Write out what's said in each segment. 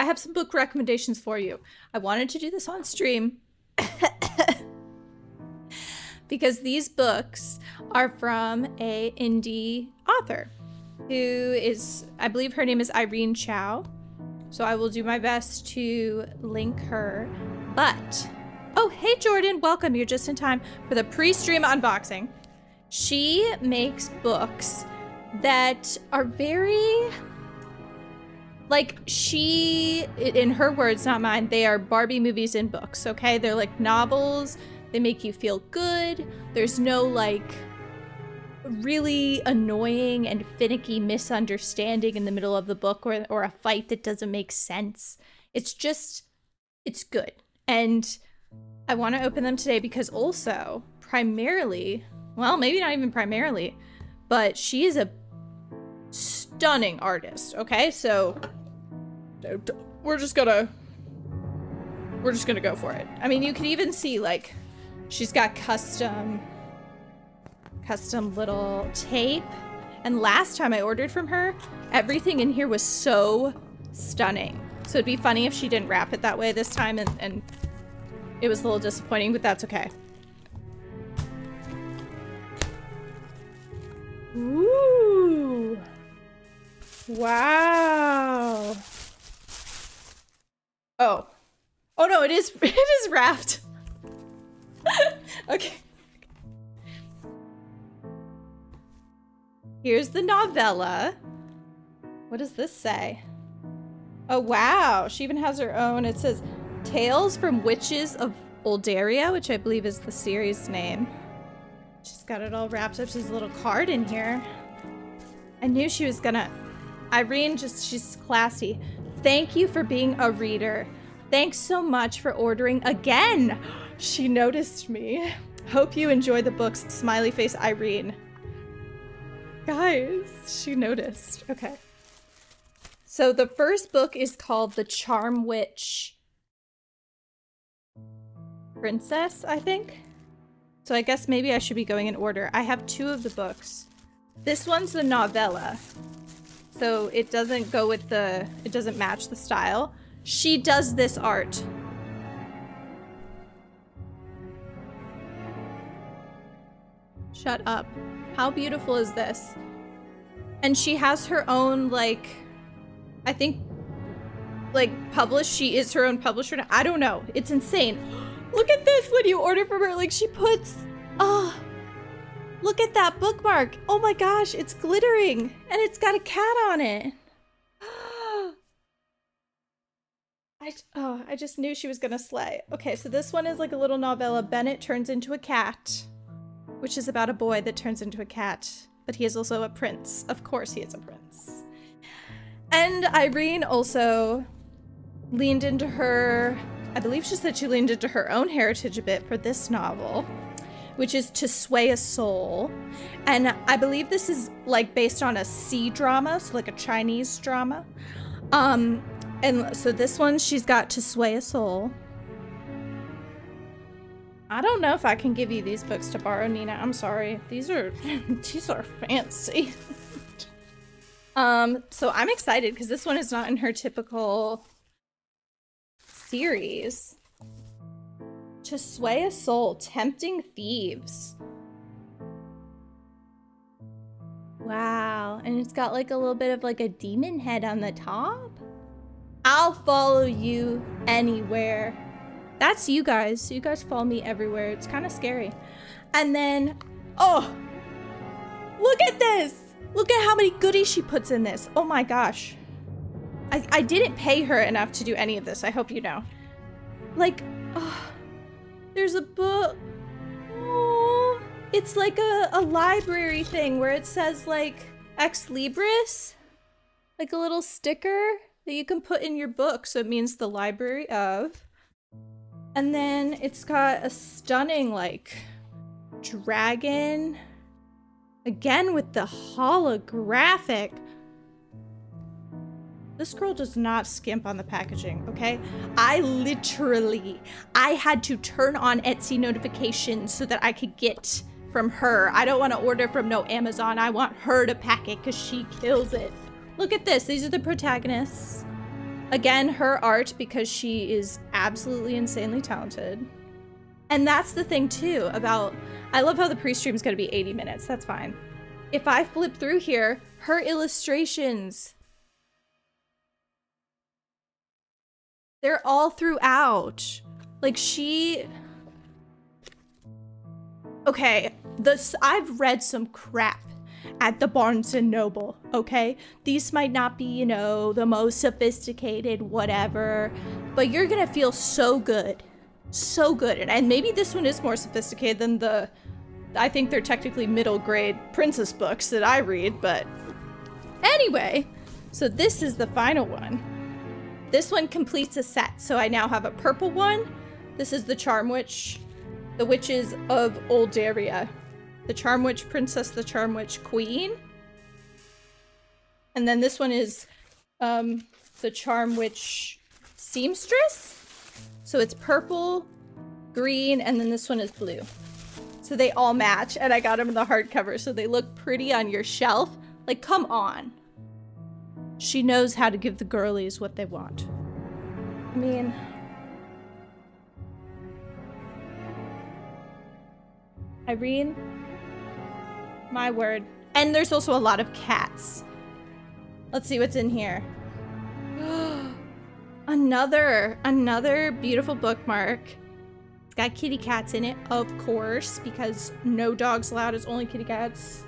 I have some book recommendations for you. I wanted to do this on stream because these books are from a indie author who is, I believe her name is Irene Chow. So I will do my best to link her. But, oh, hey Jordan, welcome. You're just in time for the pre-stream unboxing. She makes books that are very, like, she, in her words, not mine, they are Barbie movies in books, okay? They're like novels. They make you feel good. There's no, like, really annoying and finicky misunderstanding in the middle of the book or a fight that doesn't make sense. It's just, it's good. And I want to open them today because also, primarily, well, maybe not even primarily, but she is a stunning artist, okay? So we're just gonna go for it. I mean, you can even see, like, she's got custom little tape. And last time I ordered from her, everything in here was so stunning. So it'd be funny if she didn't wrap it that way this time, and it was a little disappointing, but that's okay. Ooh. Wow. Oh. Oh no, it is wrapped. Okay. Here's the novella. What does this say? Oh, wow. She even has her own. It says Tales from Witches of Olderia, which I believe is the series name. She's got it all wrapped up. She's a little card in here. I knew she was gonna... Irene, she's classy. Thank you for being a reader. Thanks so much for ordering again. She noticed me. Hope you enjoy the books. Smiley face Irene. Guys, she noticed. Okay. So the first book is called The Charm Witch Princess, I think. So I guess maybe I should be going in order. I have two of the books. This one's the novella. So it doesn't go with it doesn't match the style. She does this art. Shut up. How beautiful is this? And she has her own, like, I think, like, published. She is her own publisher. I don't know. It's insane. Look at this when you order from her. Like, she puts, oh, look at that bookmark. Oh my gosh, it's glittering. And it's got a cat on it. I just knew she was gonna slay. Okay, so this one is like a little novella. Bennett turns into a cat, which is about a boy that turns into a cat, but he is also a prince. Of course he is a prince. And Irene also leaned into her, I believe she said she leaned into her own heritage a bit for this novel, which is To Sway a Soul. And I believe this is like based on a C drama, so like a Chinese drama. And so this one, she's got To Sway a Soul. I don't know if I can give you these books to borrow, Nina. I'm sorry. These are fancy. So I'm excited because this one is not in her typical series. To Sway a Soul, Tempting Thieves. Wow, and it's got like a little bit of like a demon head on the top. I'll follow you anywhere. That's you guys. You guys follow me everywhere. It's kind of scary. And then, oh, look at this. Look at how many goodies she puts in this. Oh my gosh. I didn't pay her enough to do any of this. I hope you know. Like, oh, there's a book. Oh, it's like a library thing where it says like Ex Libris. Like a little sticker that you can put in your book. So it means the library of. And then it's got a stunning, like, dragon. Again with the holographic. This girl does not skimp on the packaging, okay? I had to turn on Etsy notifications so that I could get from her. I don't want to order from no Amazon. I want her to pack it because she kills it. Look at this. These are the protagonists. Again, her art, because she is absolutely insanely talented. And that's the thing too about, I love how the pre-stream is going to be 80 minutes. That's fine. If I flip through here, her illustrations, they're all throughout. Like okay, I've read some crap at the Barnes & Noble, okay? These might not be, you know, the most sophisticated whatever, but you're gonna feel so good. So good. And maybe this one is more sophisticated than I think they're technically middle grade princess books that I read, but anyway, so this is the final one. This one completes a set. So I now have a purple one. This is the Charm Witch, the Witches of Oldaria. The Charm Witch Princess, the Charm Witch Queen. And then this one is the Charm Witch Seamstress. So it's purple, green, and then this one is blue. So they all match, and I got them in the hardcover, so they look pretty on your shelf. Like, come on. She knows how to give the girlies what they want. I mean... Irene? My word. And there's also a lot of cats. Let's see what's in here. Another beautiful bookmark. It's got kitty cats in it, of course, because no dogs allowed, it's only kitty cats.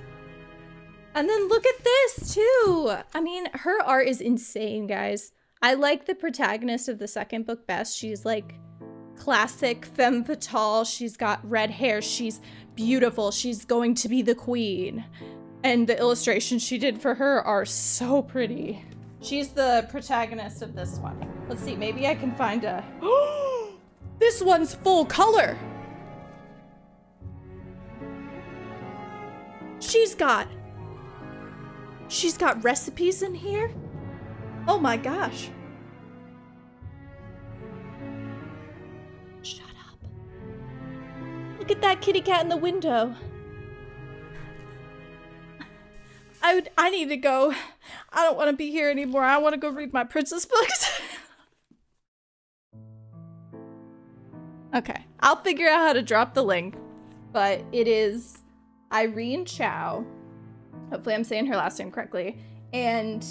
And then look at this too. I mean, her art is insane, guys. I like the protagonist of the second book best. She's like classic femme fatale. She's got red hair. She's beautiful. She's going to be the queen. And the illustrations she did for her are so pretty. She's the protagonist of this one. Let's see, maybe I can find a... This one's full color! She's got recipes in here? Oh my gosh. Shut up. Look at that kitty cat in the window. I need to go. I don't want to be here anymore. I want to go read my princess books. Okay, I'll figure out how to drop the link, but it is Irene Chow. Hopefully I'm saying her last name correctly. And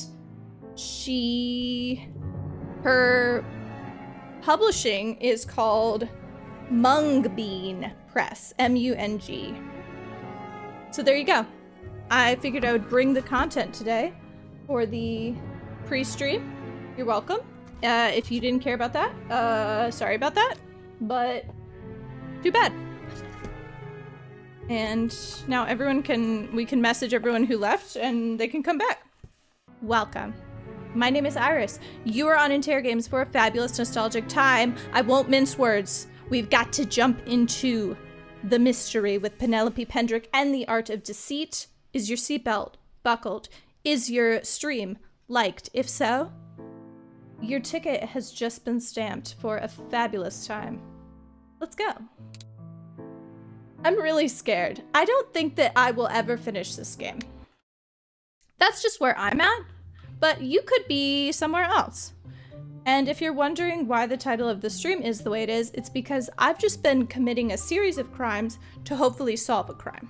her publishing is called Mung Press, M-U-N-G. So there you go. I figured I would bring the content today for the pre-stream. You're welcome. If you didn't care about that, sorry about that, but too bad. And now we can message everyone who left and they can come back. Welcome. My name is Iris. You are on Interrogames for a fabulous nostalgic time. I won't mince words. We've got to jump into the mystery with Penelope Pendrick and the art of deceit. Is your seatbelt buckled? Is your stream liked? If so, your ticket has just been stamped for a fabulous time. Let's go. I'm really scared. I don't think that I will ever finish this game. That's just where I'm at, but you could be somewhere else. And if you're wondering why the title of the stream is the way it is, it's because I've just been committing a series of crimes to hopefully solve a crime.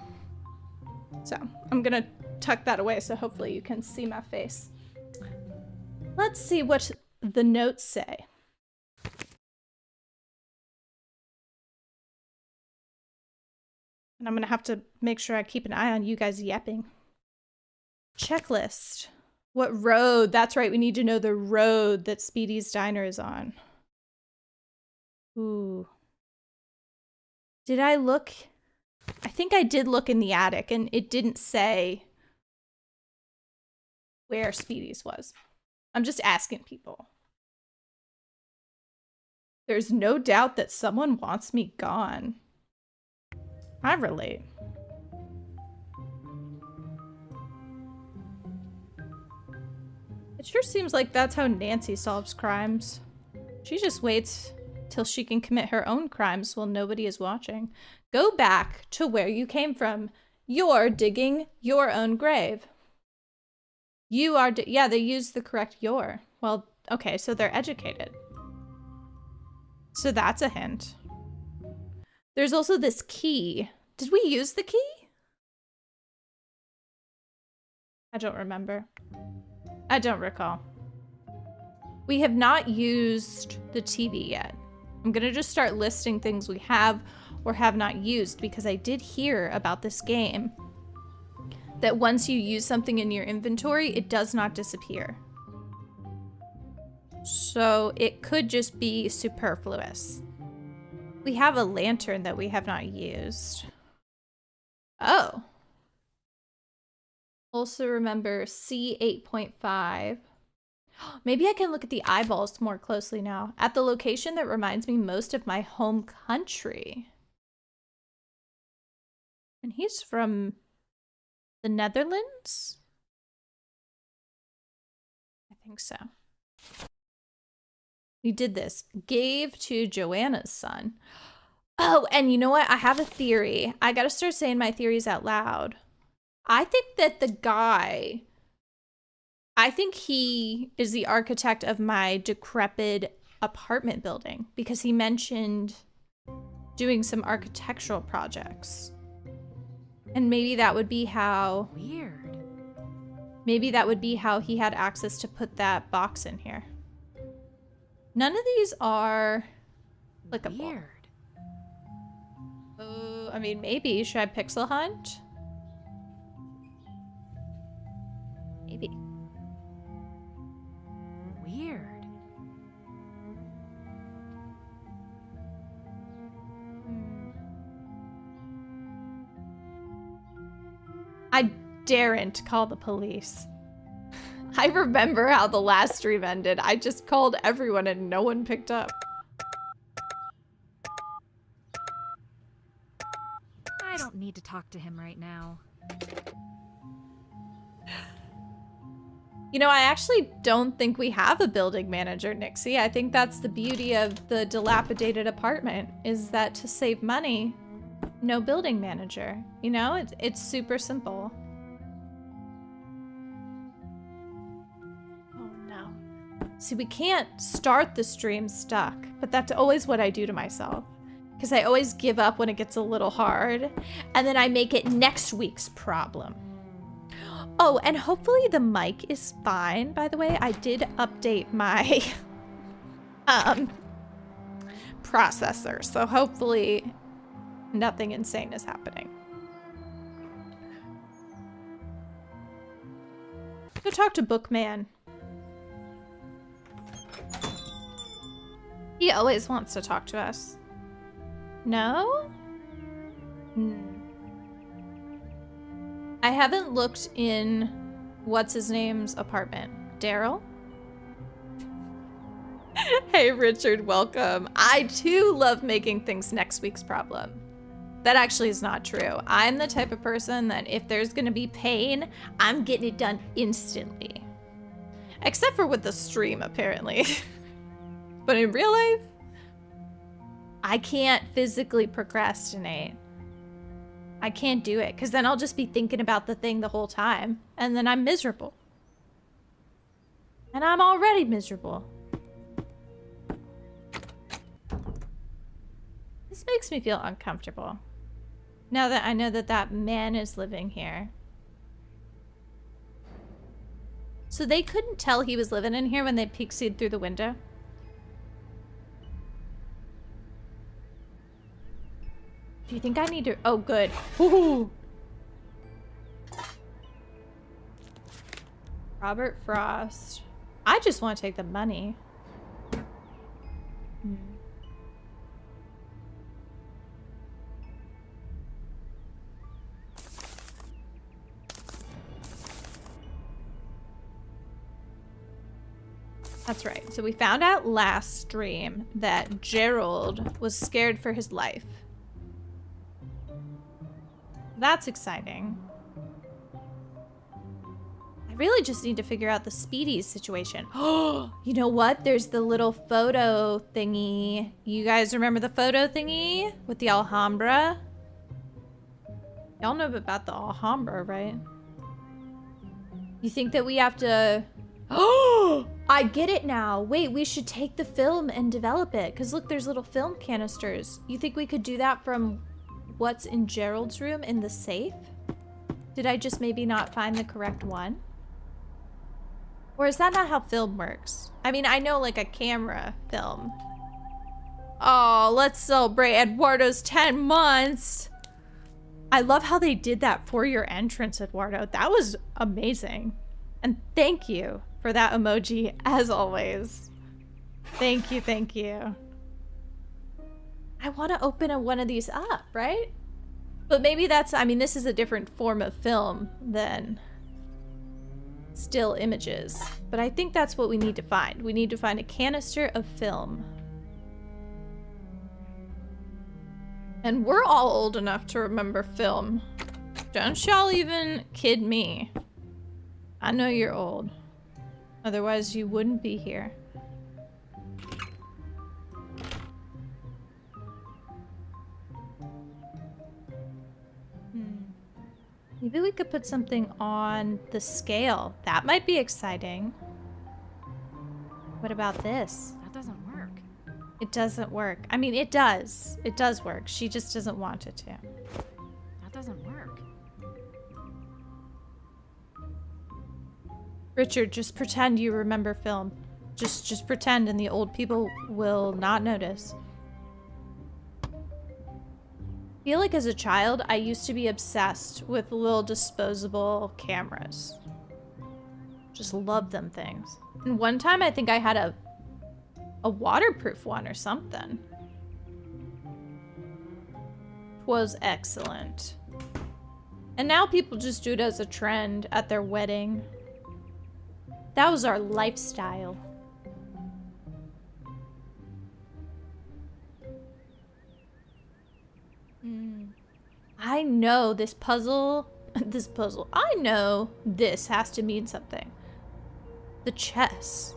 So I'm gonna tuck that away so hopefully you can see my face. Let's see what the notes say. And I'm gonna have to make sure I keep an eye on you guys yapping. Checklist. What road? That's right, we need to know the road that Speedy's Diner is on. Ooh. Did I look? I think I did look in the attic and it didn't say where Speedy's was. I'm just asking people. There's no doubt that someone wants me gone. I relate. It sure seems like that's how Nancy solves crimes. She just waits till she can commit her own crimes while nobody is watching. Go back to where you came from. You're digging your own grave. You are, yeah, they used the correct your. Well, Okay, so they're educated. So that's a hint. There's also this key. Did we use the key? I don't remember. I don't recall. We have not used the TV yet. I'm gonna just start listing things we have or have not used, because I did hear about this game that once you use something in your inventory, it does not disappear. So it could just be superfluous. We have a lantern that we have not used. Oh. Also remember C8.5. Maybe I can look at the eyeballs more closely now. At the location that reminds me most of my home country. And he's from the Netherlands? I think so. We did this. Gave to Joanna's son. Oh, and you know what? I have a theory. I gotta start saying my theories out loud. I think that the guy... I think he is the architect of my decrepit apartment building, because he mentioned doing some architectural projects. And maybe that would be how... Weird. Maybe that would be how he had access to put that box in here. None of these are clickable. Weird. I mean, maybe. Should I pixel hunt? Maybe. Weird. I daren't call the police. I remember how the last stream ended. I just called everyone and no one picked up. I don't need to talk to him right now. You know, I actually don't think we have a building manager, Nixie. I think that's the beauty of the dilapidated apartment, is that to save money, no building manager. You know, it's super simple. Oh no. See, we can't start the stream stuck, but that's always what I do to myself. Because I always give up when it gets a little hard, and then I make it next week's problem. Oh, and hopefully the mic is fine, by the way. I did update my processor, so hopefully nothing insane is happening. Go talk to Bookman. He always wants to talk to us. No? I haven't looked in what's-his-name's apartment. Daryl? Hey, Richard, welcome. I, too, love making things next week's problem. That actually is not true. I'm the type of person that if there's gonna be pain, I'm getting it done instantly. Except for with the stream, apparently. But in real life, I can't physically procrastinate. I can't do it, because then I'll just be thinking about the thing the whole time, and then I'm miserable. And I'm already miserable. This makes me feel uncomfortable. Now that I know that that man is living here. So they couldn't tell he was living in here when they peeked through the window? Do you think I need to... Oh, good. Woohoo! Robert Frost. I just want to take the money. That's right. So we found out last stream that Gerald was scared for his life. That's exciting. I really just need to figure out the Speedies situation. Oh, you know what? There's the little photo thingy. You guys remember the photo thingy with the Alhambra? Y'all know about the Alhambra, right? You think that we have to... Oh, I get it now. Wait, we should take the film and develop it. Because look, there's little film canisters. You think we could do that from what's in Gerald's room in the safe? Did I just maybe not find the correct one? Or is that not how film works? I mean, I know like a camera film. Oh, let's celebrate Eduardo's 10 months. I love how they did that for your entrance, Eduardo. That was amazing. And thank you for that emoji, as always. Thank you, thank you. I want to open one of these up, right? But maybe that's, I mean, this is a different form of film than still images. But I think that's what we need to find. We need to find a canister of film. And we're all old enough to remember film. Don't y'all even kid me. I know you're old. Otherwise, you wouldn't be here. Maybe we could put something on the scale. That might be exciting. What about this? That doesn't work. It doesn't work. I mean, it does. It does work. She just doesn't want it to. That doesn't work. Richard, just pretend you remember film. Just pretend and the old people will not notice. I feel like as a child, I used to be obsessed with little disposable cameras. Just love them things. And one time I think I had a waterproof one or something. Was excellent. And now people just do it as a trend at their wedding. That was our lifestyle. I know this puzzle, I know this has to mean something. The chess.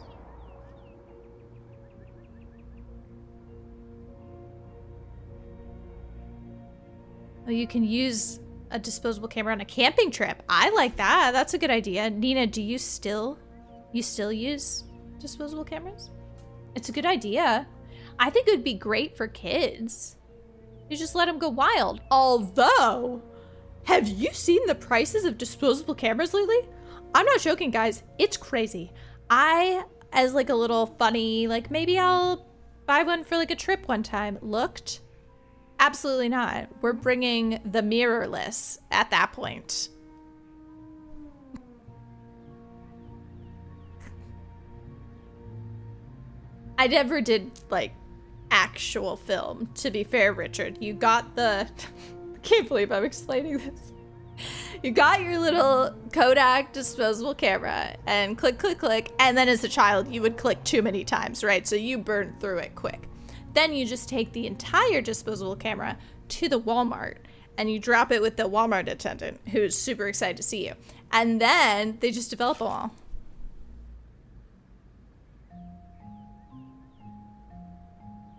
Oh, you can use a disposable camera on a camping trip. I like that. That's a good idea. Nina, do you still use disposable cameras? It's a good idea. I think it would be great for kids. You just let them go wild. Although, have you seen the prices of disposable cameras lately? I'm not joking, guys. It's crazy. I, as like a little funny, like maybe I'll buy one for like a trip one time, looked. Absolutely not. We're bringing the mirrorless at that point. I never did like actual film, to be fair, Richard. You got the I can't believe I'm explaining this. You got your little Kodak disposable camera and click, click, click, and then as a child you would click too many times, right? So you burned through it quick. Then you just take the entire disposable camera to the Walmart and you drop it with the Walmart attendant who's super excited to see you. And then they just develop them all.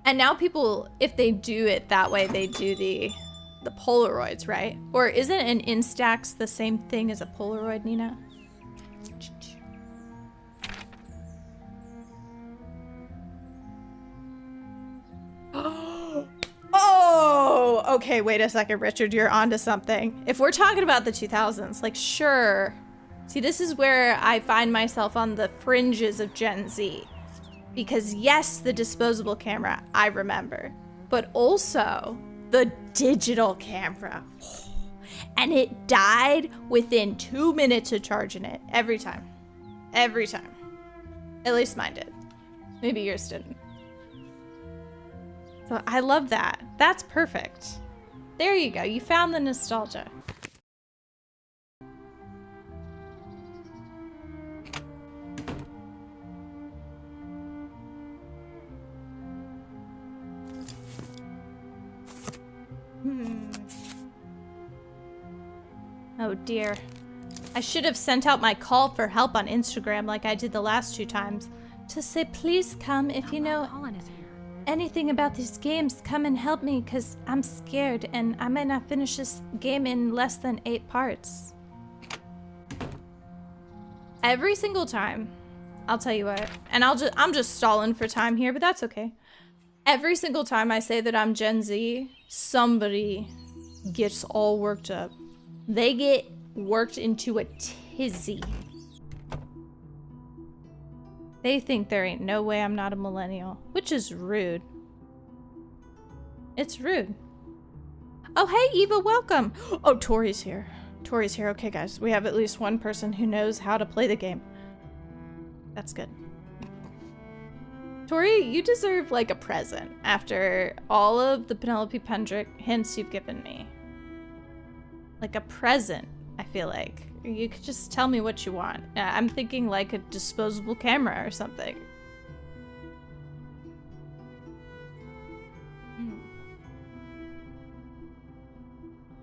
And now people, if they do it that way, they do the Polaroids, right? Or isn't an Instax the same thing as a Polaroid, Nina? Oh, okay, wait a second, Richard, you're onto something. If we're talking about the 2000s, like, sure. See, this is where I find myself on the fringes of Gen Z. Because yes, the disposable camera, I remember. But also, the digital camera. And it died within 2 minutes of charging it. Every time. Every time. At least mine did. Maybe yours didn't. So I love that. That's perfect. There you go. You found the nostalgia. Oh dear. I should have sent out my call for help on Instagram like I did the last 2 times. To say, please come if you know anything about these games, come and help me, because I'm scared and I might not finish this game in less than 8 parts. Every single time I'll tell you what. And I'm just stalling for time here, but that's okay. Every single time I say that I'm Gen Z, somebody gets all worked up. They get worked into a tizzy. They think there ain't no way I'm not a millennial, which is rude. It's rude. Oh, hey, Eva, welcome. Oh, Tori's here. Tori's here. Okay, guys, we have at least one person who knows how to play the game. That's good. Tori, you deserve like a present after all of the Penelope Pendrick hints you've given me. Like a present, I feel like. You could just tell me what you want. I'm thinking like a disposable camera or something.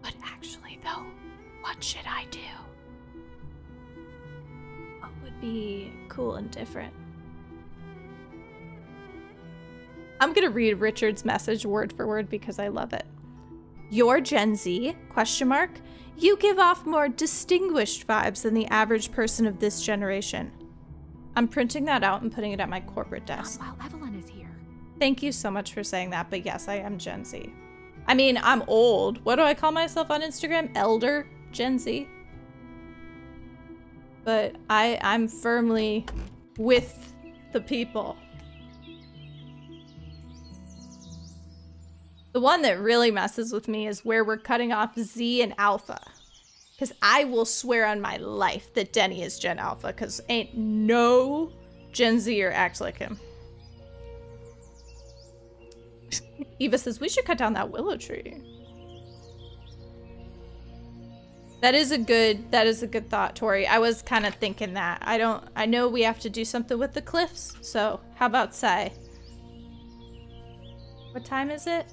But actually though, what should I do? What would be cool and different? I'm gonna read Richard's message word for word because I love it. You're Gen Z, question mark. You give off more distinguished vibes than the average person of this generation. I'm printing that out and putting it at my corporate desk. While Evelyn is here. Thank you so much for saying that, but yes, I am Gen Z. I mean, I'm old. What do I call myself on Instagram? Elder Gen Z. But I'm firmly with the people. The one that really messes with me is where we're cutting off Z and Alpha. Because I will swear on my life that Denny is Gen Alpha, because ain't no Gen Zer acts like him. Eva says, we should cut down that willow tree. That is a good thought, Tori. I was kind of thinking that. I know we have to do something with the cliffs, so how about say? What time is it?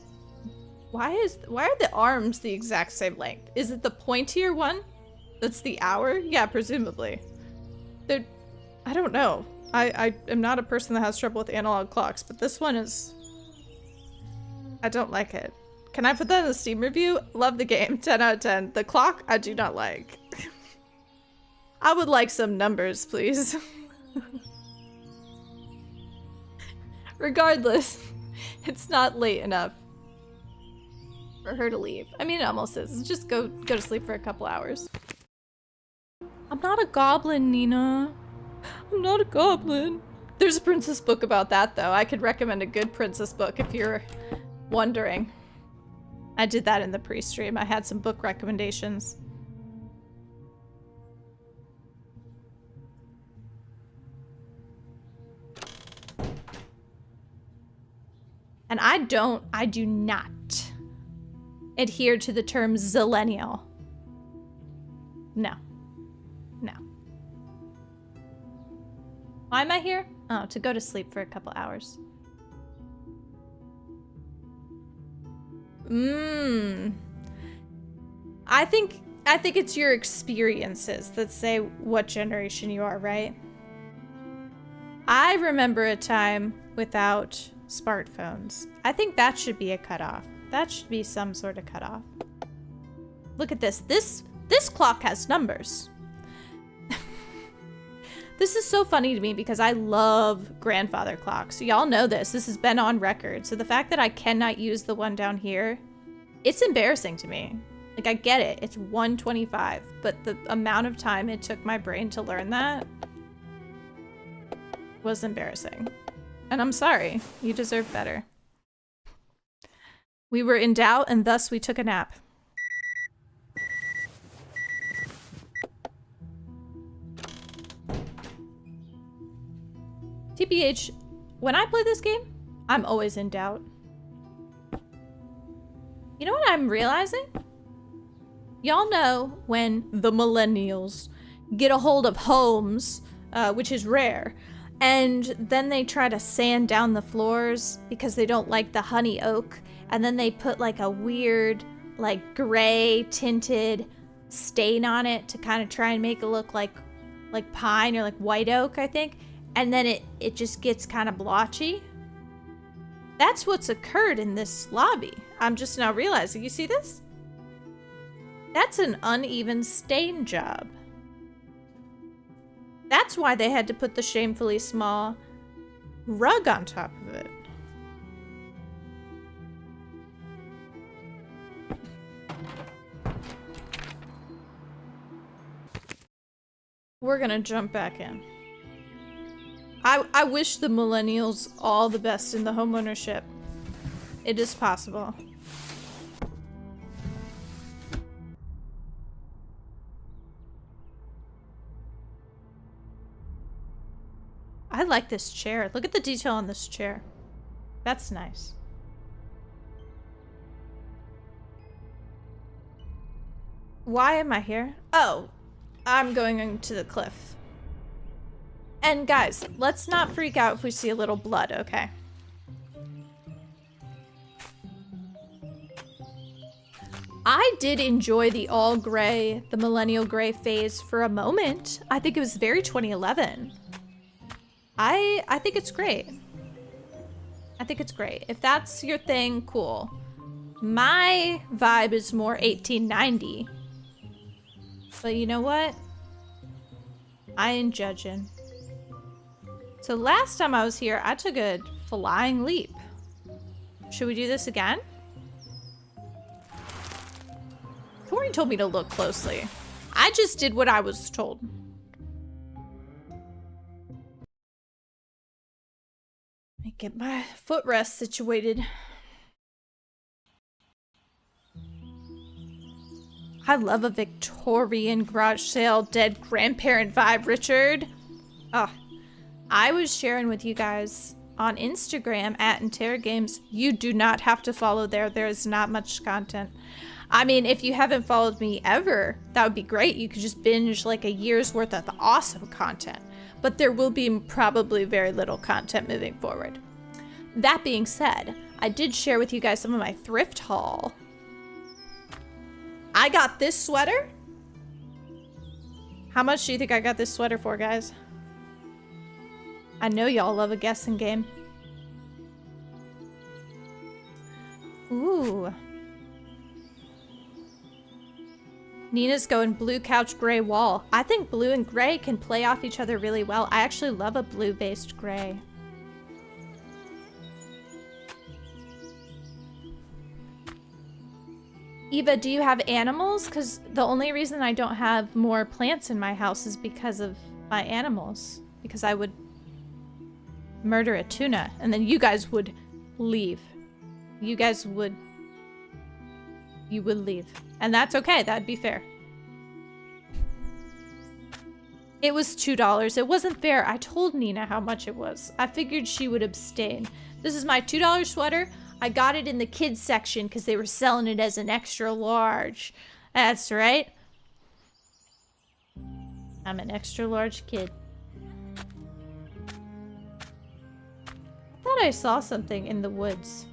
Why are the arms the exact same length? Is it the pointier one that's the hour? Yeah, presumably. I don't know. I am not a person that has trouble with analog clocks, but this one is... I don't like it. Can I put that in the Steam review? Love the game. 10 out of 10. The clock, I do not like. I would like some numbers, please. Regardless, it's not late enough for her to leave. I mean, it almost is. Just go to sleep for a couple hours. I'm not a goblin, Nina. I'm not a goblin. There's a princess book about that, though. I could recommend a good princess book if you're wondering. I did that in the pre-stream. I had some book recommendations. And I do not adhere to the term zillennial. No. No. Why am I here? Oh, to go to sleep for a couple hours. I think it's your experiences that say what generation you are, right? I remember a time without smartphones. I think that should be a cutoff. That should be some sort of cutoff. Look at this. This clock has numbers. This is so funny to me because I love grandfather clocks. Y'all know this. This has been on record. So the fact that I cannot use the one down here, it's embarrassing to me. Like, I get it. It's 1:25, but the amount of time it took my brain to learn that was embarrassing. And I'm sorry. You deserve better. We were in doubt, and thus we took a nap. TBH, when I play this game, I'm always in doubt. You know what I'm realizing? Y'all know when the millennials get a hold of homes, which is rare, and then they try to sand down the floors because they don't like the honey oak, and then they put like a weird, like gray tinted stain on it to kind of try and make it look like pine or like white oak, I think. And then it just gets kind of blotchy. That's what's occurred in this lobby. I'm just now realizing. You see this? That's an uneven stain job. That's why they had to put the shamefully small rug on top of it. We're gonna jump back in. I wish the millennials all the best in the homeownership. It is possible. I like this chair. Look at the detail on this chair. That's nice. Why am I here? Oh, I'm going into the cliff. And guys, let's not freak out if we see a little blood, okay? I did enjoy the all gray, the millennial gray phase for a moment. I think it was very 2011. I think it's great. I think it's great. If that's your thing, cool. My vibe is more 1890. But you know what? I ain't judging. So last time I was here, I took a flying leap. Should we do this again? Tori told me to look closely. I just did what I was told. Let me get my footrest situated. I love a Victorian garage sale dead grandparent vibe, Richard. Oh, I was sharing with you guys on Instagram at Interrogames. You do not have to follow there. There is not much content. I mean, if you haven't followed me ever, that would be great. You could just binge like a year's worth of awesome content. But there will be probably very little content moving forward. That being said, I did share with you guys some of my thrift haul. I got this sweater. How much do you think I got this sweater for, guys? I know y'all love a guessing game. Ooh. Nina's going blue couch, gray wall. I think blue and gray can play off each other really well. I actually love a blue-based gray. Eva, do you have animals? Because the only reason I don't have more plants in my house is because of my animals. Because I would murder a tuna and then you guys would leave. You would leave. And that's okay. That'd be fair. It was $2. It wasn't fair. I told Nina how much it was. I figured she would abstain. This is my $2 sweater. I got it in the kids section because they were selling it as an extra large. That's right. I'm an extra large kid. I thought I saw something in the woods.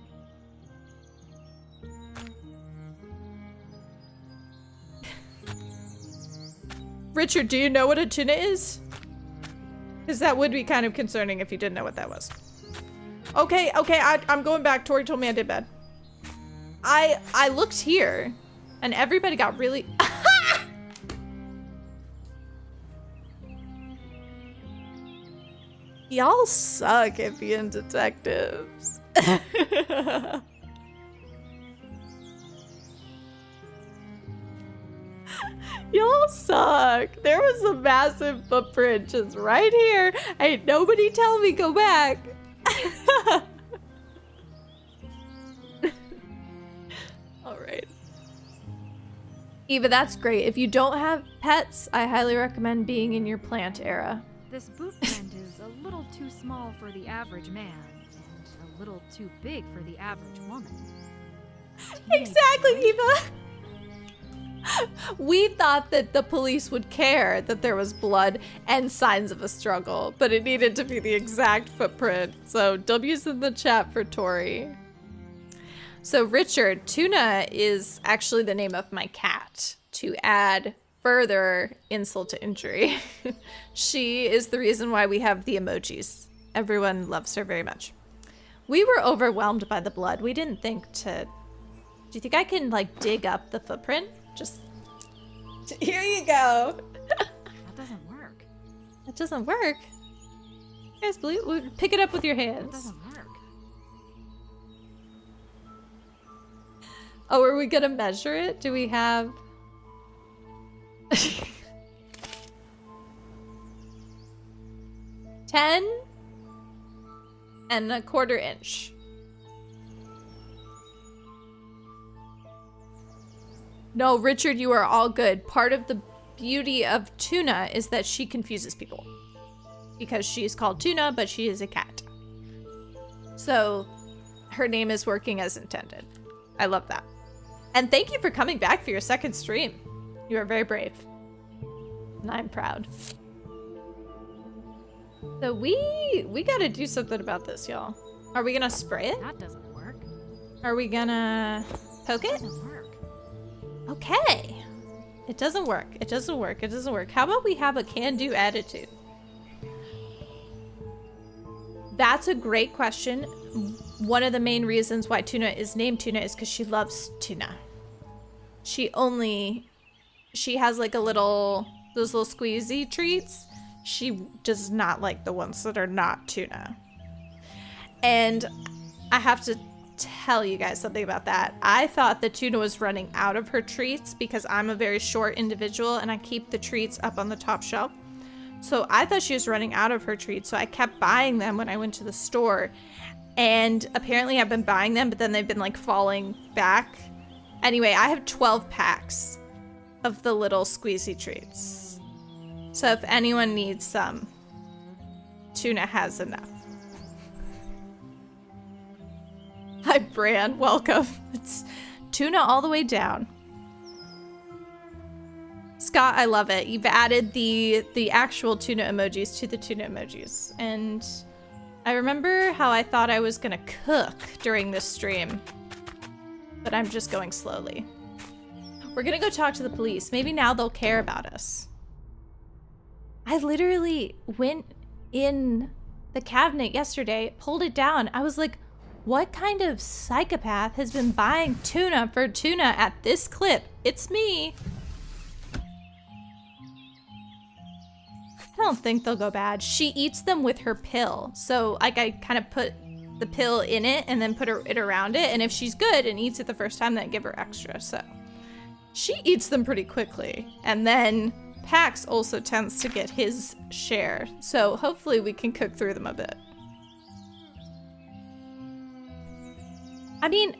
Richard, do you know what a tuna is? Because that would be kind of concerning if you didn't know what that was. Okay, I'm going back. Tori told me I did bad. I looked here, and everybody got really... Y'all suck at being detectives. Y'all suck. There was a massive footprint just right here. Ain't nobody tell me go back. All right. Eva, that's great. If you don't have pets, I highly recommend being in your plant era. This boot print is a little too small for the average man and a little too big for the average woman. Exactly, Eva. We thought that the police would care that there was blood and signs of a struggle, but it needed to be the exact footprint. So W's in the chat for Tori. So Richard, Tuna is actually the name of my cat, to add further insult to injury. She is the reason why we have the emojis. Everyone loves her very much. We were overwhelmed by the blood. We didn't think to... Do you think I can like dig up the footprint? Just here you go. That doesn't work. That doesn't work. You guys, pick it up with your It hands. doesn't work. Oh, are we gonna measure it? Do we have... 10 and a quarter inch. No, Richard, you are all good. Part of the beauty of Tuna is that she confuses people. Because she's called Tuna, but she is a cat. So her name is working as intended. I love that. And thank you for coming back for your second stream. You are very brave. And I'm proud. So we gotta do something about this, y'all. Are we gonna spray it? That doesn't work. Are we gonna poke it? Doesn't work. Okay. It doesn't work. It doesn't work. It doesn't work. How about we have a can-do attitude? That's a great question. One of the main reasons why Tuna is named Tuna is because she loves tuna. She has like those little squeezy treats. She does not like the ones that are not tuna. And I have to tell you guys something about that. I thought that Tuna was running out of her treats because I'm a very short individual and I keep the treats up on the top shelf. So I thought she was running out of her treats, so I kept buying them when I went to the store. And apparently I've been buying them, but then they've been like falling back. Anyway, I have 12 packs of the little squeezy treats. So if anyone needs some, Tuna has enough. Hi, Bran. Welcome. It's Tuna all the way down. Scott, I love it. You've added the actual tuna emojis to the tuna emojis. And I remember how I thought I was gonna cook during this stream. But I'm just going slowly. We're gonna go talk to the police. Maybe now they'll care about us. I literally went in the cabinet yesterday, pulled it down. I was like, what kind of psychopath has been buying tuna for tuna at this clip? It's me. I don't think they'll go bad. She eats them with her pill. So like I kind of put the pill in it and then put it around it. And if she's good and eats it the first time, then I give her extra. So she eats them pretty quickly. And then Pax also tends to get his share. So hopefully we can cook through them a bit. I mean,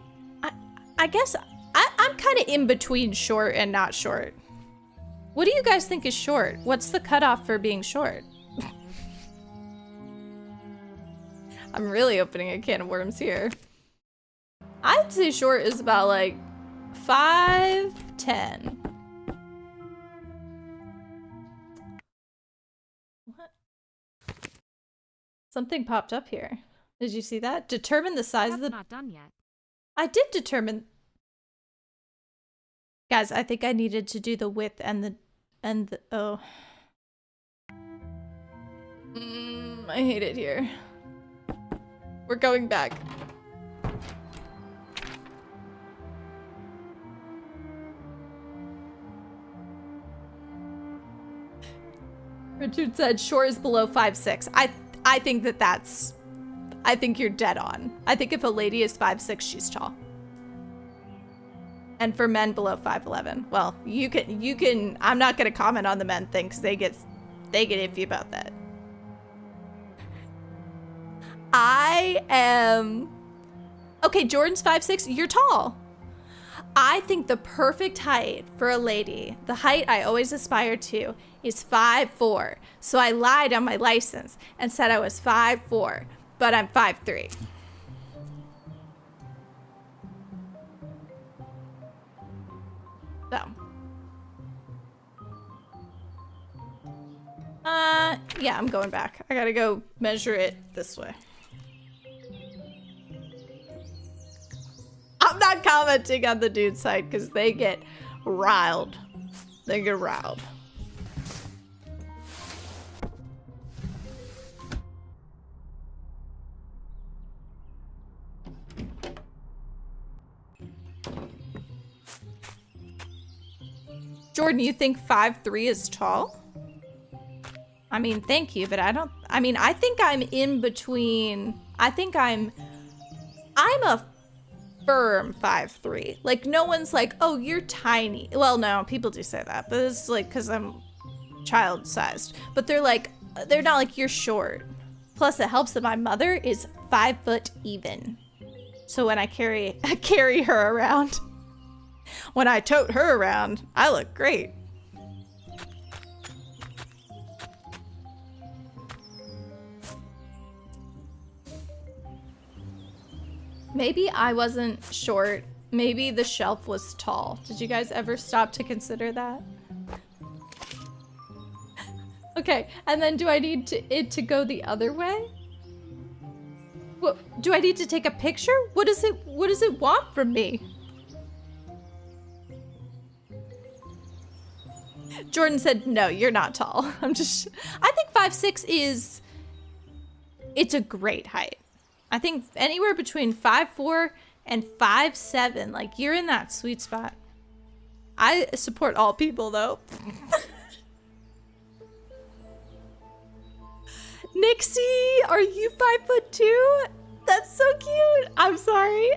I guess I'm kind of in between short and not short. What do you guys think is short? What's the cutoff for being short? I'm really opening a can of worms here. I'd say short is about like 5'10". What? Something popped up here. Did you see that? Determine the size of the... That's not done yet. I did determine... Guys, I think I needed to do the width and the... oh. I hate it here. We're going back. Richard said short is below 5'6". I think that's... I think you're dead on. I think if a lady is 5'6", she's tall. And for men below 5'11", well, you can. I'm not gonna comment on the men thing because they get iffy about that. I am okay. Jordan's 5'6". You're tall. I think the perfect height for a lady, the height I always aspire to, is 5'4". So I lied on my license and said I was 5'4", but I'm 5'3". So. Yeah, I'm going back. I gotta go measure it this way. I'm not commenting on the dude side because they get riled. They get riled. Jordan, you think 5'3" is tall? I mean, thank you, but I think I'm in between. I think I'm a firm 5'3". Like, no one's like, oh, you're tiny. Well, no, people do say that, but it's like because I'm child-sized. But they're not like, you're short. Plus, it helps that my mother is 5 foot even. So when I carry her around, when I tote her around, I look great. Maybe I wasn't short. Maybe the shelf was tall. Did you guys ever stop to consider that? Okay, and then do I need it to go the other way? What, do I need to take a picture? What does it want from me? Jordan said, no, you're not tall. I think 5'6" it's a great height. I think anywhere between 5'4" and 5'7", like, you're in that sweet spot. I support all people, though. Nixie, are you 5'2"? That's so cute. I'm sorry.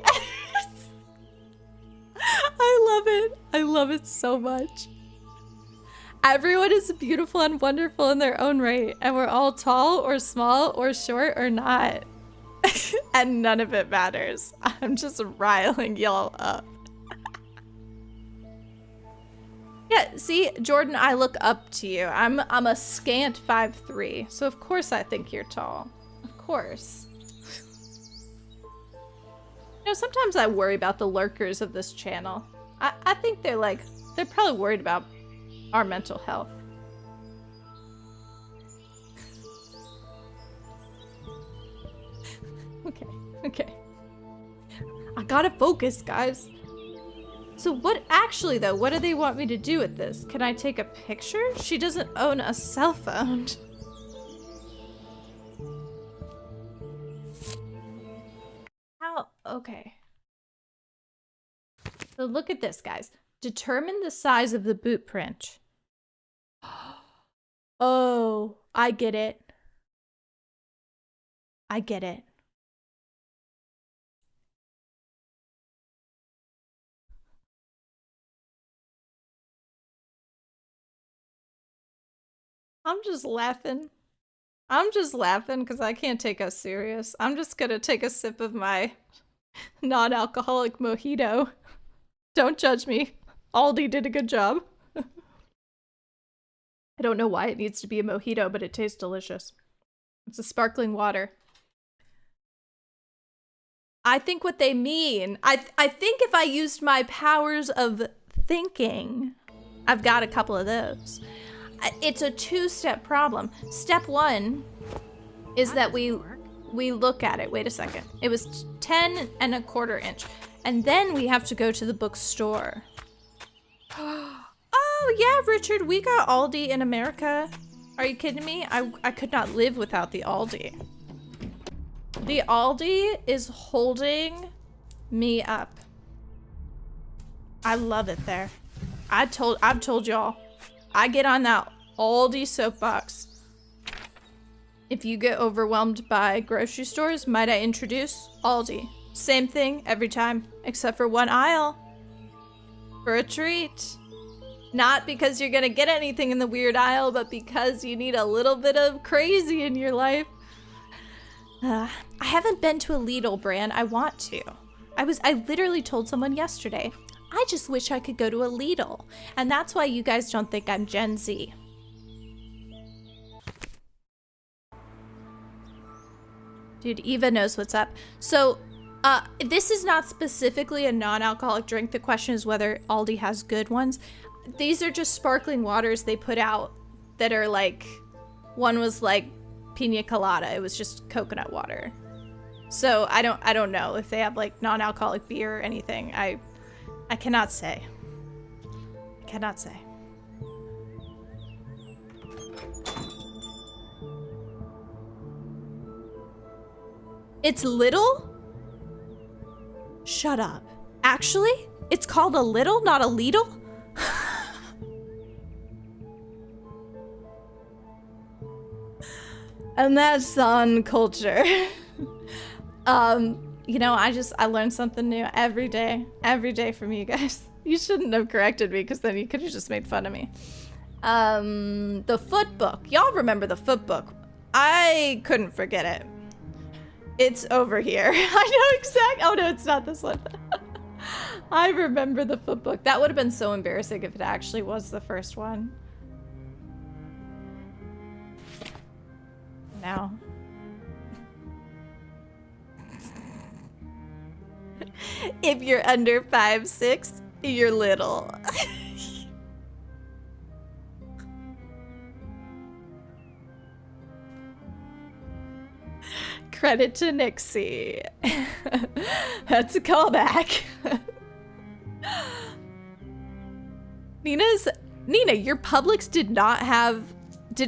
I love it. I love it so much. Everyone is beautiful and wonderful in their own right, and we're all tall or small or short or not. And none of it matters. I'm just riling y'all up. Yeah, see, Jordan, I look up to you. I'm a scant 5'3", so of course I think you're tall. Of course. You know, sometimes I worry about the lurkers of this channel. I think they're probably worried about our mental health. Okay. I gotta focus, guys. So what do they want me to do with this? Can I take a picture? She doesn't own a cell phone. How? Okay. So look at this, guys. Determine the size of the boot print. Oh, I get it. I get it. I'm just laughing. I'm just laughing because I can't take us serious. I'm just gonna take a sip of my non-alcoholic mojito. Don't judge me. Aldi did a good job. I don't know why it needs to be a mojito, but it tastes delicious. It's a sparkling water. I think what they mean, I think if I used my powers of thinking, I've got a couple of those. It's a two-step problem. Step one is that we look at it. Wait a second. It was 10 1/4 inch. And then we have to go to the bookstore. Oh, yeah, Richard, we got Aldi in America. Are you kidding me? I could not live without the Aldi. The Aldi is holding me up. I love it there. I've told y'all. I get on that Aldi soapbox. If you get overwhelmed by grocery stores, might I introduce Aldi? Same thing every time, except for one aisle. For a treat. Not because you're gonna get anything in the weird aisle, but because you need a little bit of crazy in your life. I haven't been to a Lidl brand. I want to. I literally told someone yesterday, I just wish I could go to a Lidl. And that's why you guys don't think I'm Gen Z. Dude, Eva knows what's up. So, this is not specifically a non-alcoholic drink. The question is whether Aldi has good ones. These are just sparkling waters they put out that are like, one was like pina colada. It was just coconut water. So I don't know if they have like non-alcoholic beer or anything. I cannot say. I cannot say. It's little? Shut up. Actually, it's called a little, not a Lidl? And that's on culture. You know, I learned something new every day from you guys. You shouldn't have corrected me because then you could have just made fun of me. The foot book. Y'all remember the foot book. I couldn't forget it. It's over here. I know exactly. Oh no, it's not this one. I remember the foot book. That would have been so embarrassing if it actually was the first one. No. If you're under 5'6", you're little. Credit to Nixie. That's a callback. Nina, your Publix did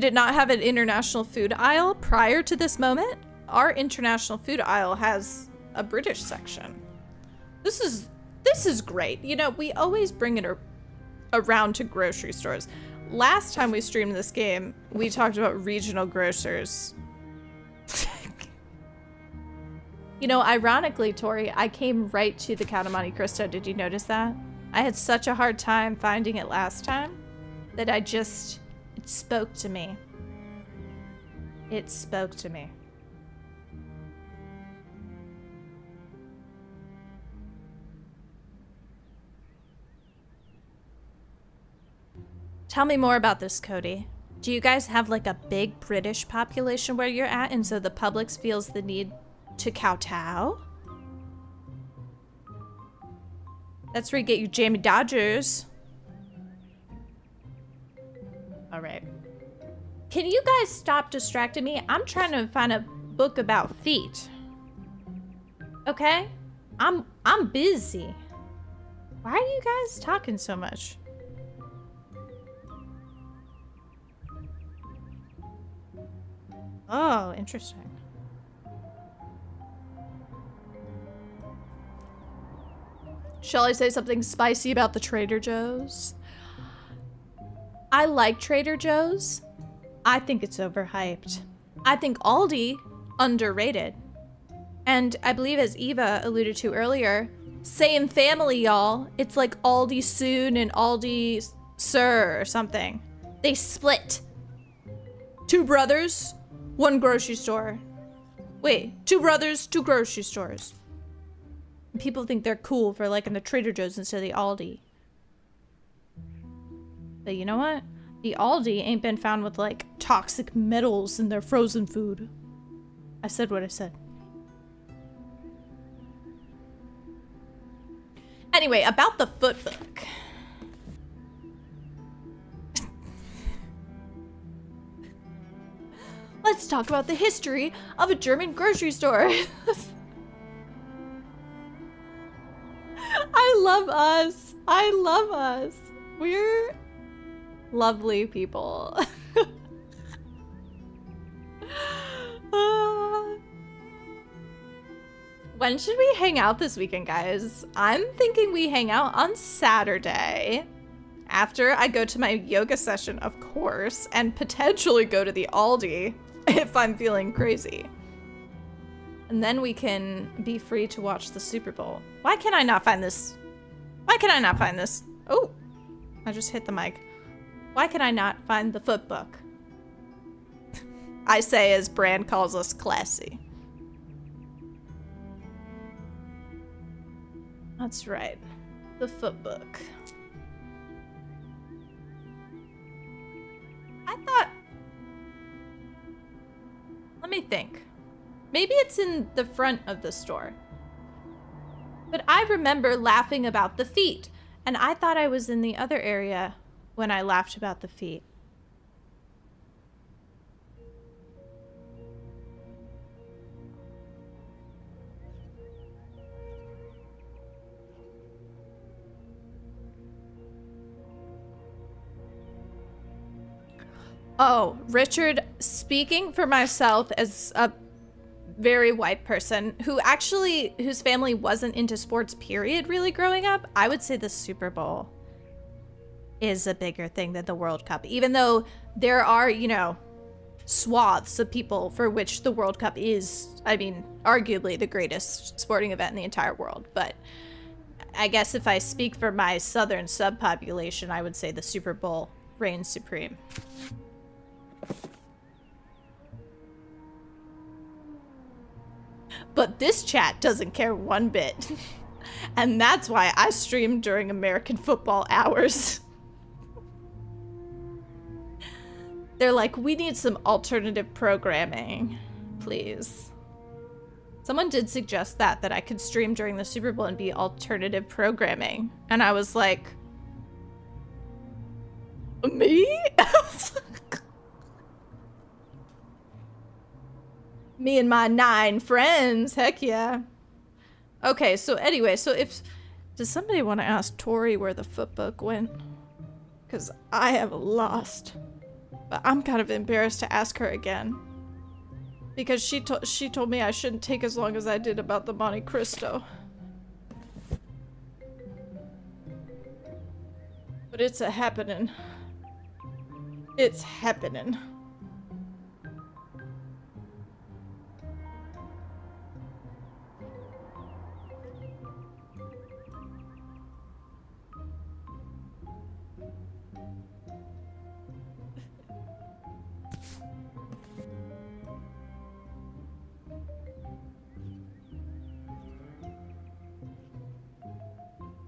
it not have an international food aisle prior to this moment? Our international food aisle has a British section. This is great. You know, we always bring it around to grocery stores. Last time we streamed this game, we talked about regional grocers. You know, ironically, Tori, I came right to the Count of Monte Cristo. Did you notice that? I had such a hard time finding it last time that it spoke to me. It spoke to me. Tell me more about this, Cody. Do you guys have like a big British population where you're at, and so the Publix feels the need to kowtow? That's where you get your Jamie Dodgers. All right. Can you guys stop distracting me? I'm trying to find a book about feet. Okay? I'm busy. Why are you guys talking so much? Oh, interesting. Shall I say something spicy about the Trader Joe's? I like Trader Joe's. I think it's overhyped. I think Aldi, underrated. And I believe, as Eva alluded to earlier, same family, y'all. It's like Aldi Soon and Aldi Sir or something. They split. Two brothers, one grocery store. Wait, two brothers, two grocery stores. People think they're cool for liking the Trader Joe's instead of the Aldi. But you know what? The Aldi ain't been found with like toxic metals in their frozen food. I said what I said. Anyway, about the foot book. Let's talk about the history of a German grocery store. I love us. I love us. We're lovely people. When should we hang out this weekend, guys? I'm thinking we hang out on Saturday after I go to my yoga session, of course, and potentially go to the Aldi if I'm feeling crazy. And then we can be free to watch the Super Bowl. Why can I not find this? Why can I not find this? Oh, I just hit the mic. Why can I not find the foot book? I say as Brand calls us classy. That's right. The foot book. I thought... Let me think. Maybe it's in the front of the store. But I remember laughing about the feet, and I thought I was in the other area when I laughed about the feet. Oh, Richard, speaking for myself as a very white person whose family wasn't into sports period really growing up, I would say the Super Bowl is a bigger thing than the World Cup, even though there are, you know, swaths of people for which the World Cup is, I mean, arguably the greatest sporting event in the entire world. But I guess if I speak for my southern subpopulation, I would say the Super Bowl reigns supreme. But this chat doesn't care one bit. And that's why I stream during American football hours. They're like, we need some alternative programming, please. Someone did suggest that I could stream during the Super Bowl and be alternative programming. And I was like, me? Me and my 9 friends, heck yeah. Okay, so anyway, so does somebody want to ask Tori where the footbook went? Because I have lost. But I'm kind of embarrassed to ask her again. Because she told me I shouldn't take as long as I did about the Monte Cristo. But it's a happening. It's happening.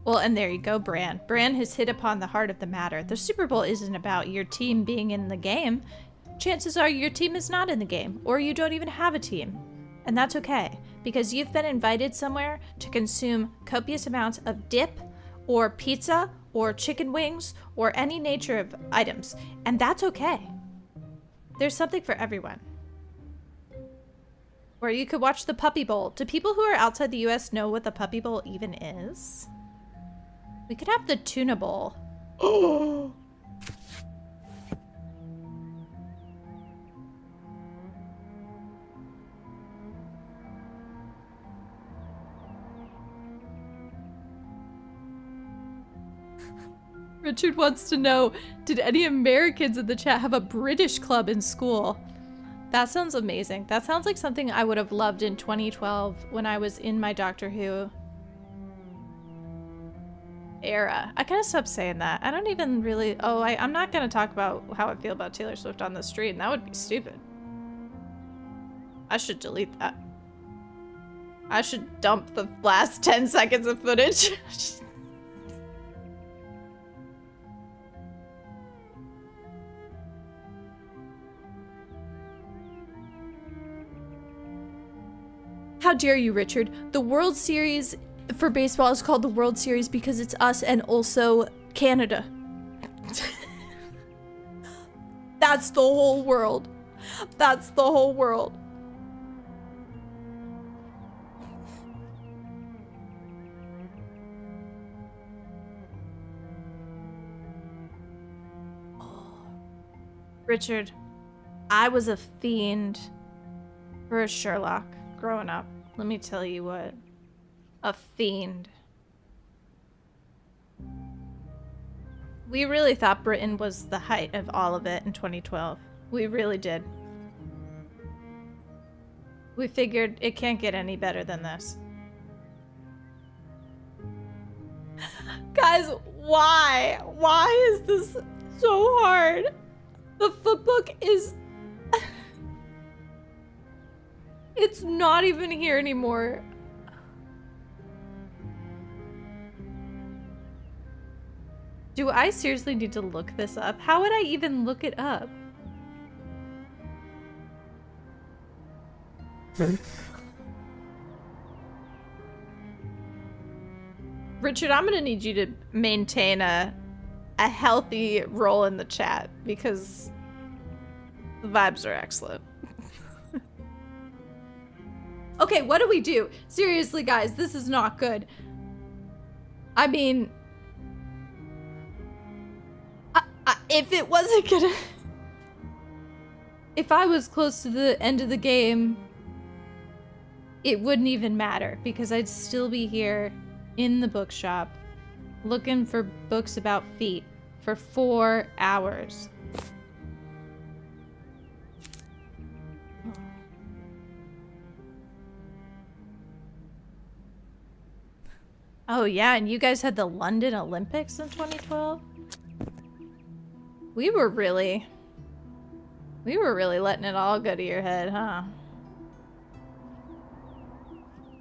Well, and there you go, Bran. Bran has hit upon the heart of the matter. The Super Bowl isn't about your team being in the game. Chances are your team is not in the game, or you don't even have a team. And that's okay, because you've been invited somewhere to consume copious amounts of dip, or pizza, or chicken wings, or any nature of items. And that's okay. There's something for everyone. Or you could watch the Puppy Bowl. Do people who are outside the US know what the Puppy Bowl even is? We could have the Tuna Bowl. Oh. Richard wants to know, did any Americans in the chat have a British club in school? That sounds amazing. That sounds like something I would have loved in 2012 when I was in my Doctor Who era. I kind of stopped saying that. I don't even really... Oh, I'm not going to talk about how I feel about Taylor Swift on the stream. That would be stupid. I should delete that. I should dump the last 10 seconds of footage. How dare you, Richard? The World Series for baseball is called the World Series because it's us and also Canada. That's the whole world. That's the whole world. Richard, I was a fiend for a Sherlock growing up. Let me tell you what. A fiend. We really thought Britain was the height of all of it in 2012. We really did. We figured it can't get any better than this. Guys, why? Why is this so hard? The footbook is... It's not even here anymore. Do I seriously need to look this up? How would I even look it up? Richard, I'm gonna need you to maintain a healthy role in the chat because the vibes are excellent. Okay, what do we do? Seriously, guys, this is not good. I mean... if it wasn't gonna... If I was close to the end of the game, it wouldn't even matter because I'd still be here in the bookshop looking for books about feet for 4 hours. Oh yeah, and you guys had the London Olympics in 2012? We were really letting it all go to your head, huh?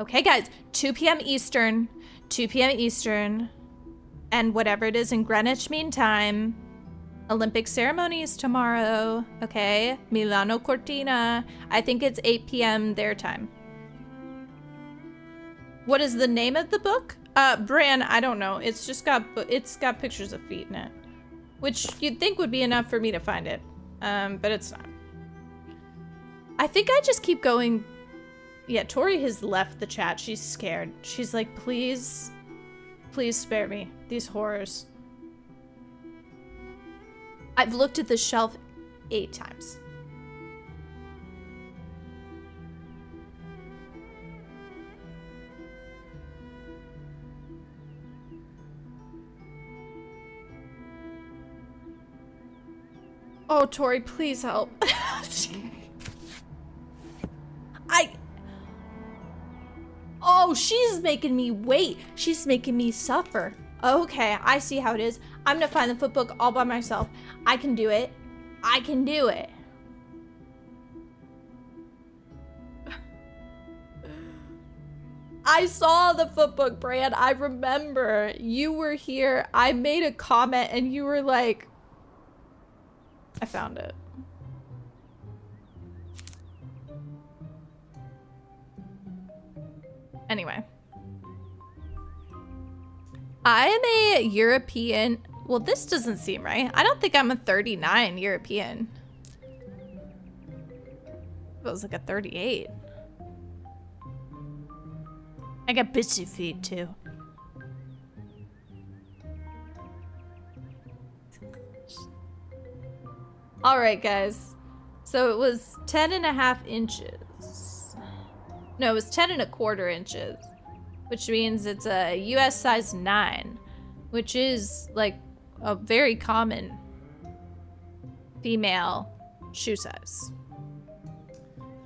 Okay, guys, 2 p.m. Eastern, 2 p.m. Eastern, and whatever it is in Greenwich Mean Time. Olympic ceremonies tomorrow, okay? Milano Cortina. I think it's 8 p.m. their time. What is the name of the book? Bran, I don't know. It's got pictures of feet in it, which you'd think would be enough for me to find it, but it's not. I think I just keep going. Yeah, Tori has left the chat. She's scared. She's like, please, please spare me these horrors. I've looked at the shelf 8 times. Oh, Tori, please help. Oh, she's making me wait. She's making me suffer. Okay, I see how it is. I'm gonna find the foot book all by myself. I can do it. I can do it. I saw the foot book, Brand. I remember you were here. I made a comment and you were like, I found it. Anyway. I am a European. Well, this doesn't seem right. I don't think I'm a 39 European. It was like a 38. I got bitchy feet too. All right, guys. So it was 10.5 inches. No, it was 10.25 inches, which means it's a US size 9, which is like a very common female shoe size.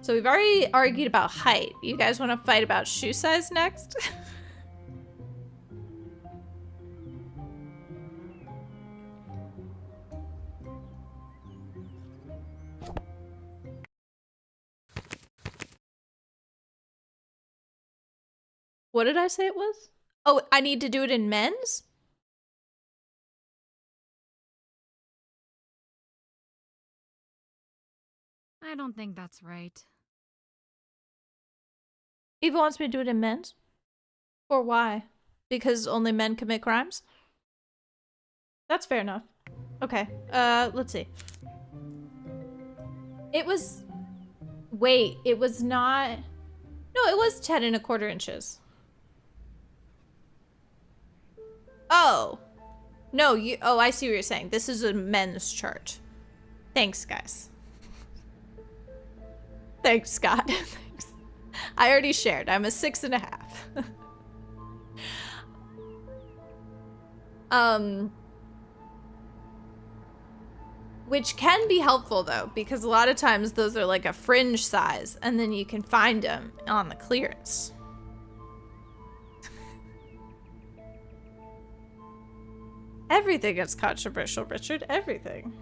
So we've already argued about height. You guys want to fight about shoe size next? What did I say it was? Oh, I need to do it in men's? I don't think that's right. Eva wants me to do it in men's? Or why? Because only men commit crimes? That's fair enough. Okay, let's see. It was... Wait, it was not... No, it was 10.25 inches. Oh. No, you... Oh, I see what you're saying. This is a men's chart. Thanks, guys. Thanks, Scott. Thanks. I already shared. I'm a 6.5. Which can be helpful, though, because a lot of times those are like a fringe size, and then you can find them on the clearance. Everything is controversial, Richard. Everything.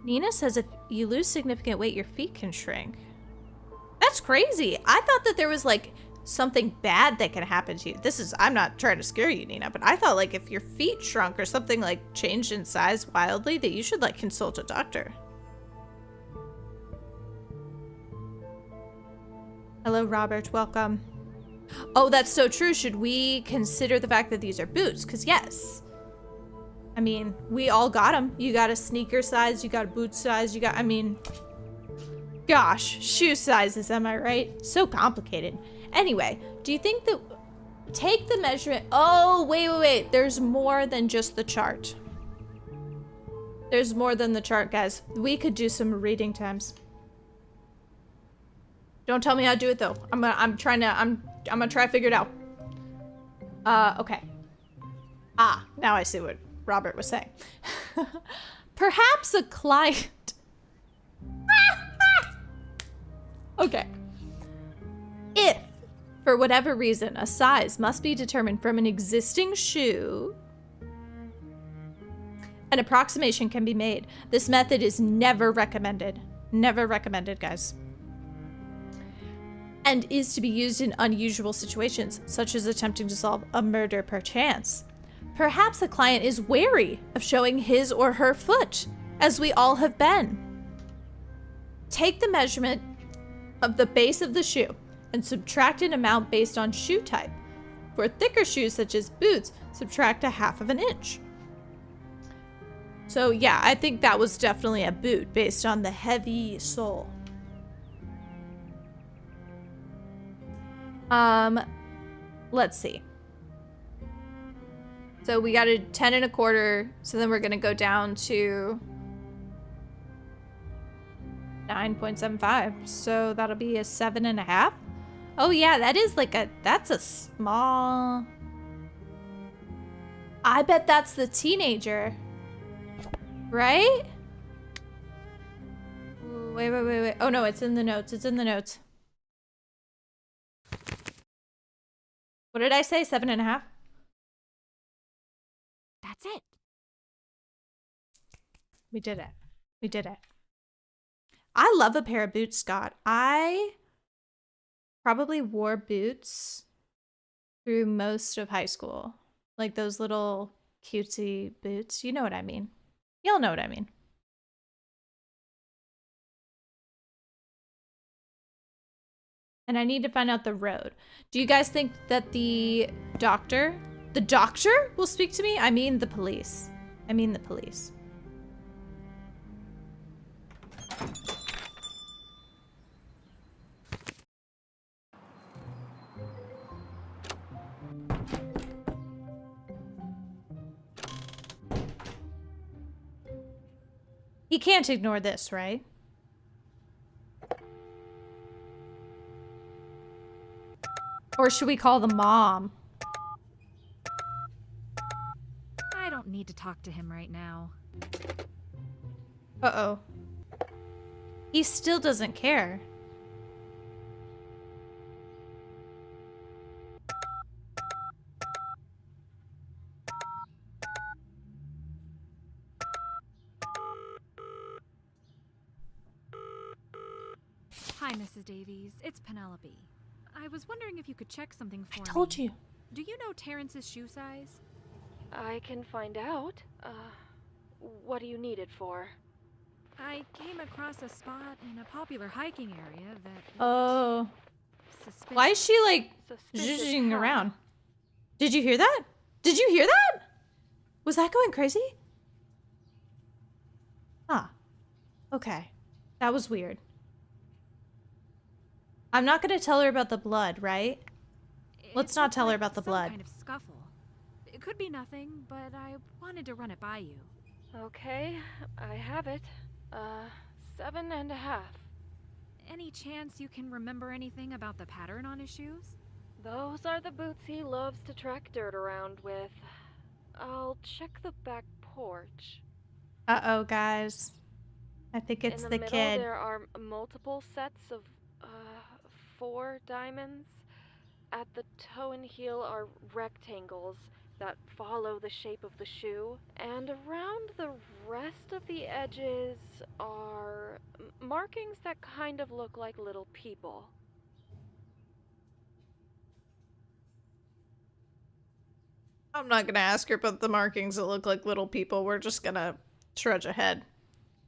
Nina says if you lose significant weight, your feet can shrink. That's crazy. I thought that there was like something bad that can happen to you. I'm not trying to scare you, Nina, but I thought like if your feet shrunk or something like changed in size wildly, that you should like consult a doctor. Hello, Robert. Welcome. Oh, that's so true. Should we consider the fact that these are boots? Because yes. I mean, we all got them. You got a sneaker size, you got a boot size, you got, I mean, gosh, shoe sizes, am I right? So complicated. Anyway, do you think that, take the measurement, oh, wait, there's more than just the chart. There's more than the chart, guys. We could do some reading times. Don't tell me how to do it though. I'm gonna try to figure it out. Okay. Ah, now I see what Robert was saying. Perhaps a client. Okay. For whatever reason, a size must be determined from an existing shoe. An approximation can be made. This method is never recommended. Never recommended, guys. And is to be used in unusual situations, such as attempting to solve a murder perchance. Perhaps a client is wary of showing his or her foot, as we all have been. Take the measurement of the base of the shoe and subtract an amount based on shoe type. For thicker shoes such as boots, subtract 1/2 inch. So yeah, I think that was definitely a boot based on the heavy sole. Let's see. So we got a 10 1/4, so then we're gonna go down to 9.75. So that'll be a 7 1/2. Oh yeah, that is like that's a small. I bet that's the teenager. Right? Ooh, wait. Oh no, it's in the notes. It's in the notes. What did I say? 7 1/2? That's it. We did it. We did it. I love a pair of boots, Scott. I probably wore boots through most of high school. Like those little cutesy boots. You know what I mean. Y'all know what I mean. And I need to find out the road. Do you guys think that the doctor will speak to me? I mean the police. I mean the police. He can't ignore this, right? Or should we call the mom? I don't need to talk to him right now. Uh-oh. He still doesn't care. Hi, Mrs. Davies. It's Penelope. I was wondering if you could check something for me. I told you. Do you know Terrence's shoe size? I can find out. What do you need it for? I came across a spot in a popular hiking area that... Oh. Suspicious. Why is she like Suspicious zhuzhing how? around? Did you hear that? Did you hear that? Was that going crazy? Huh. Okay. That was weird. I'm not gonna tell her about the blood, right? Let's It not looked tell her like about the some blood. kind of scuffle. It could be nothing, but I wanted to run it by you. Okay, I have it. 7 1/2. Any chance you can remember anything about the pattern on his shoes? Those are the boots he loves to track dirt around with. I'll check the back porch. Uh-oh, guys. I think it's In the the middle, kid. there are multiple sets of 4 diamonds. At the toe and heel are rectangles that follow the shape of the shoe, and around the rest of the edges are markings that kind of look like little people. I'm not gonna ask her about the markings that look like little people. We're just gonna trudge ahead.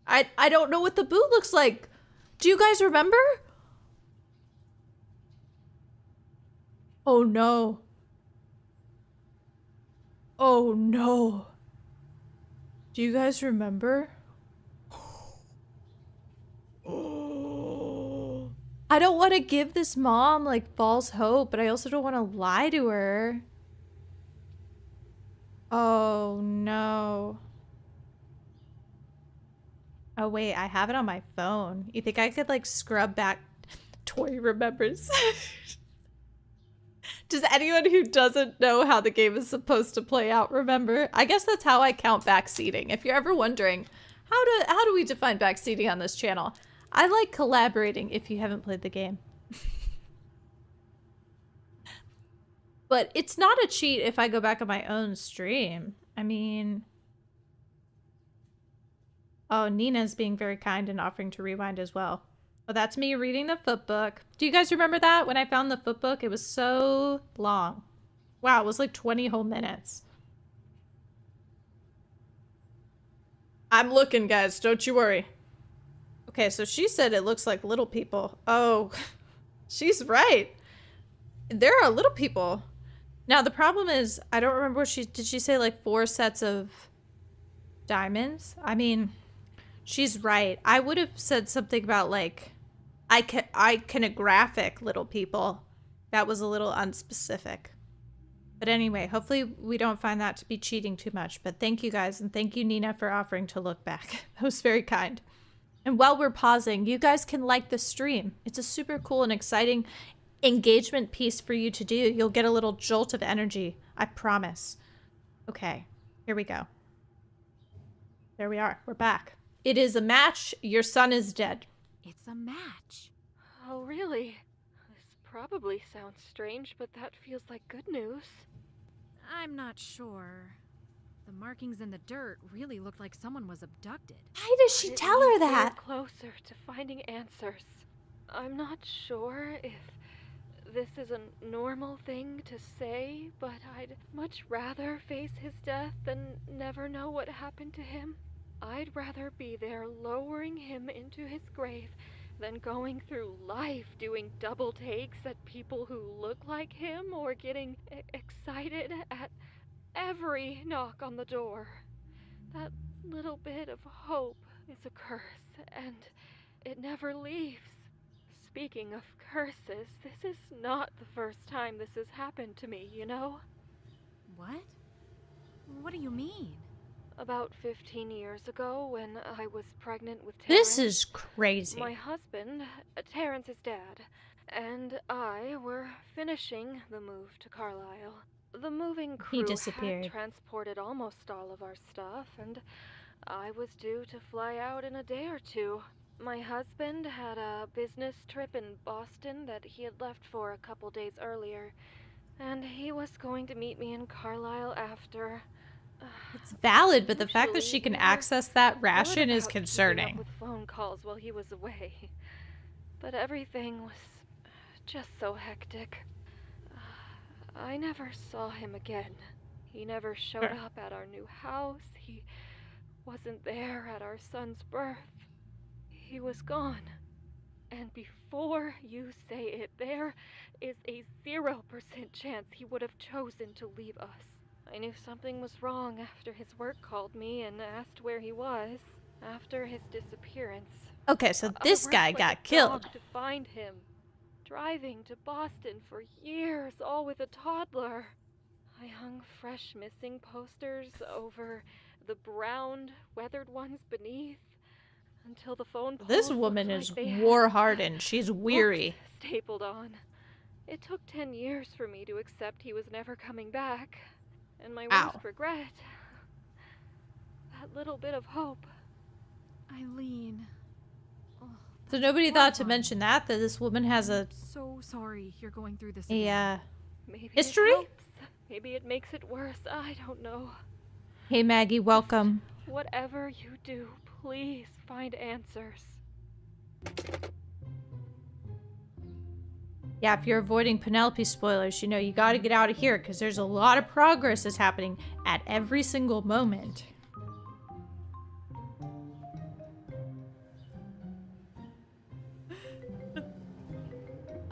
I don't know what the boot looks like. Do you guys remember? Oh no. Oh no. Do you guys remember? I don't want to give this mom like false hope, but I also don't want to lie to her. Oh no. Oh wait, I have it on my phone. You think I could like scrub back? Tori remembers. Does anyone who doesn't know how the game is supposed to play out remember? I guess that's how I count backseating. If you're ever wondering, how do we define backseating on this channel? I like collaborating if you haven't played the game. But it's not a cheat if I go back on my own stream. I mean... Oh, Nina's being very kind and offering to rewind as well. Oh, that's me reading the foot book. Do you guys remember that? When I found the foot book, it was so long. Wow, it was like 20 whole minutes. I'm looking, guys. Don't you worry. Okay, so she said it looks like little people. Oh, she's right. There are little people. Now, the problem is, I don't remember what did she say like 4 sets of diamonds? I mean, she's right. I would have said something about like, iconographic little people. That was a little unspecific. But anyway, hopefully we don't find that to be cheating too much. But thank you guys, and thank you, Nina, for offering to look back. That was very kind. And while we're pausing, you guys can like the stream. It's a super cool and exciting engagement piece for you to do. You'll get a little jolt of energy, I promise. Okay, here we go. There we are. We're back. It is a match. Your son is dead. It's a match. Oh, really? This probably sounds strange, but that feels like good news. I'm not sure. The markings in the dirt really looked like someone was abducted. Why does she tell her that? We're closer to finding answers. I'm not sure if this is a normal thing to say, but I'd much rather face his death than never know what happened to him. I'd rather be there lowering him into his grave than going through life doing double takes at people who look like him or getting excited at every knock on the door. That little bit of hope is a curse, and it never leaves. Speaking of curses, this is not the first time this has happened to me, you know? What? What do you mean? About 15 years ago, when I was pregnant with Terrence... This is crazy. My husband, Terrence's dad, and I were finishing the move to Carlisle. The moving crew had transported almost all of our stuff, and I was due to fly out in a day or two. My husband had a business trip in Boston that he had left for a couple days earlier, and he was going to meet me in Carlisle after. It's valid, but the fact that she can access that ration is keeping concerning. up with phone calls while he was away, but everything was just so hectic. I never saw him again. He never showed up at our new house. He wasn't there at our son's birth. He was gone. And before you say it, there is a 0% chance he would have chosen to leave us. I knew something was wrong after his work called me and asked where he was after his disappearance. Okay, so this guy got killed. To find him. Driving to Boston for years, all with a toddler. I hung fresh missing posters over the brown, weathered ones beneath until the phone poles This woman is war-hardened. She's weary. Stapled on. It took 10 years for me to accept he was never coming back. And my worst regret, that little bit of hope. Eileen. So nobody thought to mention that this woman has a... So sorry you're going through this again. Maybe history? It helps. Maybe it makes it worse. I don't know. Hey Maggie, welcome. Whatever you do, please find answers. Yeah, if you're avoiding Penelope spoilers, you know, you gotta get out of here because there's a lot of progress that's happening at every single moment.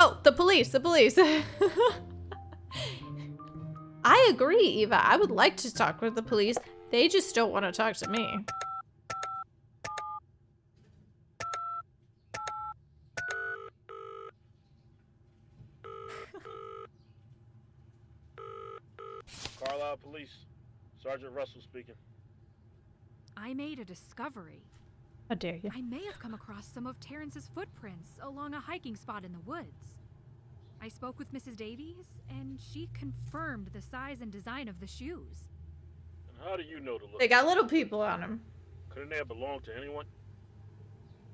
Oh, the police. I agree, Eva. I would like to talk with the police. They just don't want to talk to me. Carlisle Police. Sergeant Russell speaking. I made a discovery. How dare you? I may have come across some of Terrence's footprints along a hiking spot in the woods. I spoke with Mrs. Davies, and she confirmed the size and design of the shoes. And how do you know the look? They got little people on them. Couldn't they have belonged to anyone?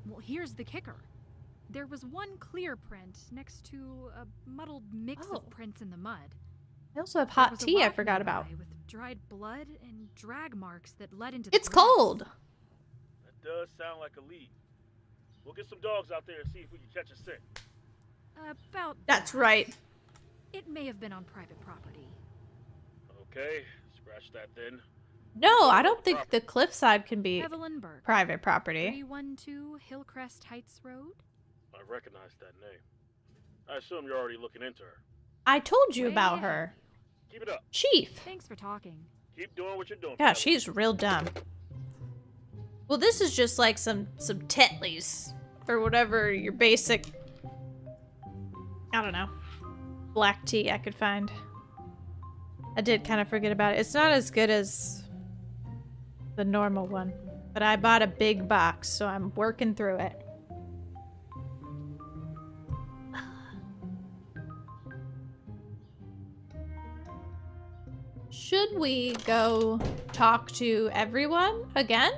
Well, here's the kicker. There was one clear print next to a muddled mix of prints in the mud. I also have There hot was a tea I rock forgot about. nearby with dried blood and drag marks that led into the It's grass. cold. That does sound like a lead. We'll get some dogs out there and see if we can catch a scent. About That's that. right. It may have been on private property. Okay, scratch that then. No, I don't think the cliffside can be Evelyn Burke, private property. 312 Hillcrest Heights Road. I recognize that name. I assume you're already looking into her. I told you Way about ahead her. of you. Keep it up. Chief. Thanks for talking. Keep doing what you're doing. Yeah, Penelope. she's real dumb. Well, this is just like some Tetleys or whatever your basic, I don't know, black tea I could find. I did kind of forget about it. It's not as good as the normal one, but I bought a big box, so I'm working through it. Should we go talk to everyone again?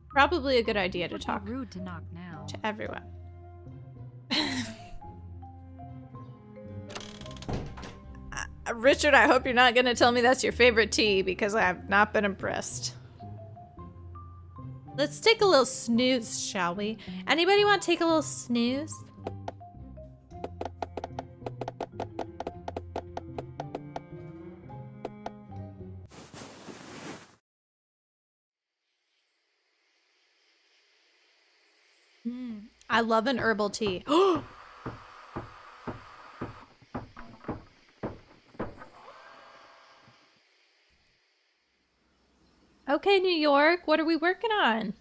Probably a good idea to Would be talk rude to knock now. to everyone. Richard, I hope you're not going to tell me that's your favorite tea because I have not been impressed. Let's take a little snooze, shall we? Anybody want to take a little snooze? I love an herbal tea. Okay, New York, what are we working on?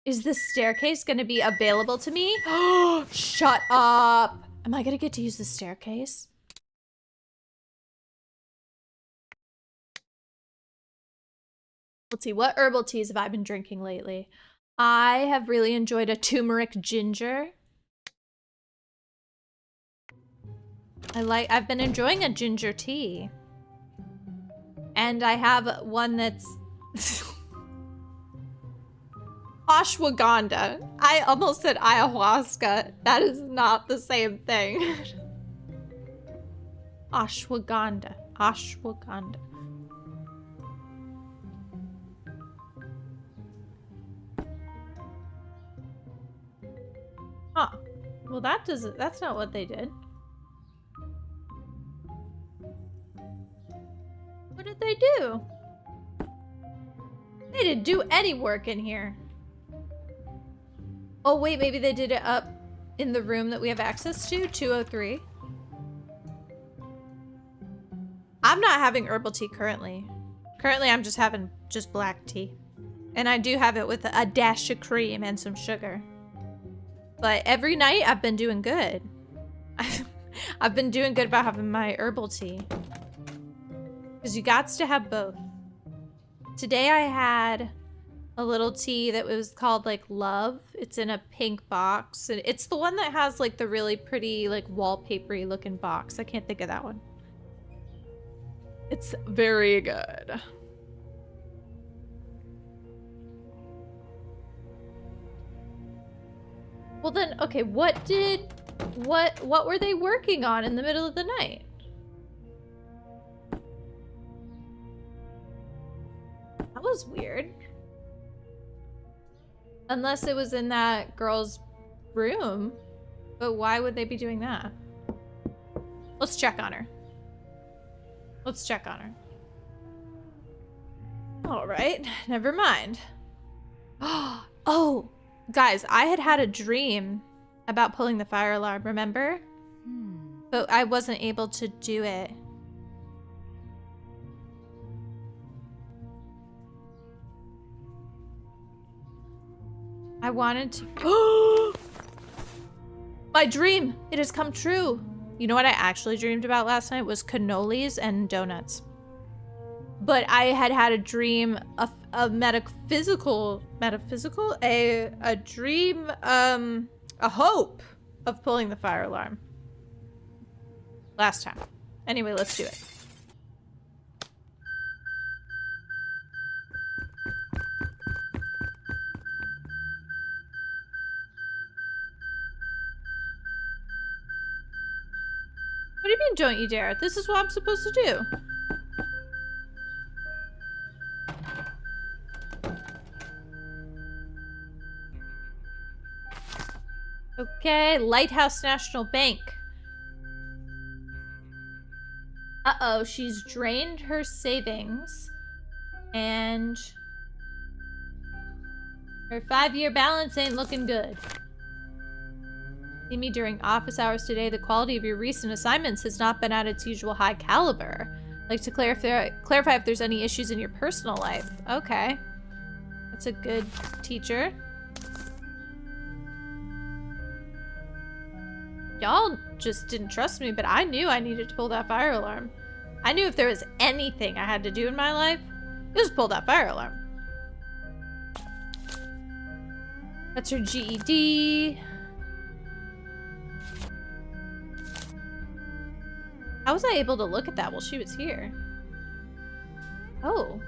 Is the staircase going to be available to me? Shut up. Am I going to get to use the staircase? Let's see, what herbal teas have I been drinking lately? I have really enjoyed a turmeric ginger. I've been enjoying a ginger tea. And I have one that's ashwagandha. I almost said ayahuasca. That is not the same thing. Ashwagandha. Ashwagandha. Huh. Well, that's not what they did. What did they do? They didn't do any work in here. Oh, wait, maybe they did it up in the room that we have access to, 203. I'm not having herbal tea currently. Currently, I'm just having just black tea. And I do have it with a dash of cream and some sugar. But every night, I've been doing good. I've been doing good about having my herbal tea. Because you gots to have both. Today I had a little tea that was called like Love. It's in a pink box. And it's the one that has like the really pretty like wallpapery looking box. I can't think of that one. It's very good. Well then, okay, what were they working on in the middle of the night? That was weird. Unless it was in that girl's room. But why would they be doing that? Let's check on her. Let's check on her. Alright, never mind. Oh, guys, I had a dream about pulling the fire alarm, remember? But I wasn't able to do it. I wanted to. My dream! It has come true! You know what I actually dreamed about last night was cannolis and donuts. But I had a dream, a metaphysical, a dream, a hope of pulling the fire alarm. Last time. Anyway, let's do it. do you mean, don't you dare? This is what I'm supposed to do. Okay, Lighthouse National Bank. Uh-oh, she's drained her savings. And her 5-year balance ain't looking good. See me during office hours today. The quality of your recent assignments has not been at its usual high caliber. I'd like to clarify if there's any issues in your personal life. Okay. That's a good teacher. Y'all just didn't trust me, but I knew I needed to pull that fire alarm. I knew if there was anything I had to do in my life, it was pull that fire alarm. That's her GED. How was I able to look at that while she was here? Oh.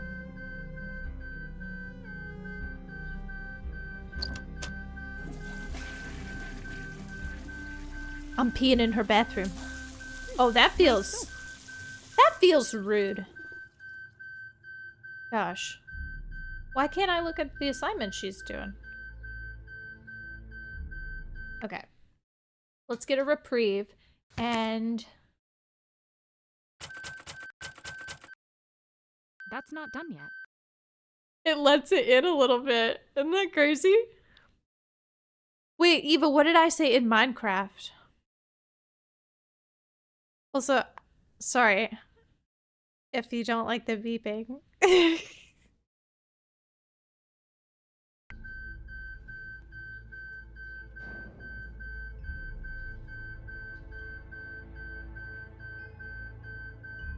I'm peeing in her bathroom. Oh, that feels rude. Gosh. Why can't I look at the assignment she's doing? Okay. Let's get a reprieve and... That's not done yet. It lets it in a little bit. Isn't that crazy? Wait, Eva, what did I say in Minecraft? Also, sorry if you don't like the beeping.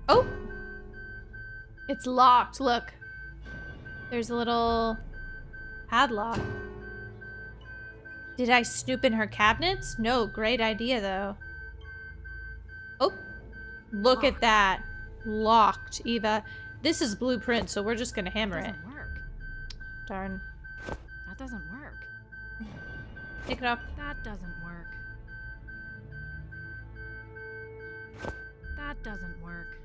Oh! It's locked, look. There's a little padlock. Did I snoop in her cabinets? No, great idea though. Oh, look at that. Locked, Eva. This is blueprint, so we're just gonna hammer it. Doesn't work. Darn. That doesn't work. Take it off. That doesn't work. That doesn't work.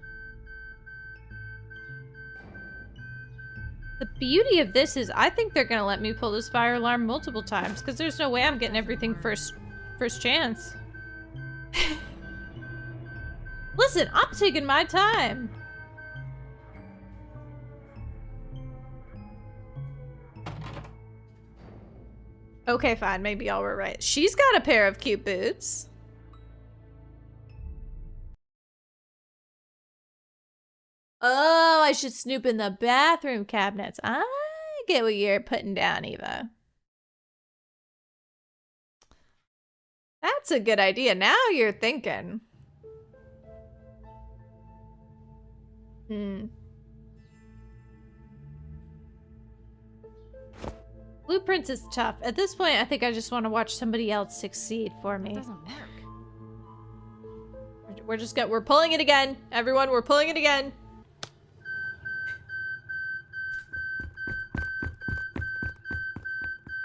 The beauty of this is I think they're gonna let me pull this fire alarm multiple times because there's no way I'm getting everything first chance. Listen, I'm taking my time. Okay, fine. Maybe y'all were right. She's got a pair of cute boots. Oh, I should snoop in the bathroom cabinets. I get what you're putting down, Eva. That's a good idea. Now you're thinking. Blueprints is tough. At this point, I think I just want to watch somebody else succeed for me. It doesn't work. We're pulling it again. Everyone, we're pulling it again.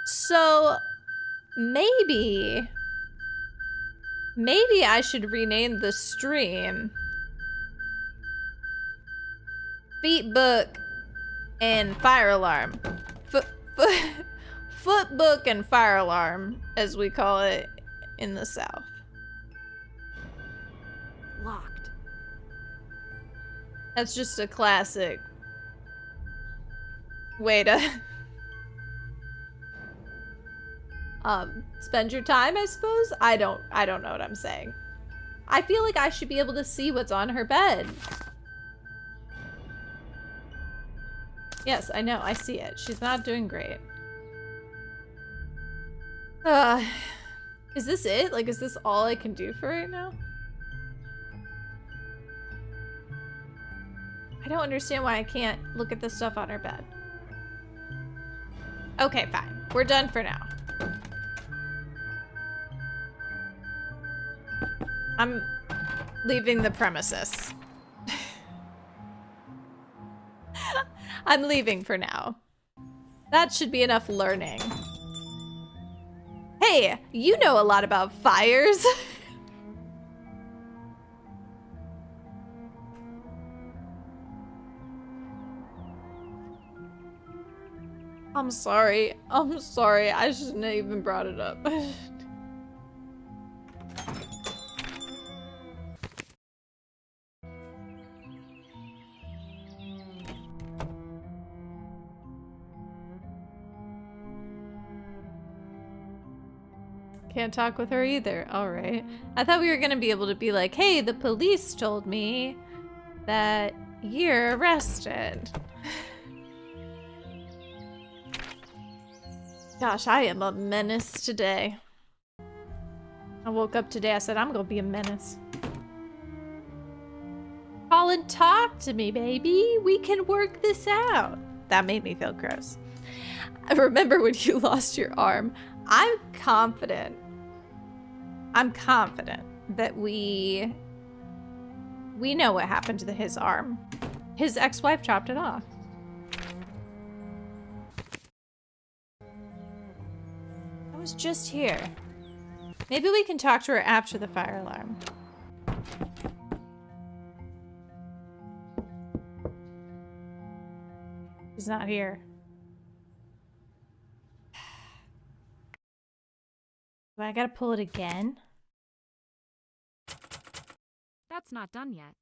So, maybe I should rename the stream Feet Book and Fire Alarm. Foot Book and Fire Alarm, as we call it in the South. Locked. That's just a classic way to spend your time, I suppose. I don't know what I'm saying. I feel like I should be able to see what's on her bed. Yes, I know. I see it. She's not doing great. Is this it? Like, is this all I can do for right now? I don't understand why I can't look at the stuff on her bed. Okay, fine. We're done for now. I'm leaving the premises. I'm leaving for now. That should be enough learning. Hey, you know a lot about fires. I'm sorry. I'm sorry. I shouldn't have even brought it up. Can't talk with her either. Alright. I thought we were gonna be able to be like, hey, the police told me that you're arrested. Gosh, I am a menace today. I woke up today, I said, I'm gonna be a menace. Colin, talk to me, baby. We can work this out. That made me feel gross. I remember when you lost your arm. I'm confident that we know what happened to his arm. His ex-wife chopped it off. I was just here. Maybe we can talk to her after the fire alarm. She's not here. Do I gotta pull it again? That's not done yet.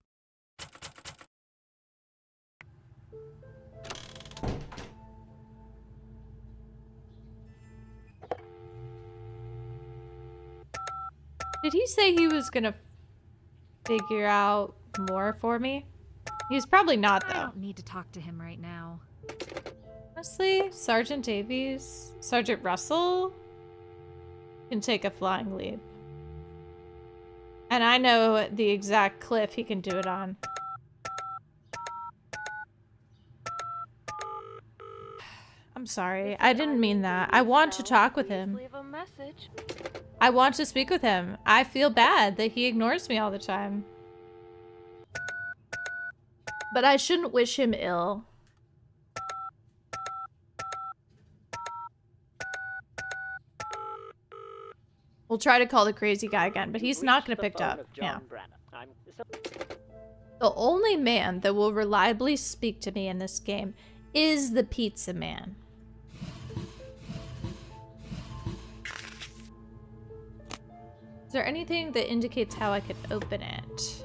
Did he say he was gonna figure out more for me? He's probably not, I though. don't need to talk to him right now. Honestly, Sergeant Davies, Sergeant Russell can take a flying leap. And I know the exact cliff he can do it on. I'm sorry. I didn't mean that. I want to talk with him. Leave a message. I want to speak with him. I feel bad that he ignores me all the time. But I shouldn't wish him ill. We'll try to call the crazy guy again, but he's not going to pick up. Yeah. The only man that will reliably speak to me in this game is the pizza man. Is there anything that indicates how I could open it?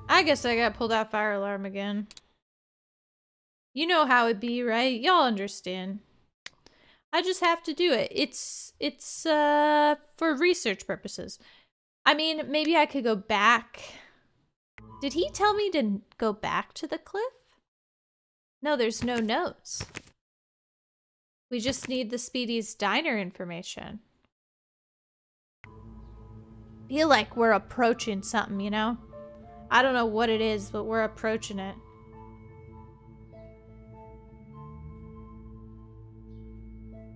I guess I got pulled out fire alarm again. You know how it be, right? Y'all understand. I just have to do it. It's for research purposes. I mean, maybe I could go back. Did he tell me to go back to the cliff? No, there's no notes. We just need the Speedy's diner information. Feel like we're approaching something, you know? I don't know what it is, but we're approaching it.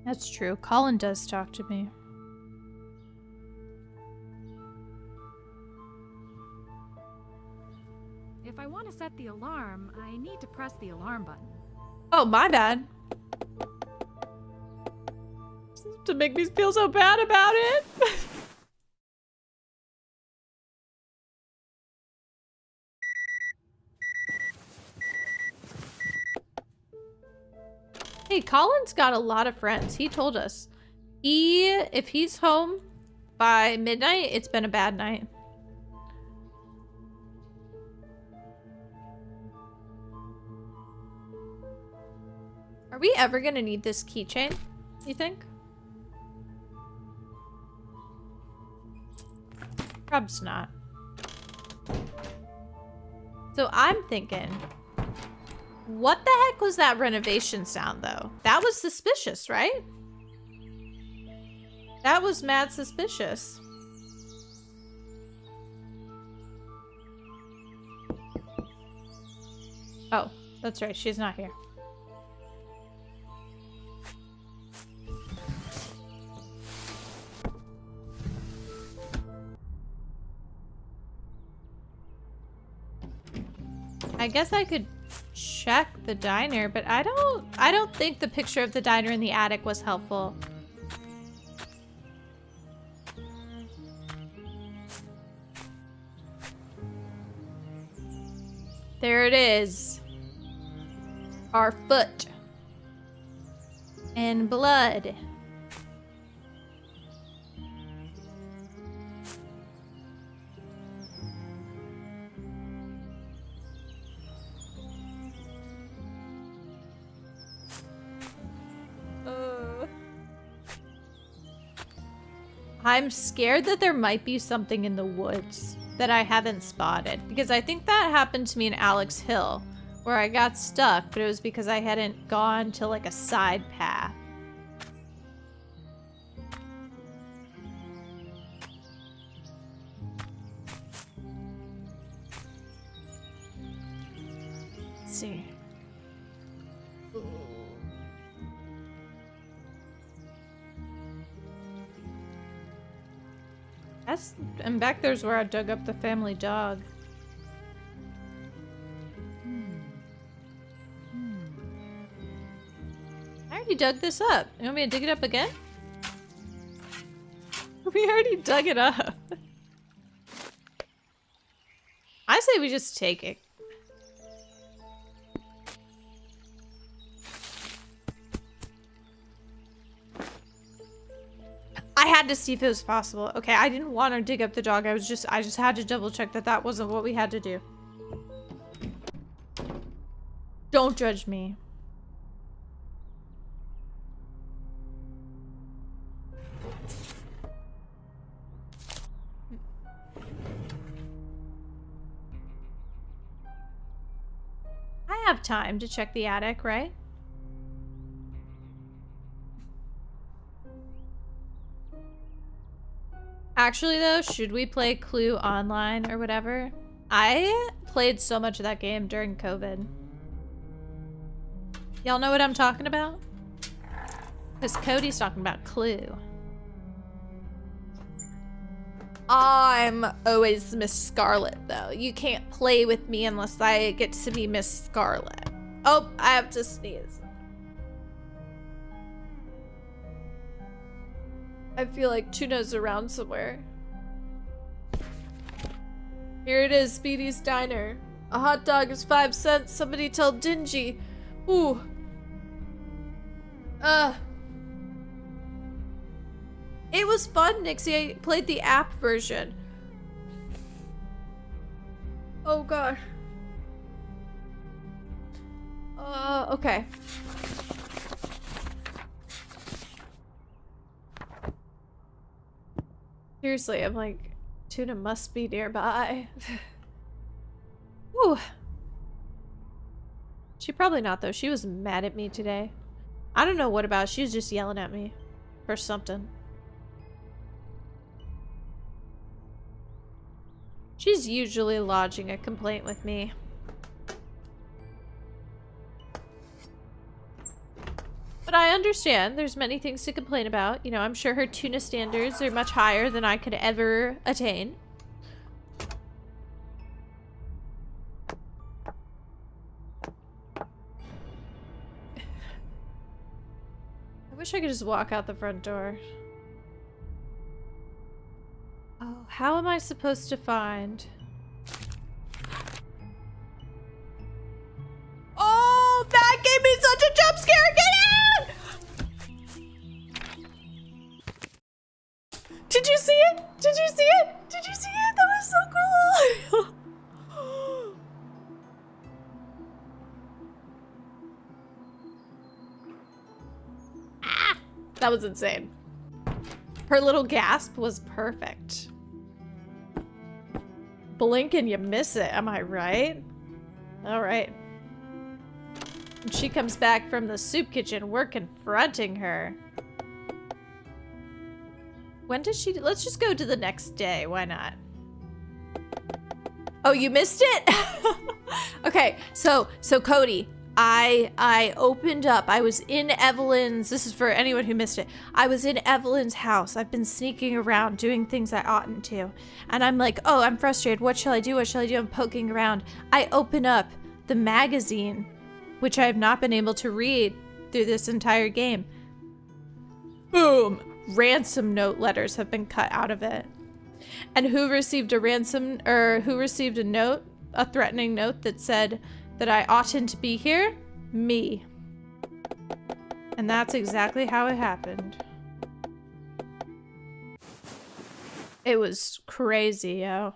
That's true. Colin does talk to me. If I want to set the alarm, I need to press the alarm button. Oh, my bad. To make me feel so bad about it. Hey, Colin's got a lot of friends. He told us. If he's home by midnight, it's been a bad night. Are we ever gonna need this keychain, you think? Probably not. So I'm thinking, what the heck was that renovation sound, though? That was suspicious, right? That was mad suspicious. Oh, that's right. She's not here. I guess I could check the diner, but I don't think the picture of the diner in the attic was helpful. There it is. Our foot. And blood. I'm scared that there might be something in the woods that I haven't spotted, because I think that happened to me in Alex Hill, where I got stuck, but it was because I hadn't gone to like a side path. Let's see. And back there's where I dug up the family dog. I already dug this up. You want me to dig it up again? We already dug it up. I say we just take it. I had to see if it was possible. Okay, I didn't want to dig up the dog. I just had to double check that that wasn't what we had to do. Don't judge me. I have time to check the attic, right? Actually, though, should we play Clue online or whatever? I played so much of that game during COVID. Y'all know what I'm talking about? Because Cody's talking about Clue. I'm always Miss Scarlet, though. You can't play with me unless I get to be Miss Scarlet. Oh, I have to sneeze. I feel like Tuna's around somewhere. Here it is, Speedy's Diner. A hot dog is 5 cents. Somebody tell Dingy. Ooh. It was fun, Nixie. I played the app version. Oh gosh. Okay. Seriously, I'm like, Tuna must be nearby. Whew. She probably not, though. She was mad at me today. I don't know what about. She was just yelling at me for something. She's usually lodging a complaint with me. But I understand there's many things to complain about. You know, I'm sure her tuna standards are much higher than I could ever attain. I wish I could just walk out the front door. Oh, how am I supposed to find... Oh, that gave me such a jump scare! Get out! Did you see it? Did you see it? Did you see it? That was so cool! Ah, that was insane. Her little gasp was perfect. Blink and you miss it, am I right? All right. When she comes back from the soup kitchen, we're confronting her. When did she... Let's just go to the next day. Why not? Oh, you missed it? Okay, so Cody, I opened up. I was in Evelyn's... This is for anyone who missed it. I was in Evelyn's house. I've been sneaking around doing things I oughtn't to. And I'm like, oh, I'm frustrated. What shall I do? What shall I do? I'm poking around. I open up the magazine, which I have not been able to read through this entire game. Boom! Ransom note letters have been cut out of it. And who received a ransom, or who received a note a threatening note that said that I oughtn't to be here? Me. And that's exactly how it happened. It was crazy, yo.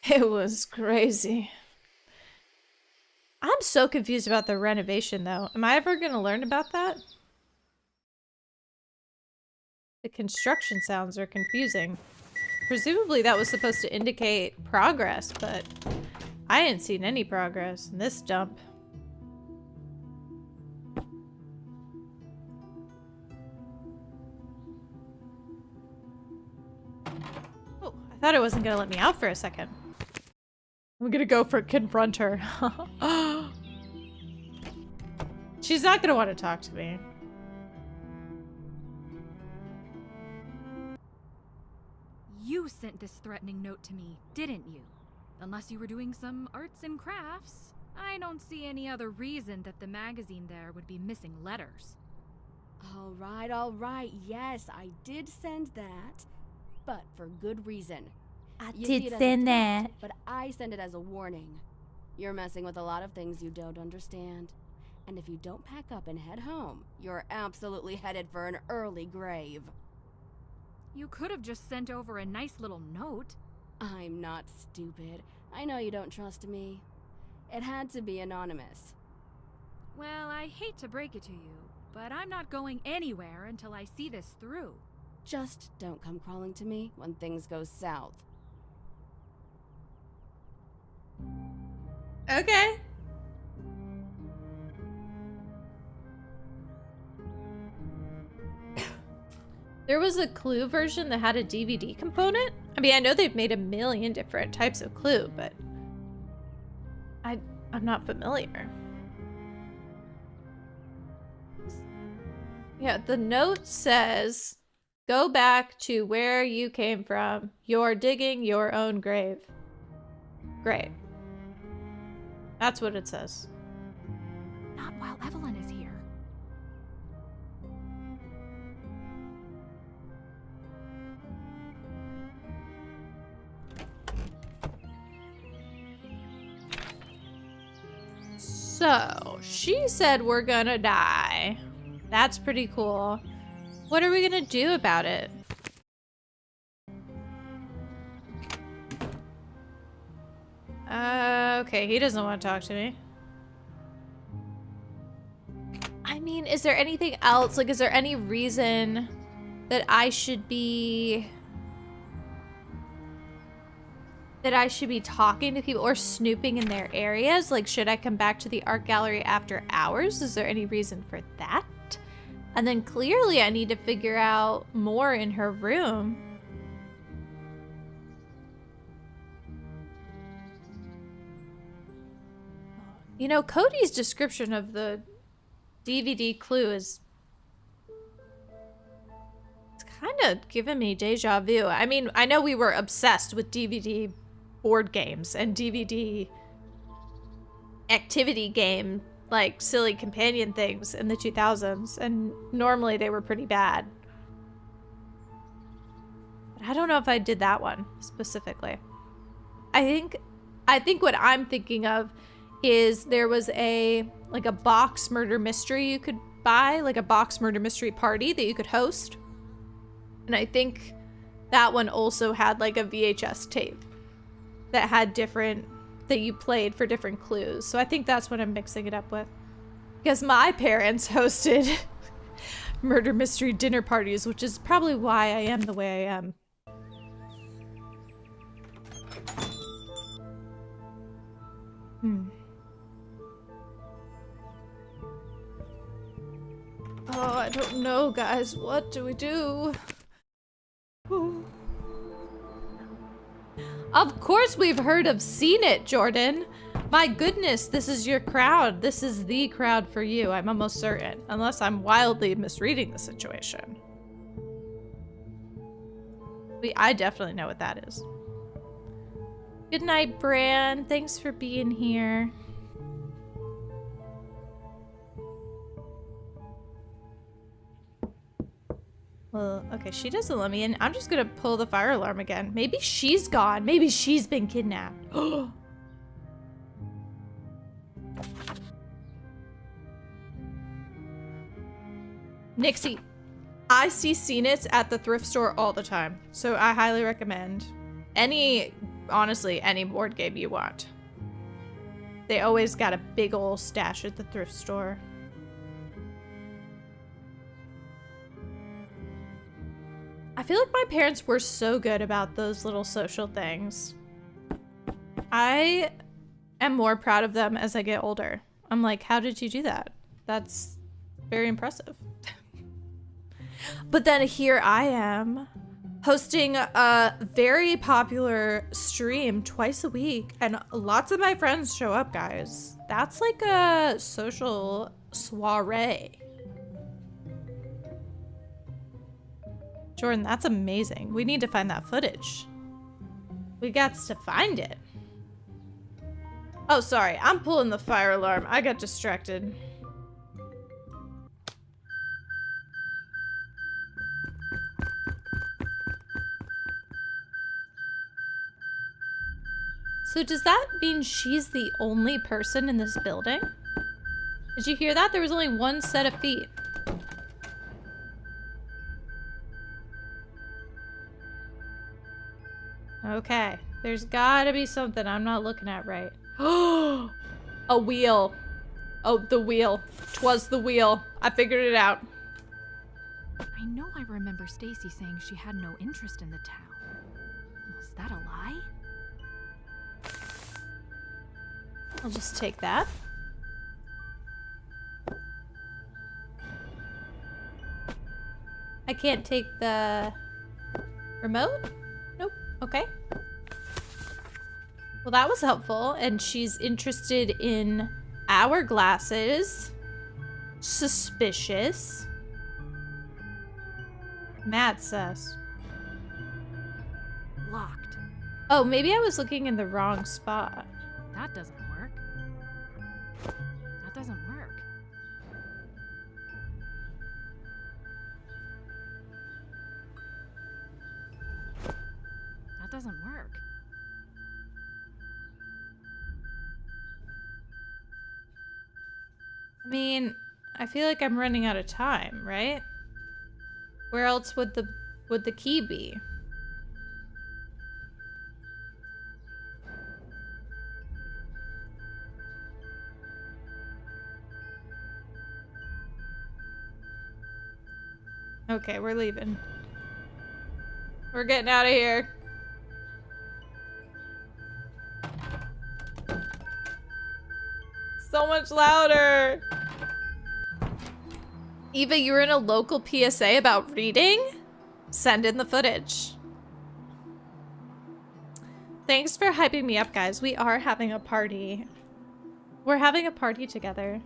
It was crazy. I'm so confused about the renovation, though. Am I ever going to learn about that? The construction sounds are confusing. Presumably that was supposed to indicate progress, but I ain't seen any progress in this dump. Oh, I thought it wasn't gonna let me out for a second. I'm gonna go confront her. She's not gonna want to talk to me. You sent this threatening note to me, didn't you? Unless you were doing some arts and crafts, I don't see any other reason that the magazine there would be missing letters. All right. Yes, I did send that, but for good reason. You see it as a threat, but I send it as a warning. You're messing with a lot of things you don't understand. And if you don't pack up and head home, you're absolutely headed for an early grave. You could have just sent over a nice little note. I'm not stupid. I know you don't trust me. It had to be anonymous. Well, I hate to break it to you, but I'm not going anywhere until I see this through. Just don't come crawling to me when things go south. Okay. There was a Clue version that had a DVD component. I mean, I know they've made a million different types of Clue, but I'm not familiar. Yeah, the note says, go back to where you came from. You're digging your own grave. Great. That's what it says. Not while Evelyn is here. So, she said we're gonna die. That's pretty cool. What are we gonna do about it? Okay, he doesn't want to talk to me. I mean, is there anything else? Like, is there any reason that I should be talking to people or snooping in their areas? Like, should I come back to the art gallery after hours? Is there any reason for that? And then clearly I need to figure out more in her room. You know, Cody's description of the DVD Clue is... it's kind of giving me deja vu. I mean, I know we were obsessed with DVD board games and DVD activity game, like silly companion things in the 2000s, and normally they were pretty bad. But I don't know if I did that one specifically. I think what I'm thinking of is there was a box murder mystery you could buy, like a box murder mystery party that you could host. And I think that one also had like a VHS tape that had different, that you played for different clues. So I think that's what I'm mixing it up with. Because my parents hosted murder mystery dinner parties, which is probably why I am the way I am. Oh, I don't know, guys. What do we do? Of course we've heard of Seen It, Jordan. My goodness, this is your crowd. This is the crowd for you, I'm almost certain. Unless I'm wildly misreading the situation. I definitely know what that is. Good night, Bran. Thanks for being here. Well, okay, she doesn't let me in. I'm just gonna pull the fire alarm again. Maybe she's gone. Maybe she's been kidnapped. Nixie, I see CNITs at the thrift store all the time, so I highly recommend honestly, any board game you want. They always got a big ol' stash at the thrift store. I feel like my parents were so good about those little social things. I am more proud of them as I get older. I'm like, how did you do that? That's very impressive. But then here I am hosting a very popular stream twice a week, and lots of my friends show up, guys. That's like a social soiree. Jordan, that's amazing. We need to find that footage. We got to find it. Oh, sorry. I'm pulling the fire alarm. I got distracted. So does that mean she's the only person in this building? Did you hear that? There was only one set of feet. Okay, there's gotta be something I'm not looking at right. Oh, a wheel. Oh, the wheel. 'Twas the wheel. I figured it out. I know I remember Stacy saying she had no interest in the town. Was that a lie? I'll just take that. I can't take the remote? Nope. Okay. Well, that was helpful. And she's interested in hourglasses. Suspicious. Mad sus. Locked. Oh, maybe I was looking in the wrong spot. That doesn't work. That doesn't work. That doesn't work. I mean, I feel like I'm running out of time, right? Where else would the key be? Okay, we're leaving. We're getting out of here. So much louder. Eva, you were in a local PSA about reading? Send in the footage. Thanks for hyping me up, guys. We are having a party. We're having a party together.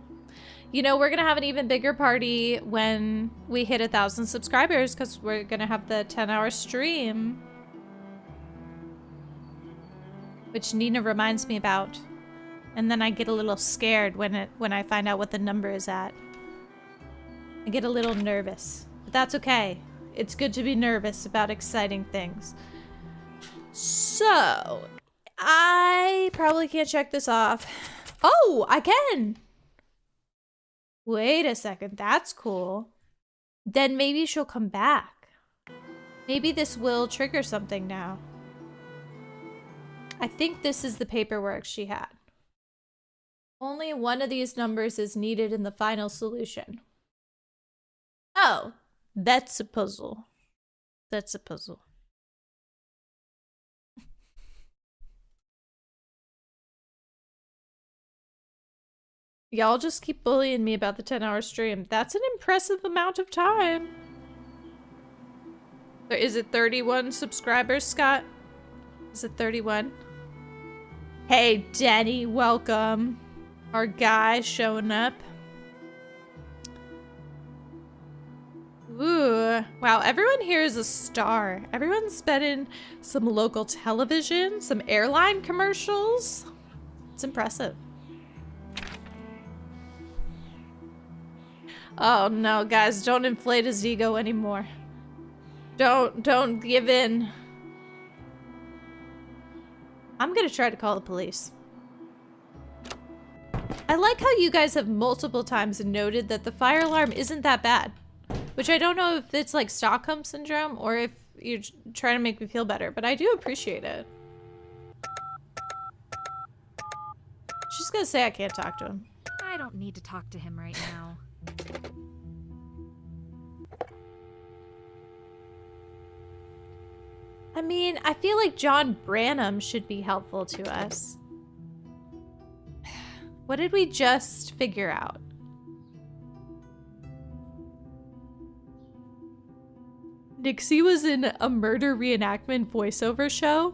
You know, we're gonna have an even bigger party when we hit 1,000 subscribers because we're gonna have the 10-hour stream. Which Nina reminds me about. And then I get a little scared when I find out what the number is at. I get a little nervous. But that's okay. It's good to be nervous about exciting things. So, I probably can't check this off. Oh, I can! Wait a second, that's cool. Then maybe she'll come back. Maybe this will trigger something now. I think this is the paperwork she had. Only one of these numbers is needed in the final solution. Oh, that's a puzzle. That's a puzzle. Y'all just keep bullying me about the 10-hour stream. That's an impressive amount of time. Is it 31 subscribers, Scott? Is it 31? Hey, Denny, welcome. Our guy showing up. Ooh, wow, everyone here is a star. Everyone's been in some local television, some airline commercials. It's impressive. Oh no, guys, don't inflate his ego anymore. Don't give in. I'm gonna try to call the police. I like how you guys have multiple times noted that the fire alarm isn't that bad. Which I don't know if it's like Stockholm Syndrome or if you're trying to make me feel better, but I do appreciate it. She's gonna say I can't talk to him. I don't need to talk to him right now. I mean, I feel like John Branham should be helpful to us. What did we just figure out? Nixie was in a murder reenactment voiceover show.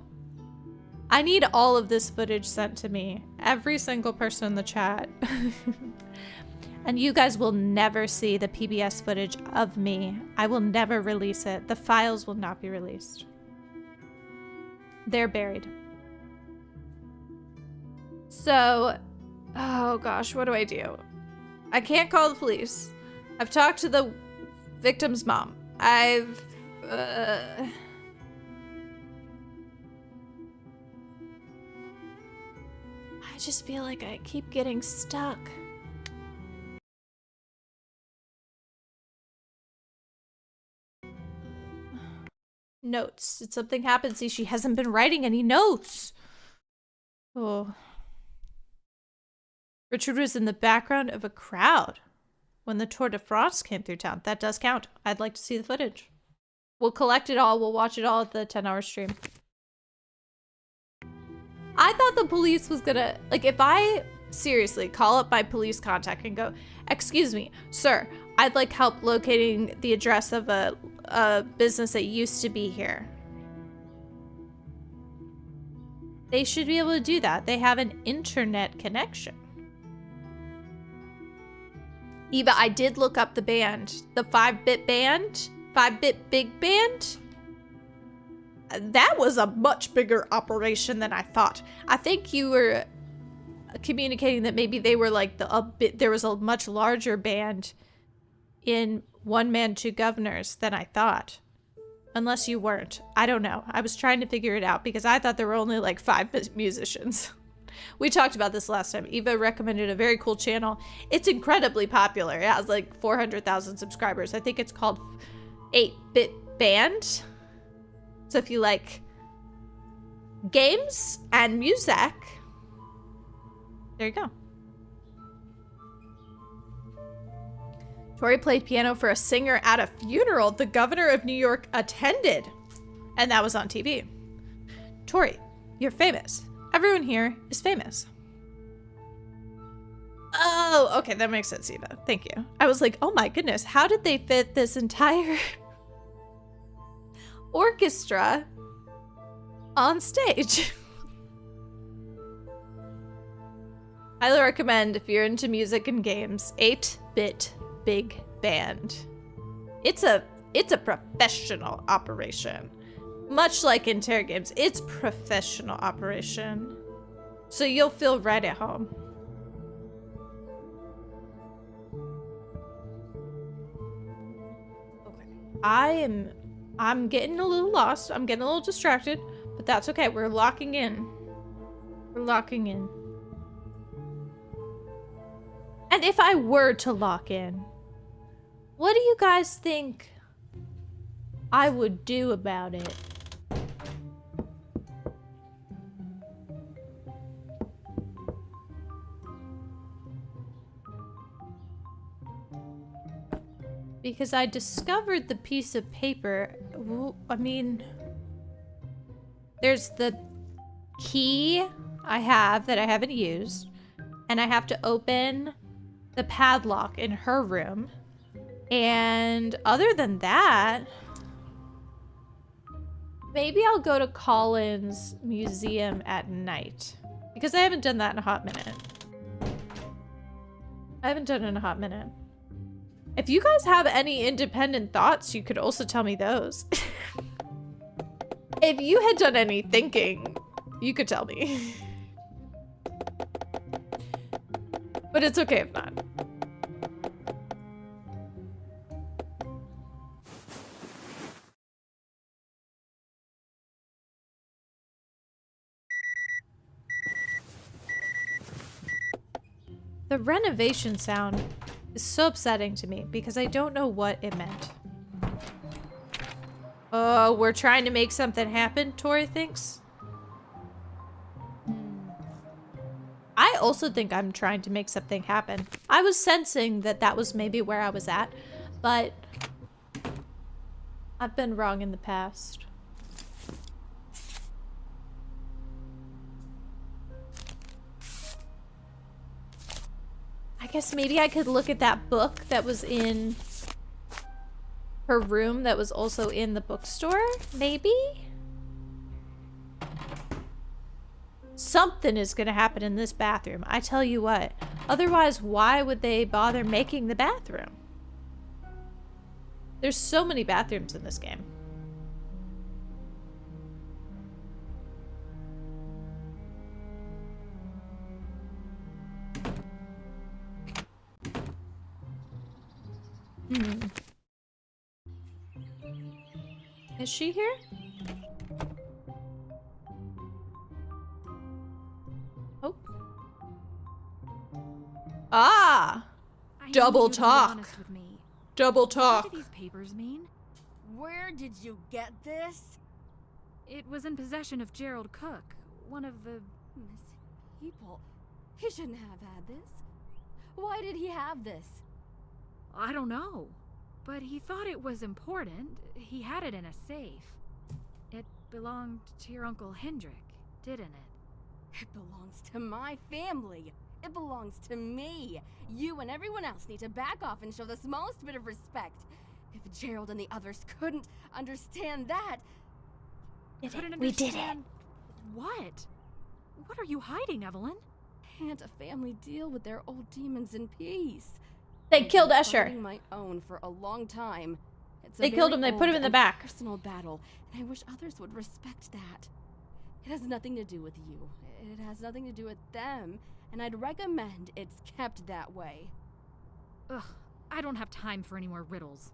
I need all of this footage sent to me. Every single person in the chat. And you guys will never see the PBS footage of me. I will never release it. The files will not be released. They're buried. So, oh gosh, what do I do? I can't call the police. I've talked to the victim's mom. I just feel like I keep getting stuck. Notes. Did something happen? See, she hasn't been writing any notes. Oh. Richard was in the background of a crowd when the Tour de France came through town. That does count. I'd like to see the footage. We'll collect it all. We'll watch it all at the 10-hour stream. I thought the police was gonna... Like, if I seriously call up my police contact and go, "Excuse me, sir, I'd like help locating the address of a business that used to be here." They should be able to do that. They have an internet connection. Eva, I did look up the band. The 5-bit band. 5-bit big band. That was a much bigger operation than I thought. I think you were communicating that maybe they were like there was a much larger band in One Man, Two Governors than I thought. Unless you weren't. I don't know. I was trying to figure it out because I thought there were only like 5 musicians. We talked about this last time. Eva recommended a very cool channel. It's incredibly popular. It has like 400,000 subscribers. I think it's called 8-Bit Band. So if you like games and music, there you go. Tori played piano for a singer at a funeral the governor of New York attended. And that was on TV. Tori, you're famous. Everyone here is famous. Oh, okay, that makes sense, Eva. Thank you. I was like, oh my goodness, how did they fit this entire orchestra on stage? Highly recommend if you're into music and games, 8-Bit Big Band. It's a professional operation. Much like in Terra games, it's professional operation. So you'll feel right at home. Okay. I'm getting a little lost. I'm getting a little distracted, but that's okay. We're locking in. We're locking in. And if I were to lock in, what do you guys think I would do about it? Because I discovered the piece of paper. I mean, there's the key I have that I haven't used, and I have to open the padlock in her room. And other than that, maybe I'll go to Colin's museum at night, because I haven't done that in a hot minute. I haven't done it in a hot minute. If you guys have any independent thoughts, you could also tell me those. If you had done any thinking, you could tell me. But it's okay if not. The renovation sound is so upsetting to me because I don't know what it meant. Oh, we're trying to make something happen, Tori thinks. I also think I'm trying to make something happen. I was sensing that that was maybe where I was at, but I've been wrong in the past. I guess maybe I could look at that book that was in her room that was also in the bookstore, maybe? Something is gonna happen in this bathroom, I tell you what. Otherwise, why would they bother making the bathroom? There's so many bathrooms in this game. Is she here? Oh. Ah! Double talk. Double talk. What do these papers mean? Where did you get this? It was in possession of Gerald Cook, one of the Missing people. He shouldn't have had this. Why did he have this? I don't know. But he thought it was important. He had it in a safe. It belonged to your Uncle Pendrick, didn't it? It belongs to my family. It belongs to me. You and everyone else need to back off and show the smallest bit of respect. If Gerald and the others couldn't understand that... We did it. What? What are you hiding, Evelyn? Can't a family deal with their old demons in peace? They killed I've been Escher. fighting my own for a long time. It's a They killed very him. They put him old in the and back. Personal battle, and I wish others would respect that. It has nothing to do with you. It has nothing to do with them, and I'd recommend it's kept that way. Ugh, I don't have time for any more riddles.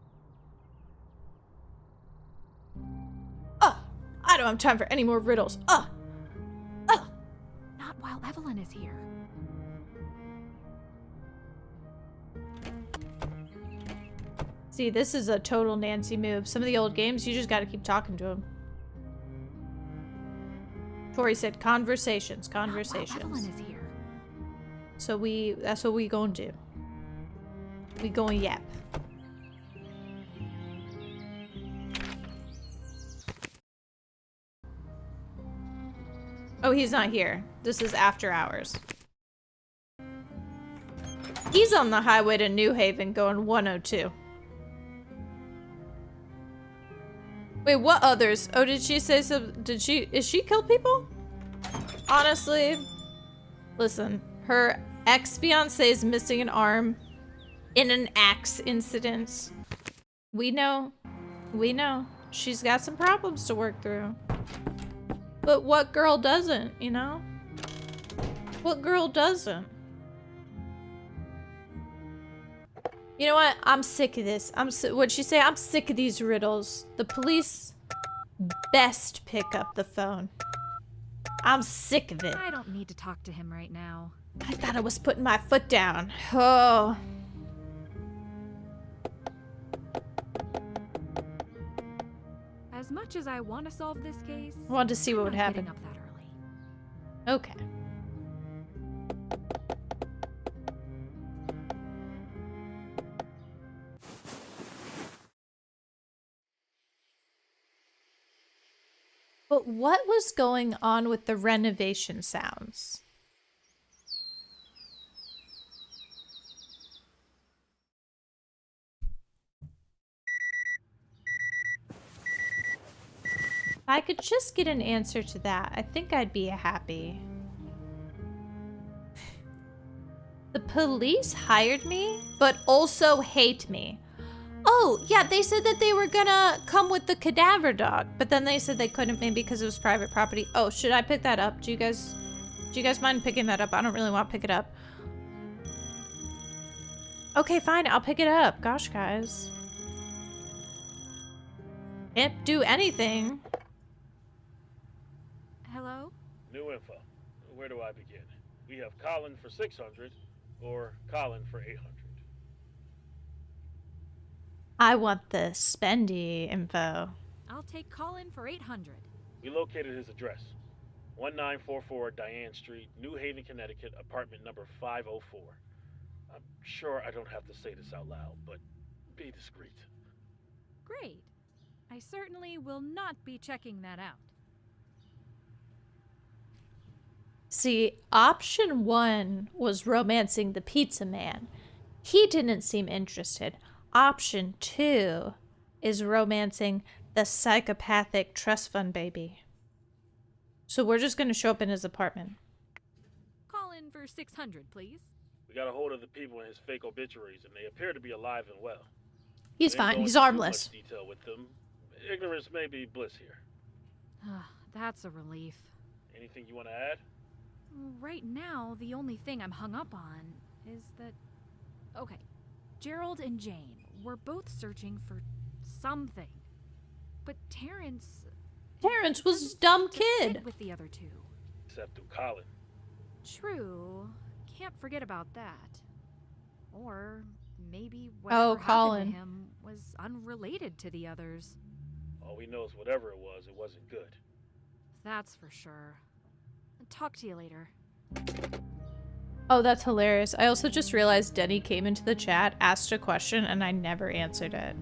I don't have time for any more riddles. Not while Evelyn is here. See, this is a total Nancy move. Some of the old games, you just gotta keep talking to him. Tori said conversations, Not while Evelyn conversations. is here. So that's what we gonna do. We gonna yap. Oh, he's not here. This is after hours. He's on the highway to New Haven going 102. Wait, what others? Oh, did she say so? Is she kill people? Honestly, listen, her ex-fiance is missing an arm in an axe incident. We know. She's got some problems to work through. But what girl doesn't, you know? What girl doesn't? You know what? I'm sick of this. What'd she say? I'm sick of these riddles. The police best pick up the phone. I'm sick of it. I don't need to talk to him right now. I thought I was putting my foot down. Oh. As much as I want to solve this case, I wanted to see what would I'm not happen. getting up that early. Okay. But what was going on with the renovation sounds? If I could just get an answer to that, I think I'd be happy. The police hired me, but also hate me. Oh, yeah, they said that they were gonna come with the cadaver dog, but then they said they couldn't maybe because it was private property. Oh, should I pick that up? Do you guys mind picking that up? I don't really want to pick it up. Okay, fine, I'll pick it up. Gosh, guys. Can't do anything. Hello? New info. Where do I begin? We have Colin for 600, or Colin for 800. I want the spendy info. I'll take Colin for 800. We located his address. 1944 Diane Street, New Haven, Connecticut, apartment number 504. I'm sure I don't have to say this out loud, but be discreet. Great. I certainly will not be checking that out. See, option 1 was romancing the pizza man. He didn't seem interested. Option 2 is romancing the psychopathic trust fund baby. So we're just going to show up in his apartment. Colin for 600, please. We got a hold of the people in his fake obituaries, and they appear to be alive and well. He's We didn't fine. go He's into too harmless. much detail with them. Ignorance may be bliss here. That's a relief. Anything you want to add? Right now, the only thing I'm hung up on is that... Okay, Gerald and Jane were both searching for something. But Terrence was a dumb to fit kid. with the other two. Except through Colin. True. Can't forget about that. Or maybe whatever happened Colin. to him was unrelated to the others. All we know is whatever it wasn't good. That's for sure. Talk to you later. Oh, that's hilarious. I also just realized Denny came into the chat, asked a question, and I never answered it.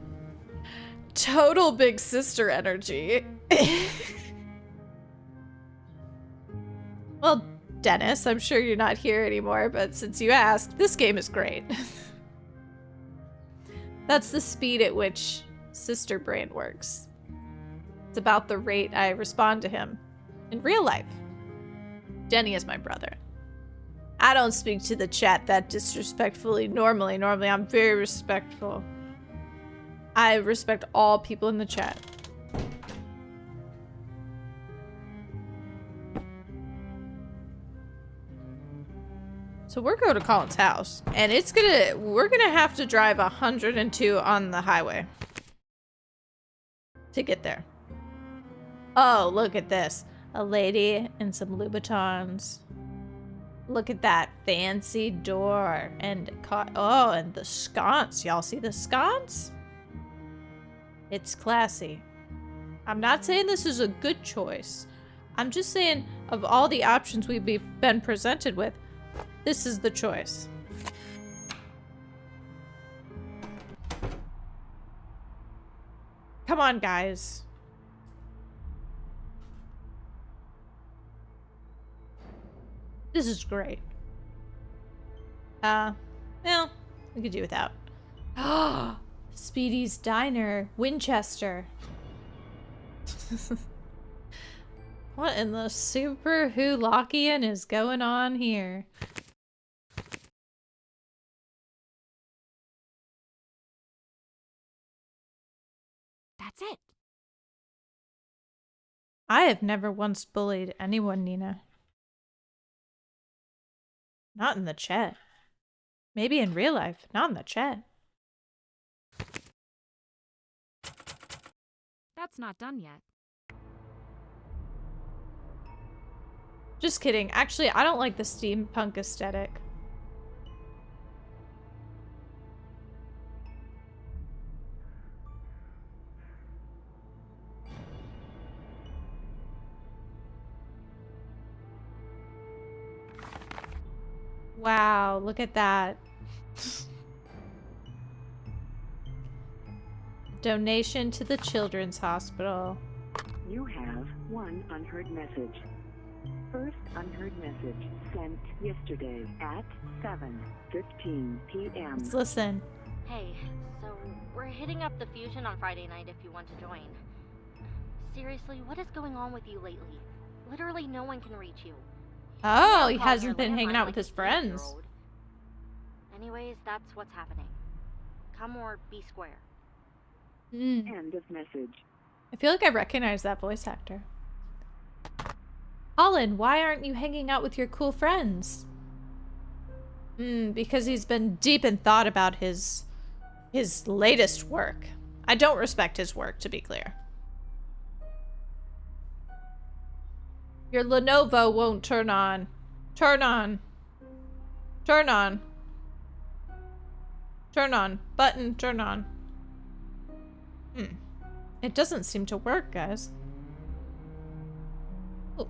Total big sister energy. Well, Dennis, I'm sure you're not here anymore, but since you asked, this game is great. That's the speed at which sister brain works. It's about the rate I respond to him in real life. Denny is my brother. I don't speak to the chat that disrespectfully normally. Normally, I'm very respectful. I respect all people in the chat. So we're going to Colin's house, and we're gonna have to drive 102 on the highway to get there. Oh, look at this. A lady in some Louboutins. Look at that fancy door and and the sconce. Y'all see the sconce? It's classy. I'm not saying this is a good choice. I'm just saying of all the options we've been presented with, this is the choice. Come on, guys. This is great. Well, we could do without. Speedy's Diner, Winchester. What in the super Lockean is going on here? That's it. I have never once bullied anyone, Nina. Not in the chat. Maybe in real life, not in the chat. That's not done yet. Just kidding. Actually, I don't like the steampunk aesthetic. Wow, look at that. Donation to the Children's Hospital. You have one unheard message. First unheard message sent yesterday at 7:15 p.m. Let's listen. Hey, so we're hitting up the Fusion on Friday night if you want to join. Seriously, what is going on with you lately? Literally no one can reach you. Oh, he Call your hasn't been hanging landline out like with his a friends. 8-year-old. Anyways, that's what's happening. Come or be square. End of message. I feel like I recognize that voice actor. Colin, why aren't you hanging out with your cool friends? Because he's been deep in thought about his latest work. I don't respect his work, to be clear. Your Lenovo won't turn on. Turn on. Turn on. Turn on. Button, turn on. It doesn't seem to work, guys. Ooh.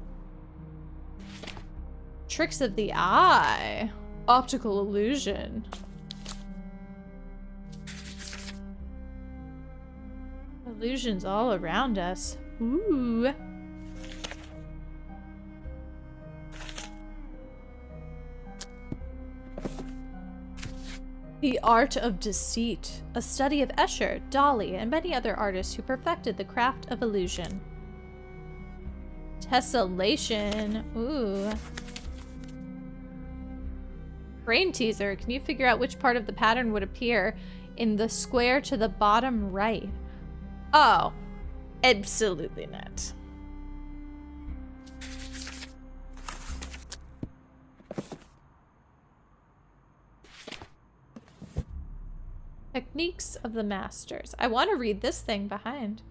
Tricks of the eye. Optical illusion. Illusions all around us. Ooh. The Art of Deceit, a study of Escher, Dali, and many other artists who perfected the craft of illusion. Tessellation. Ooh. Brain teaser. Can you figure out which part of the pattern would appear in the square to the bottom right? Oh, absolutely not. Techniques of the Masters. I want to read this thing behind.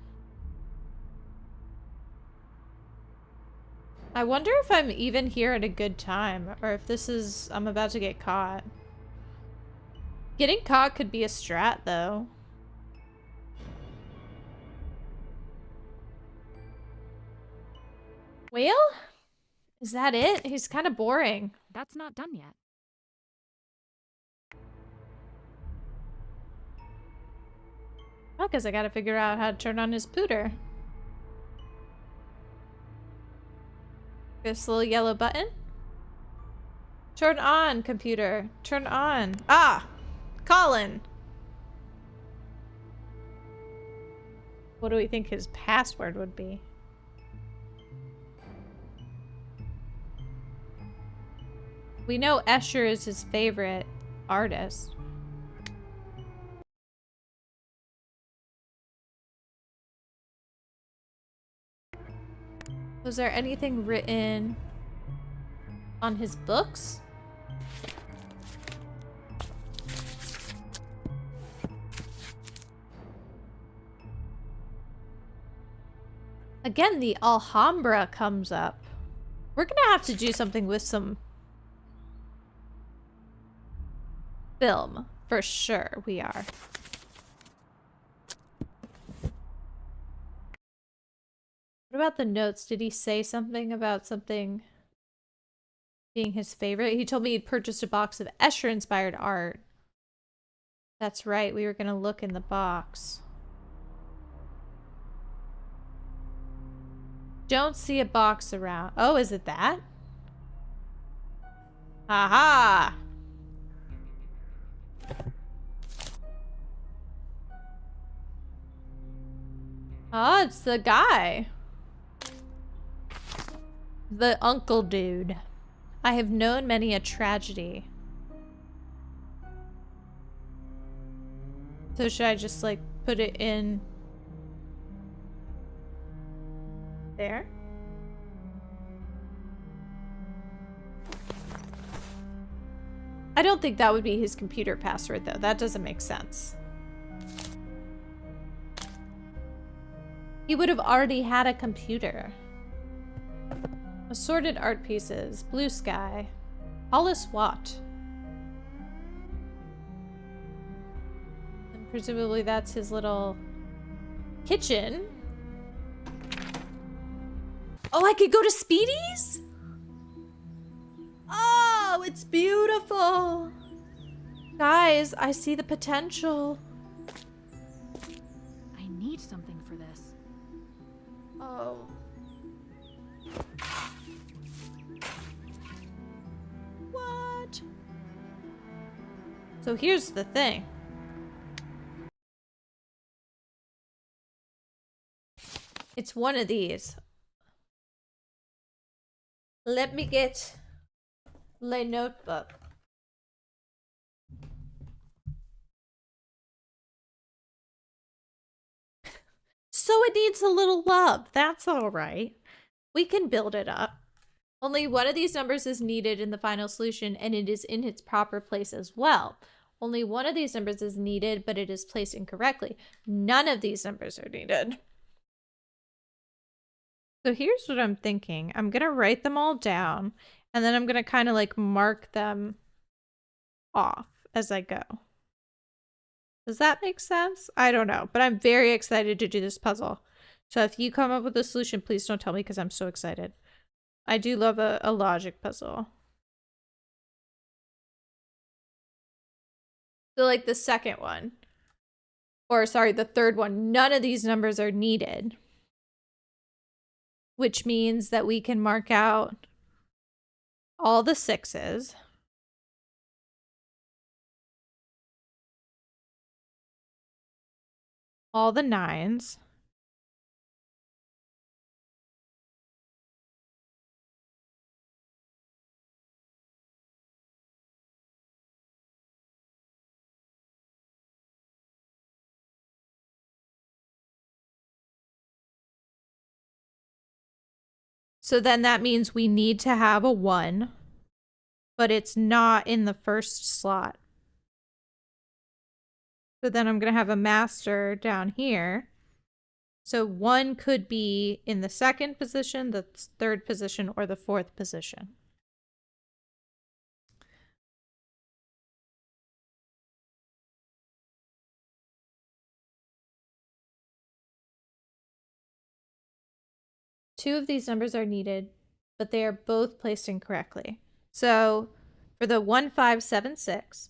I wonder if I'm even here at a good time, or if this is, I'm about to get caught. Getting caught could be a strat, though. Well, is that it? He's kind of boring. That's not done yet. Well, because I gotta figure out how to turn on his pooter. This little yellow button. Turn on, computer. Turn on. Ah! Colin! What do we think his password would be? We know Escher is his favorite artist. Was there anything written on his books? Again, the Alhambra comes up. We're gonna have to do something with some film. For sure, we are. What about the notes? Did he say something about something being his favorite? He told me he'd purchased a box of Escher-inspired art. That's right, we were gonna look in the box. Don't see a box around. Oh, is it that? Aha! Oh, it's the guy. The uncle dude. I have known many a tragedy. So should I just like put it in there? I don't think that would be his computer password though. That doesn't make sense. He would have already had a computer. Assorted art pieces. Blue sky. Hollis Watt. And presumably that's his little kitchen. Oh, I could go to Speedy's? Oh, it's beautiful. Guys, I see the potential. I need something for this. Oh. What? So here's the thing. It's one of these. Let me get the notebook. So it needs a little love. That's all right. We can build it up. Only one of these numbers is needed in the final solution, and it is in its proper place as well. Only one of these numbers is needed, but it is placed incorrectly. None of these numbers are needed. So here's what I'm thinking. I'm going to write them all down, and then I'm going to kind of like mark them off as I go. Does that make sense? I don't know, but I'm very excited to do this puzzle. So if you come up with a solution, please don't tell me because I'm so excited. I do love a logic puzzle. So like the second one, or sorry, the third one, none of these numbers are needed, which means that we can mark out all the 6s. All the 9s. So then that means we need to have a 1, but it's not in the first slot. So then I'm going to have a master down here. So 1 could be in the second position, the third position, or the fourth position. Two of these numbers are needed, but they are both placed incorrectly. So for the 1576,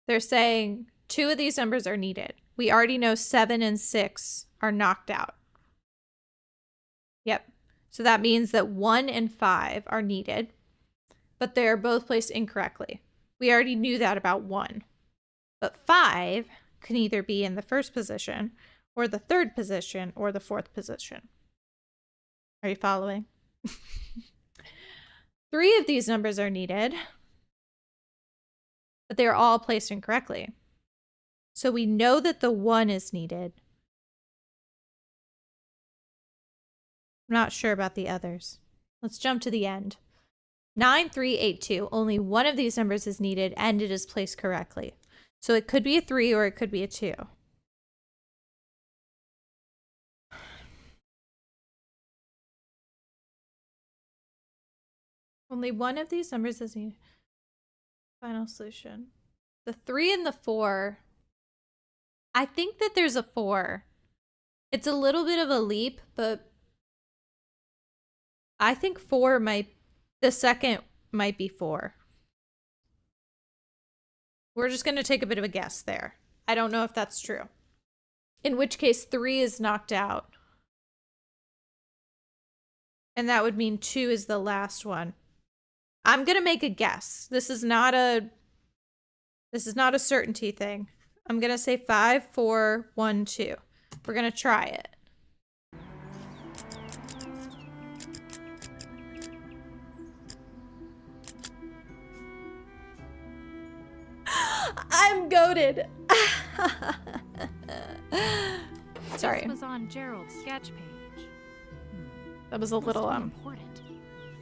they're saying 2 of these numbers are needed. We already know 7 and 6 are knocked out. Yep. So that means that 1 and 5 are needed, but they are both placed incorrectly. We already knew that about 1. But 5 can either be in the first position, or the third position, or the fourth position. Are you following? 3 of these numbers are needed, but they are all placed incorrectly. So we know that the 1 is needed. I'm not sure about the others. Let's jump to the end. 9382. Only one of these numbers is needed, and it is placed correctly. So it could be a 3 or it could be a 2. Only one of these numbers is needed. Final solution. The 3 and the 4. I think that there's a 4. It's a little bit of a leap, but I think 4 might, the second might be 4. We're just going to take a bit of a guess there. I don't know if that's true. In which case 3 is knocked out. And that would mean 2 is the last one. I'm going to make a guess. This is not a certainty thing. I'm going to say 5, 4, 1, 2. We're going to try it. I'm goated. Sorry. This was on Gerald's sketch page. That was a little important.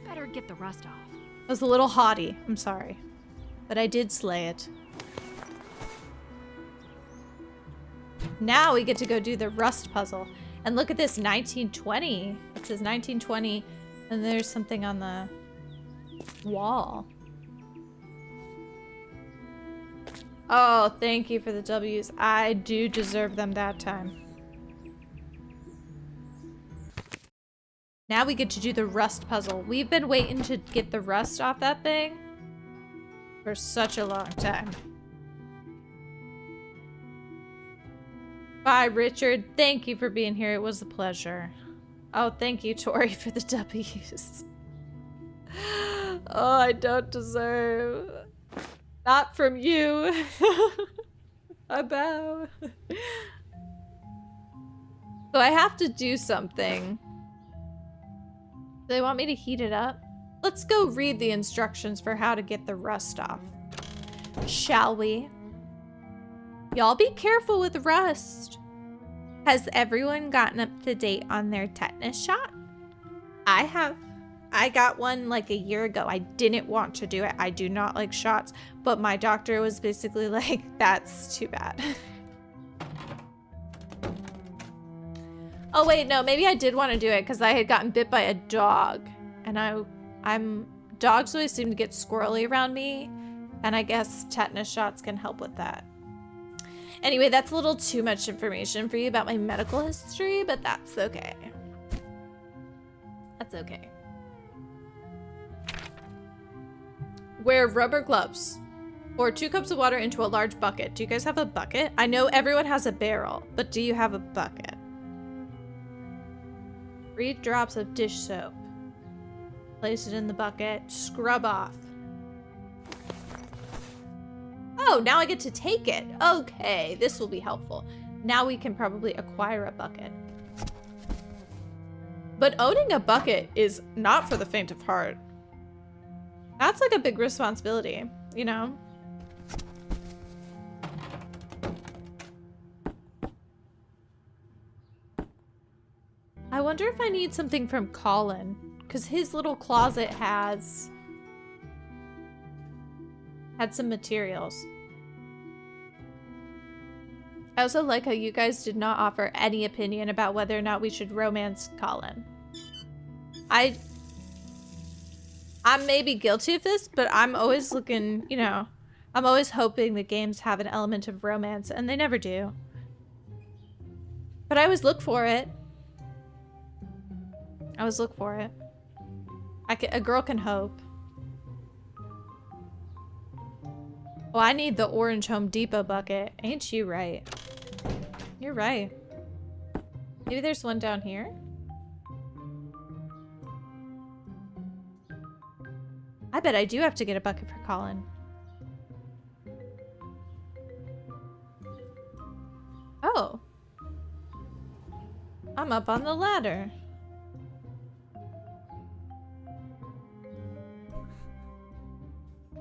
Better get the rust off. That was a little haughty. I'm sorry. But I did slay it. Now we get to go do the rust puzzle. And look at this, 1920. It says 1920, and there's something on the wall. Oh, thank you for the W's. I do deserve them that time. Now we get to do the rust puzzle. We've been waiting to get the rust off that thing for such a long time. Bye, Richard. Thank you for being here. It was a pleasure. Oh, thank you, Tori, for the W's. Oh, I don't deserve. Not from you. I bow. So I have to do something. Do they want me to heat it up? Let's go read the instructions for how to get the rust off. Shall we? Y'all be careful with rust. Has everyone gotten up to date on their tetanus shot? I have. I got one like a year ago. I didn't want to do it. I do not like shots, but my doctor was basically like, that's too bad. Oh wait, no, maybe I did want to do it because I had gotten bit by a dog, and dogs always seem to get squirrely around me, and I guess tetanus shots can help with that. Anyway, that's a little too much information for you about my medical history, but that's okay. That's okay. Wear rubber gloves. Pour 2 cups of water into a large bucket. Do you guys have a bucket? I know everyone has a barrel, but do you have a bucket? 3 drops of dish soap. Place it in the bucket. Scrub off. Oh, now I get to take it. Okay, this will be helpful. Now we can probably acquire a bucket. But owning a bucket is not for the faint of heart. That's like a big responsibility, you know? I wonder if I need something from Colin, because his little closet had some materials. I also like how you guys did not offer any opinion about whether or not we should romance Colin. I'm maybe guilty of this, but I'm always looking, you know, I'm always hoping the games have an element of romance, and they never do. But I always look for it. I always look for it. A girl can hope. Oh, I need the orange Home Depot bucket. Ain't you right? You're right. Maybe there's one down here? I bet I do have to get a bucket for Colin. Oh. I'm up on the ladder.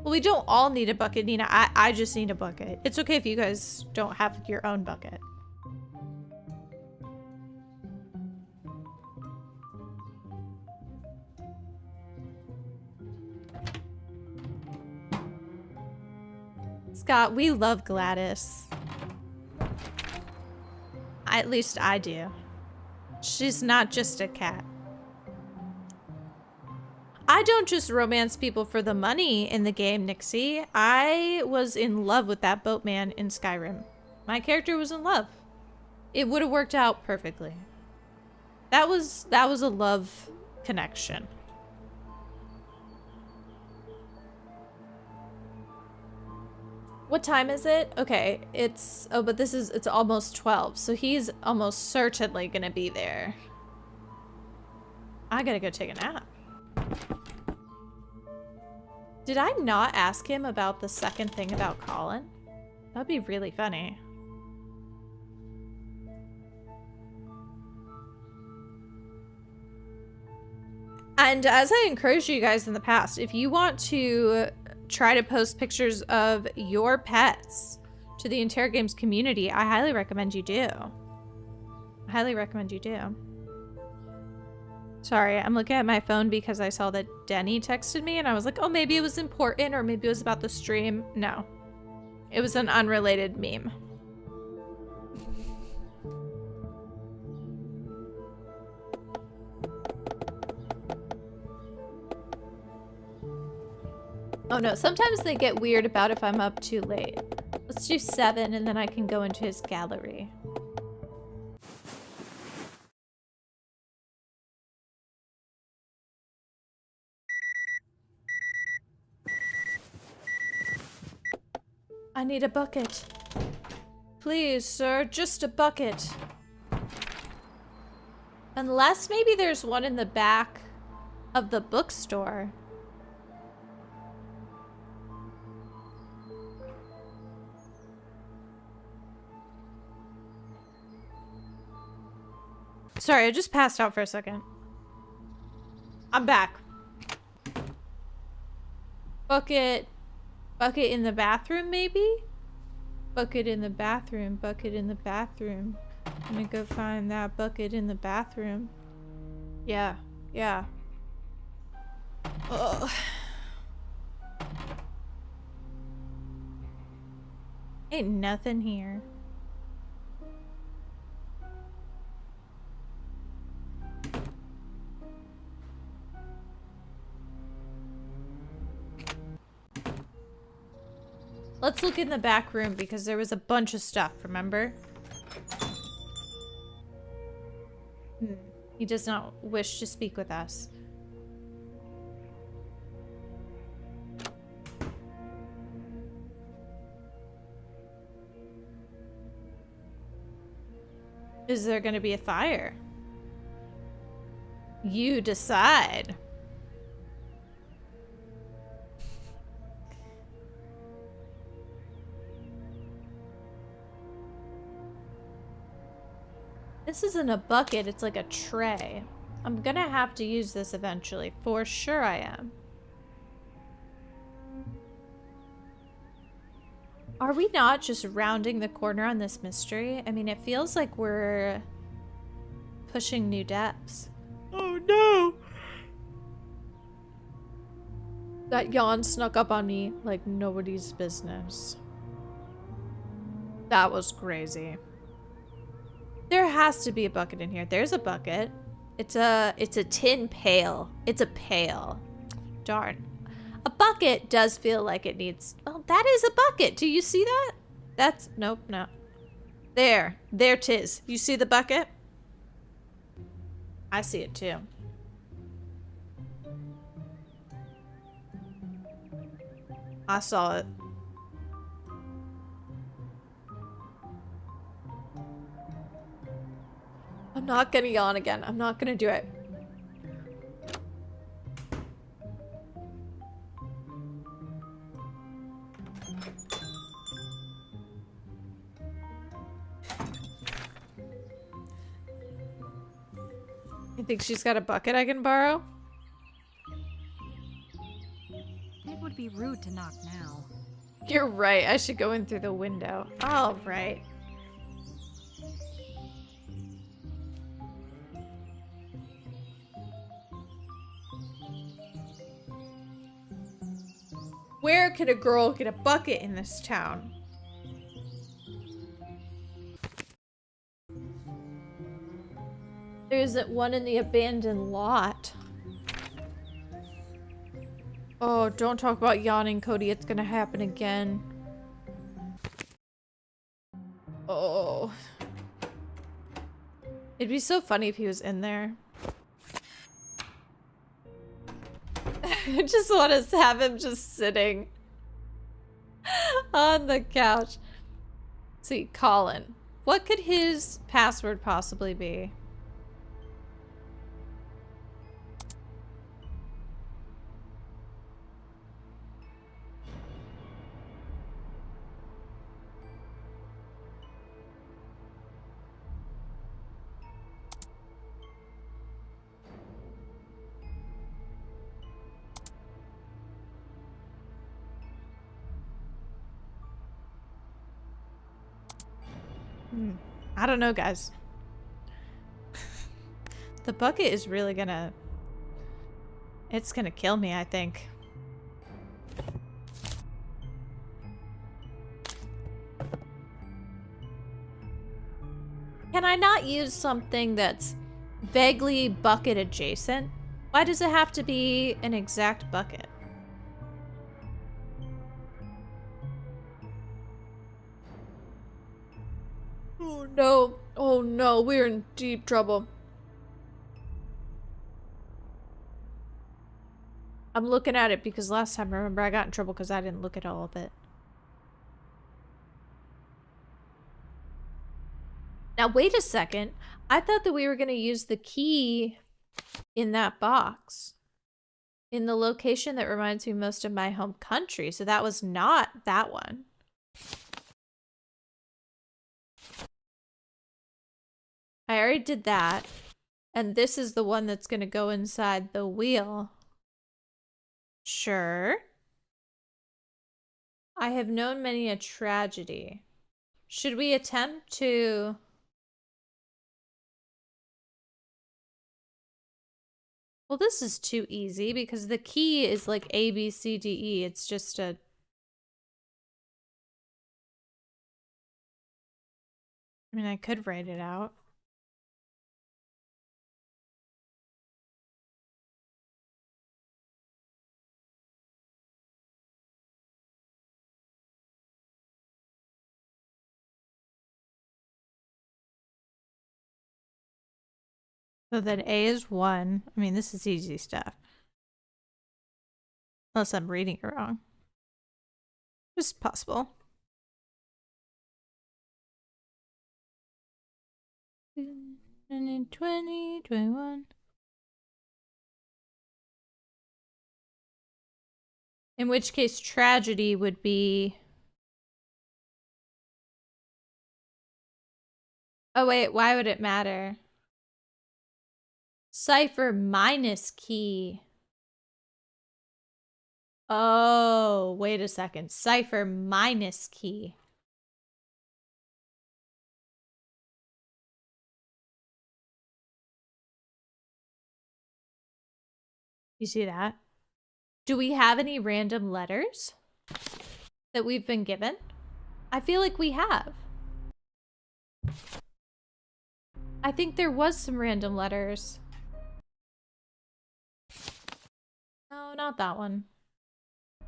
Well, we don't all need a bucket, Nina. I just need a bucket. It's okay if you guys don't have your own bucket. Scott, we love Gladys. At least I do. She's not just a cat. I don't just romance people for the money in the game, Nixie. I was in love with that boatman in Skyrim. My character was in love. It would have worked out perfectly. That was a love connection. What time is it? Okay, it's almost 12, so he's almost certainly gonna be there. I gotta go take a nap. Did I not ask him about the second thing about Colin? That'd be really funny. And as I encouraged you guys in the past, if you want to try to post pictures of your pets to the Interrogames community, I highly recommend you do. I highly recommend you do. Sorry, I'm looking at my phone because I saw that Denny texted me and I was like, oh, maybe it was important or maybe it was about the stream. No, it was an unrelated meme. Oh no, sometimes they get weird about if I'm up too late. Let's do 7 and then I can go into his gallery. I need a bucket. Please, sir, just a bucket. Unless maybe there's one in the back of the bookstore. Sorry, I just passed out for a second. I'm back. Bucket. Bucket in the bathroom, maybe? Bucket in the bathroom. Bucket in the bathroom. I'm gonna go find that bucket in the bathroom. Yeah. Yeah. Ugh. Ain't nothing here. Let's look in the back room because there was a bunch of stuff, remember? He does not wish to speak with us. Is there going to be a fire? You decide. This isn't a bucket, it's like a tray. I'm gonna have to use this eventually. For sure I am. Are we not just rounding the corner on this mystery? I mean, it feels like we're pushing new depths. Oh no! That yawn snuck up on me like nobody's business. That was crazy. There has to be a bucket in here. There's a bucket. It's a tin pail. It's a pail. Darn. A bucket does feel like it needs... Oh, that is a bucket. Do you see that? That's... Nope, no. There. There 'tis. You see the bucket? I see it too. I saw it. I'm not gonna yawn again. I'm not gonna do it. You think she's got a bucket I can borrow? It would be rude to knock now. You're right. I should go in through the window. All right. Where could a girl get a bucket in this town? There isn't one in the abandoned lot. Oh, don't talk about yawning, Cody. It's gonna happen again. Oh. It'd be so funny if he was in there. I just want to have him just sitting on the couch. See, Colin. What could his password possibly be? I don't know, guys. The bucket is really gonna... It's gonna kill me, I think. Can I not use something that's vaguely bucket adjacent? Why does it have to be an exact bucket? Oh no. Oh no, we're in deep trouble. I'm looking at it because last time, remember, I got in trouble because I didn't look at all of it. Now, wait a second. I thought that we were going to use the key in that box. In the location that reminds me most of my home country. So that was not that one. I already did that. And this is the one that's going to go inside the wheel. Sure. I have known many a tragedy. Should we attempt to... Well, this is too easy because the key is like A, B, C, D, E. It's just a... I mean, I could write it out. So then A is 1. I mean, this is easy stuff. Unless I'm reading it wrong. It's possible. And then 20, 21. In which case, tragedy would be... Oh, wait, why would it matter? Cipher minus key. Oh, wait a second. Cipher minus key. You see that? Do we have any random letters that we've been given? I feel like we have. I think there was some random letters. No, not that one. I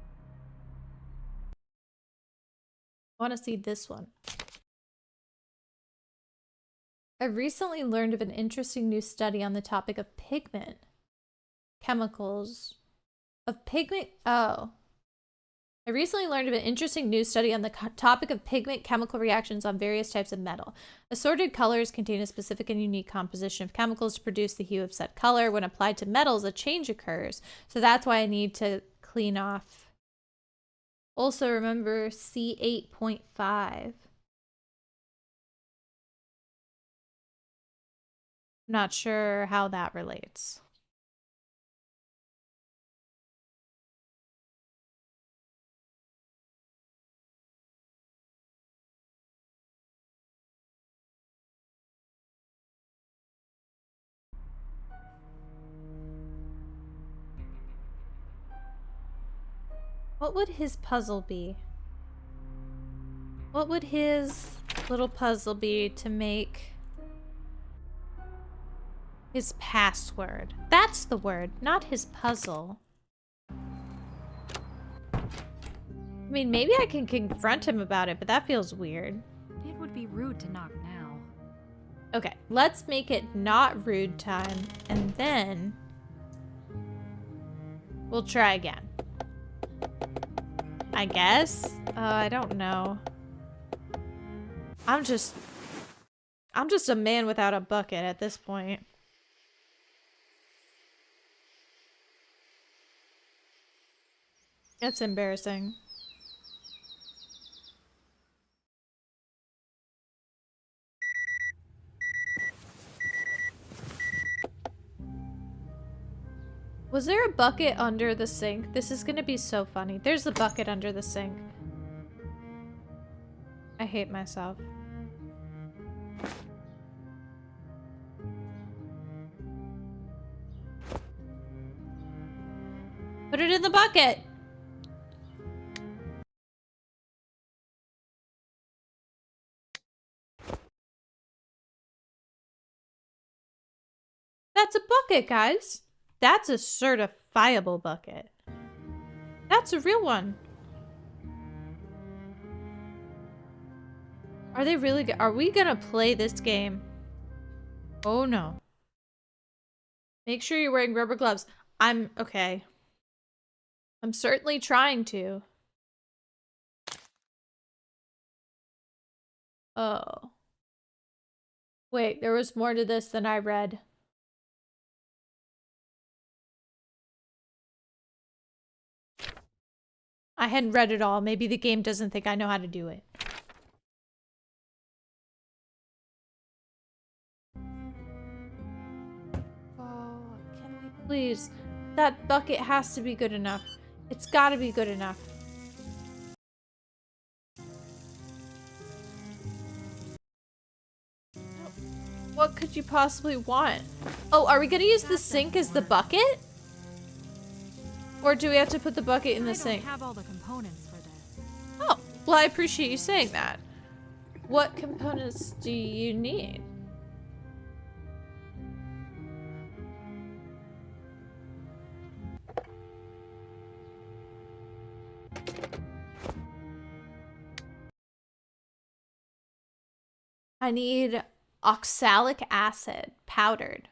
want to see this one. I recently learned of an interesting new study on the topic of pigment. Chemicals. Of pigment. Oh. I recently learned of an interesting new study on the topic of pigment chemical reactions on various types of metal. Assorted colors contain a specific and unique composition of chemicals to produce the hue of said color. When applied to metals, a change occurs. So that's why I need to clean off. Also remember C8.5. Not sure how that relates. What would his puzzle be? What would his little puzzle be to make his password? That's the word, not his puzzle. I mean, maybe I can confront him about it, but that feels weird. It would be rude to knock now. Okay, let's make it not rude time, and then we'll try again. I guess? I don't know. I'm just a man without a bucket at this point. It's embarrassing. Was there a bucket under the sink? This is gonna be so funny. There's a bucket under the sink. I hate myself. Put it in the bucket! That's a bucket, guys. That's a certifiable bucket. That's a real one. Are they really good? Are we gonna play this game? Oh no. Make sure you're wearing rubber gloves. Okay. I'm certainly trying to. Oh. Wait, there was more to this than I read. I hadn't read it all. Maybe the game doesn't think I know how to do it. Oh, can we please? That bucket has to be good enough. It's gotta be good enough. What could you possibly want? Oh, are we gonna use the sink as the bucket? Or do we have to put the bucket in the sink? I don't have all the components for this. Oh, well, I appreciate you saying that. What components do you need? I need oxalic acid, powdered.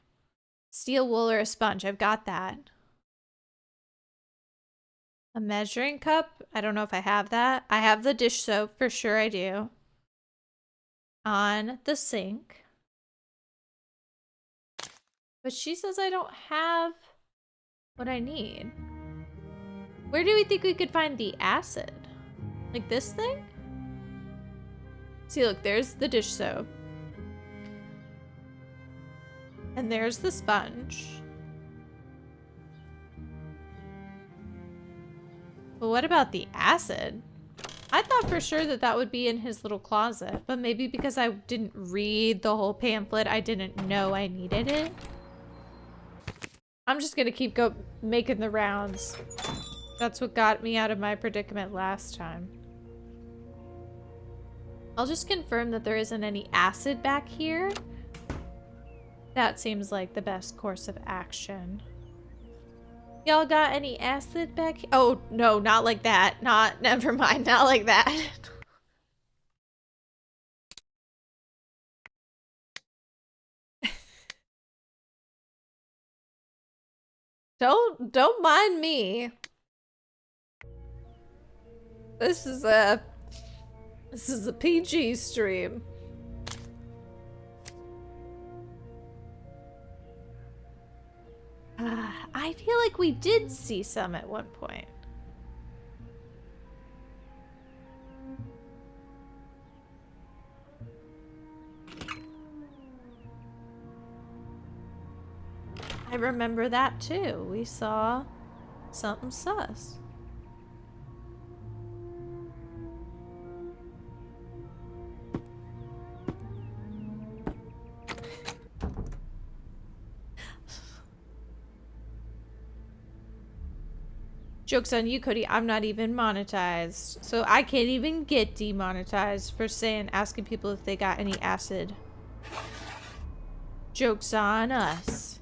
Steel wool or a sponge. I've got that. A measuring cup. I don't know if I have that. I have the dish soap. For sure I do. On the sink. But she says I don't have what I need. Where do we think we could find the acid? Like this thing? See, look, there's the dish soap. And there's the sponge. But what about the acid? I thought for sure that that would be in his little closet, but maybe because I didn't read the whole pamphlet, I didn't know I needed it. I'm just gonna keep making the rounds. That's what got me out of my predicament last time. I'll just confirm that there isn't any acid back here. That seems like the best course of action. Y'all got any acid back here? Oh, no, not like that. Never mind, not like that. Don't mind me. This is a PG stream. I feel like we did see some at one point. I remember that too. We saw something sus. Joke's on you, Cody. I'm not even monetized. So I can't even get demonetized for asking people if they got any acid. Joke's on us.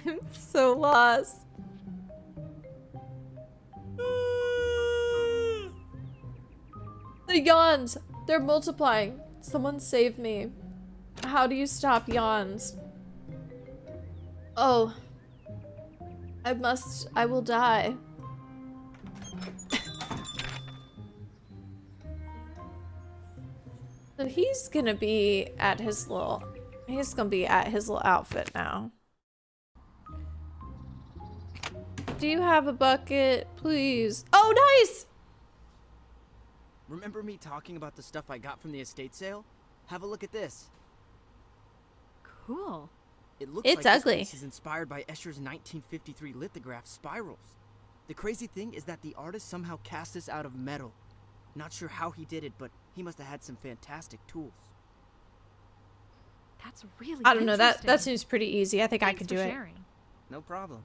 I'm so lost. The yawns! They're multiplying. Someone save me. How do you stop yawns? Oh. I will die. So he's gonna be at his little outfit now. Do you have a bucket, please? Oh, nice! Remember me talking about the stuff I got from the estate sale? Have a look at this. Cool. It looks it's like ugly. This piece is inspired by Escher's 1953 lithograph spirals. The crazy thing is that the artist somehow cast this out of metal. Not sure how he did it, but he must have had some fantastic tools. That's really I don't know, that interesting. seems pretty easy. I think I Thanks could for do it. sharing. No problem.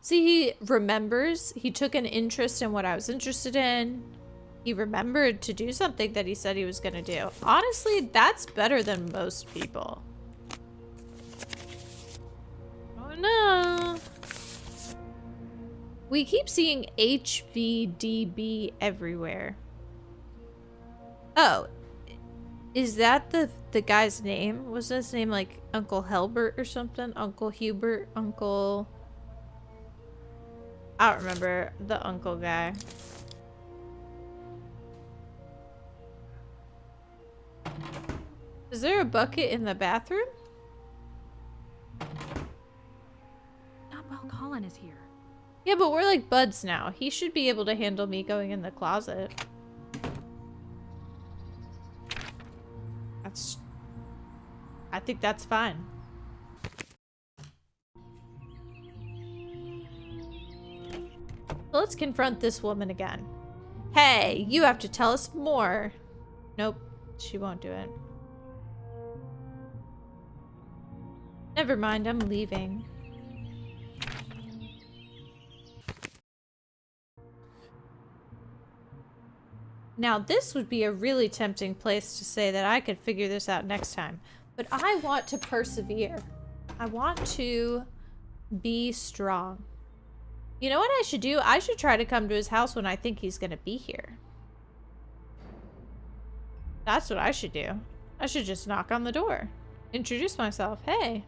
See, he remembers. He took an interest in what I was interested in. He remembered to do something that he said he was going to do. Honestly, that's better than most people. Oh no. We keep seeing HVDB everywhere. Oh. Is that the guy's name? Was his name like Uncle Helbert or something? Uncle Hubert? Uncle... I don't remember the uncle guy. Is there a bucket in the bathroom? Not while Colin is here. Yeah, but we're like buds now. He should be able to handle me going in the closet. I think that's fine. Let's confront this woman again. Hey, you have to tell us more. Nope, she won't do it. Never mind, I'm leaving. Now, this would be a really tempting place to say that I could figure this out next time. But I want to persevere. I want to be strong. You know what I should do? I should try to come to his house when I think he's going to be here. That's what I should do. I should just knock on the door. Introduce myself. Hey,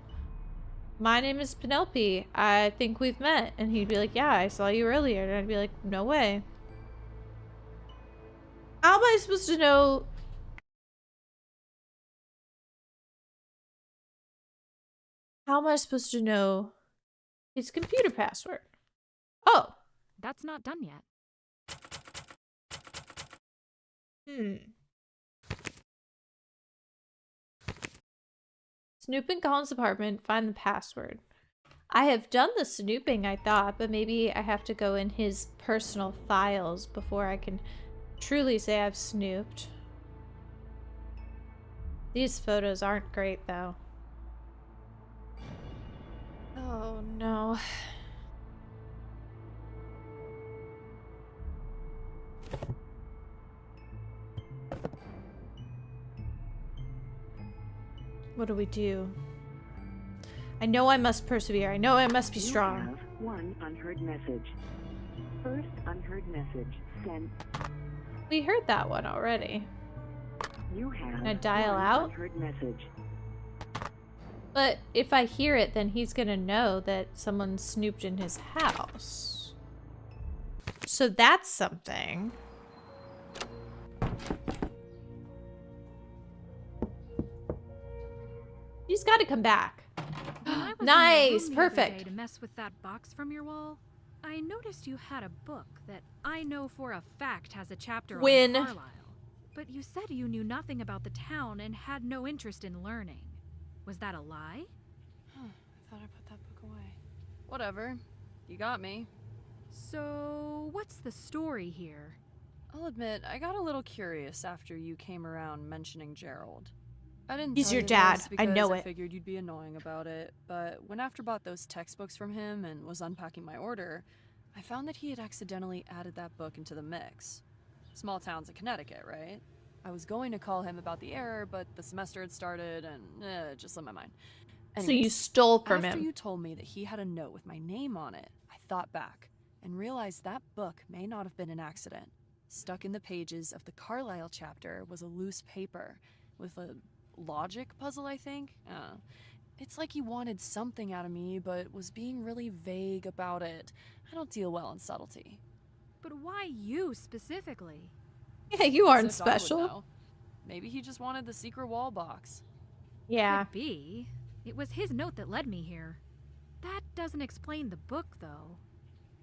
my name is Penelope. I think we've met. And he'd be like, yeah, I saw you earlier. And I'd be like, no way. How am I supposed to know? How am I supposed to know his computer password? Oh. That's not done yet. Snoop in Colin's apartment, find the password. I have done the snooping, I thought, but maybe I have to go in his personal files before I can truly say I've snooped. These photos aren't great, though. Oh, no. What do we do? I know I must persevere. I know I must be strong. You have one unheard message. First unheard message sent. We heard that one already. You have Can I dial one out? unheard message. But if I hear it, then he's gonna know that someone snooped in his house. So that's something. He's got to come back. Nice, perfect. To mess with that box from your wall, I noticed you had a book that I know for a fact has a chapter on Carlisle. But you said you knew nothing about the town and had no interest in learning. Was that a lie? Huh, I thought I put that book away. Whatever. You got me. So, what's the story here? I'll admit, I got a little curious after you came around mentioning Gerald. I didn't He's tell your you dad. this I know because it. I figured you'd be annoying about it, but when after bought those textbooks from him and was unpacking my order, I found that he had accidentally added that book into the mix. Small towns in Connecticut, right? I was going to call him about the error, but the semester had started and it just slipped my mind. So Anyways, you stole from after him. you told me that he had a note with my name on it, I thought back and realized that book may not have been an accident. Stuck in the pages of the Carlisle chapter was a loose paper with a logic puzzle, I think. It's like he wanted something out of me, but was being really vague about it. I don't deal well in subtlety. But why you specifically? Yeah, you aren't As if I would special. know. Maybe he just wanted the secret wall box. Yeah. Could be. It was his note that led me here. That doesn't explain the book, though.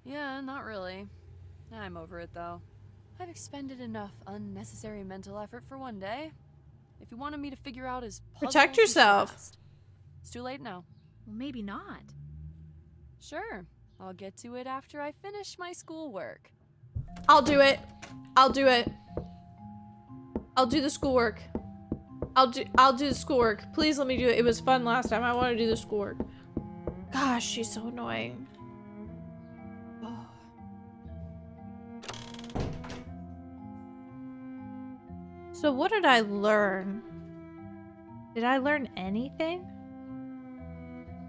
Yeah, not really. I'm over it, though. I've expended enough unnecessary mental effort for one day. If you wanted me to figure out his puzzles, Protect yourself. It's too late now. Well, maybe not. Sure, I'll get to it after I finish my schoolwork. I'll do it. I'll do it. I'll do the schoolwork. I'll do the schoolwork. Please let me do it. It was fun last time. I want to do the schoolwork. Gosh, she's so annoying. Oh. So what did I learn? Did I learn anything?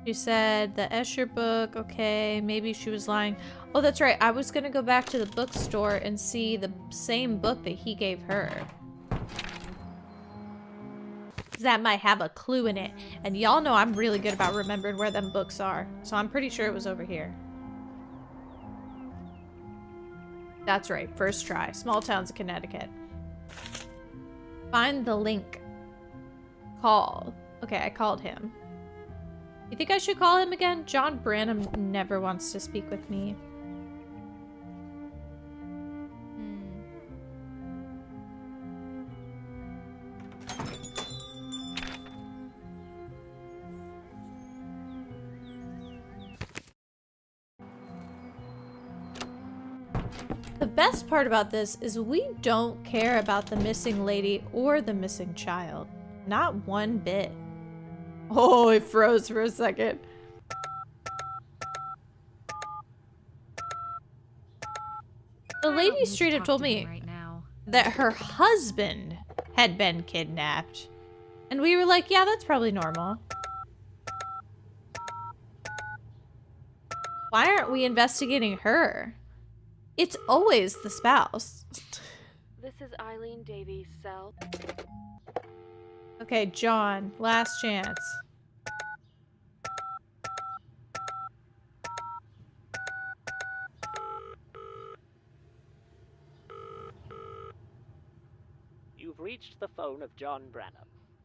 She said the Escher book, okay, maybe she was lying. Oh, that's right. I was gonna go back to the bookstore and see the same book that he gave her. That might have a clue in it. And y'all know I'm really good about remembering where them books are. So I'm pretty sure it was over here. That's right. First try. Small towns of Connecticut. Find the link. Call. Okay, I called him. You think I should call him again? John Branham never wants to speak with me. The best part about this is we don't care about the missing lady or the missing child. Not one bit. Oh, it froze for a second. The lady straight up told me that her husband had been kidnapped. And we were like, yeah, that's probably normal. Why aren't we investigating her? It's always the spouse. This is Eileen Davies' cell. Okay, John, last chance. You've reached the phone of John Branham.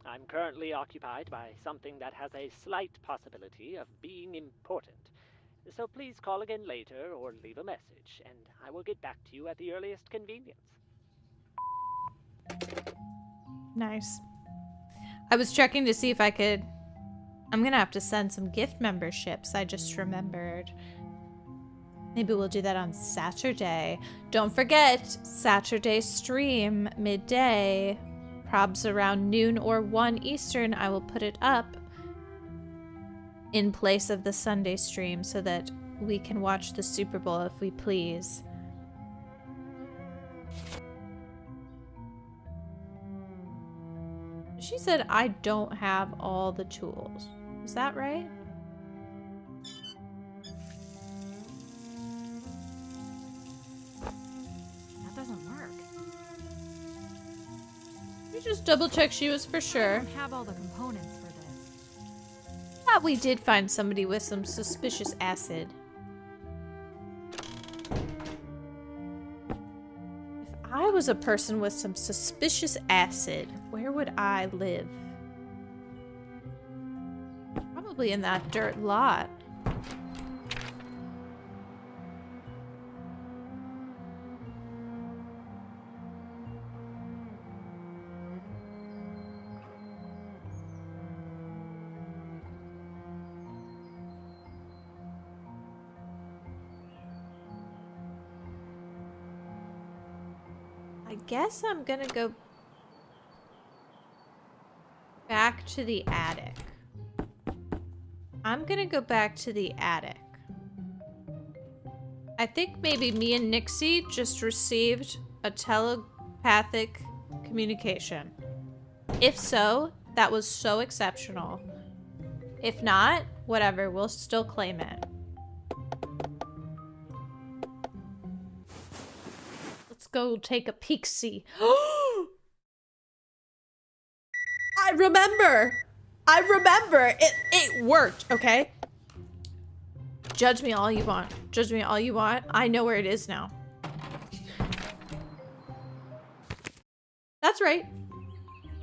I'm currently occupied by something that has a slight possibility of being important. So please call again later or leave a message, and I will get back to you at the earliest convenience. Nice. I was checking to see if I could... I'm gonna have to send some gift memberships, I just remembered. Maybe we'll do that on Saturday. Don't forget, Saturday stream, midday. Probs around noon or 1 Eastern. I will put it up in place of the Sunday stream so that we can watch the Super Bowl if we please. She said I don't have all the tools. Is that right? That doesn't work. We just double check she was for I sure. don't have all the components for this. Thought we did find somebody with some suspicious acid. If I was a person with some suspicious acid, where would I live? Probably in that dirt lot. I guess I'm gonna go back to the attic. I'm gonna go back to the attic. I think maybe me and Nixie just received a telepathic communication. If so, that was so exceptional. If not, whatever, we'll still claim it. Let's go take a peek-see. I remember! I remember! It worked, okay? Judge me all you want. Judge me all you want. I know where it is now. That's right.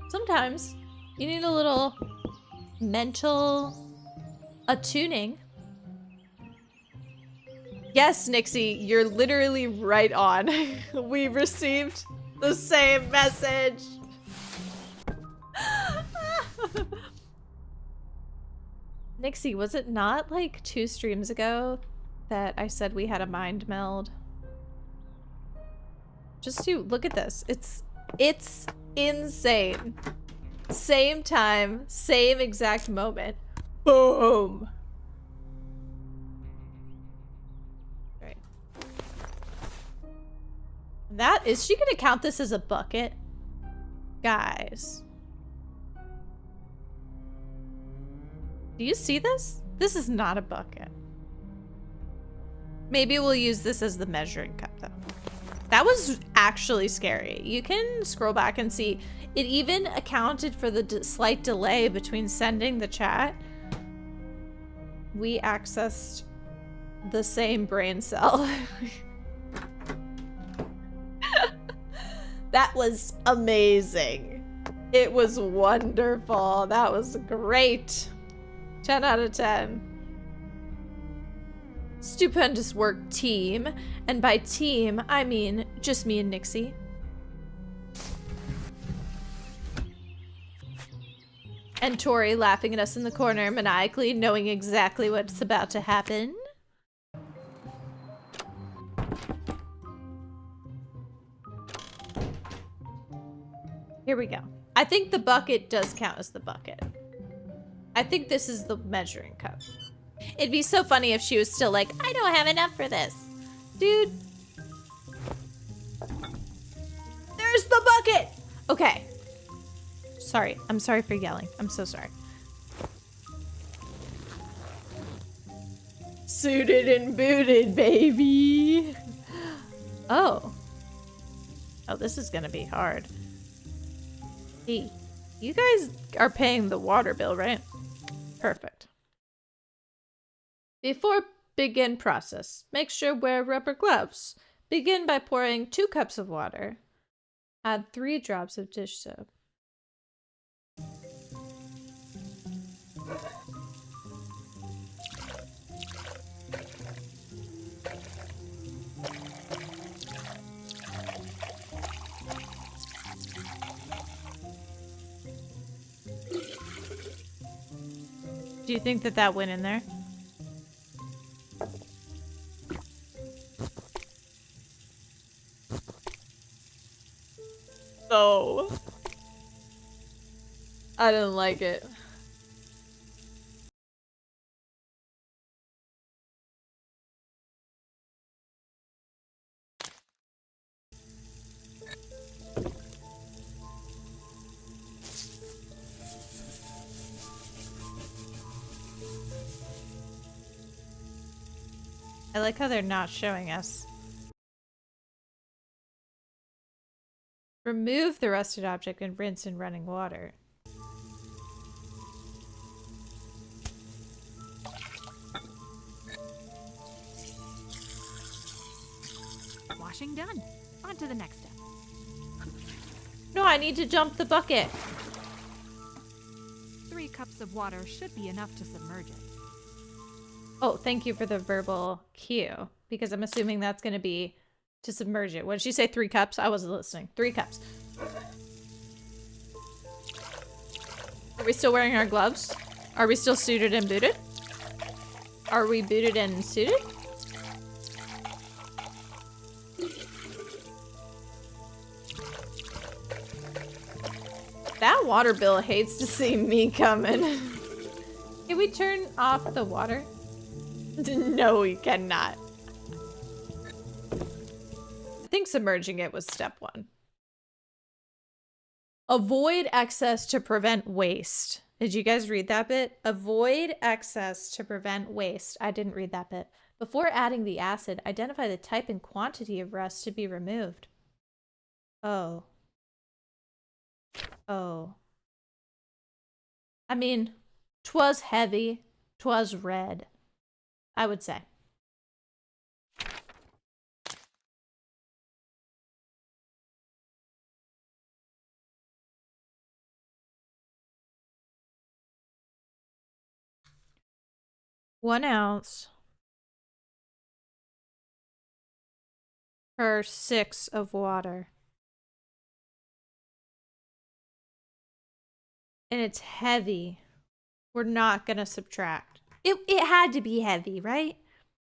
Sometimes you need a little mental attuning. Yes, Nixie, you're literally right on. We received the same message. Nixie, was it not like 2 streams ago that I said we had a mind meld? Just to look at this. It's insane. Same time, same exact moment. Boom. Right. That is she gonna count this as a bucket? Guys. Do you see this? This is not a bucket. Maybe we'll use this as the measuring cup, though. That was actually scary. You can scroll back and see. It even accounted for the slight delay between sending the chat. We accessed the same brain cell. That was amazing. It was wonderful. That was great. 10 out of 10. Stupendous work, team. And by team, I mean just me and Nixie. And Tori laughing at us in the corner, maniacally knowing exactly what's about to happen. Here we go. I think the bucket does count as the bucket. I think this is the measuring cup. It'd be so funny if she was still like, I don't have enough for this. Dude. There's the bucket! Okay. Sorry. I'm sorry for yelling. I'm so sorry. Suited and booted, baby. Oh. Oh, this is gonna be hard. Hey, you guys are paying the water bill, right? Perfect. Before begin process, make sure wear rubber gloves. Begin by pouring 2 cups of water. Add 3 drops of dish soap. Do you think that that went in there? No. I didn't like it. I like how they're not showing us. Remove the rusted object and rinse in running water. Washing done. On to the next step. No, I need to jump the bucket. 3 cups of water should be enough to submerge it. Oh, thank you for the verbal cue, because I'm assuming that's going to be to submerge it. What did she say? 3 cups? I wasn't listening. 3 cups. Are we still wearing our gloves? Are we still suited and booted? Are we booted and suited? That water bill hates to see me coming. Can we turn off the water? No, we cannot. I think submerging it was step 1. Avoid excess to prevent waste. Did you guys read that bit? Avoid excess to prevent waste. I didn't read that bit. Before adding the acid, identify the type and quantity of rust to be removed. Oh. Oh. I mean, 'twas heavy, 'twas red, I would say. One ounce per 6 of water. And it's heavy. We're not gonna subtract. It had to be heavy, right?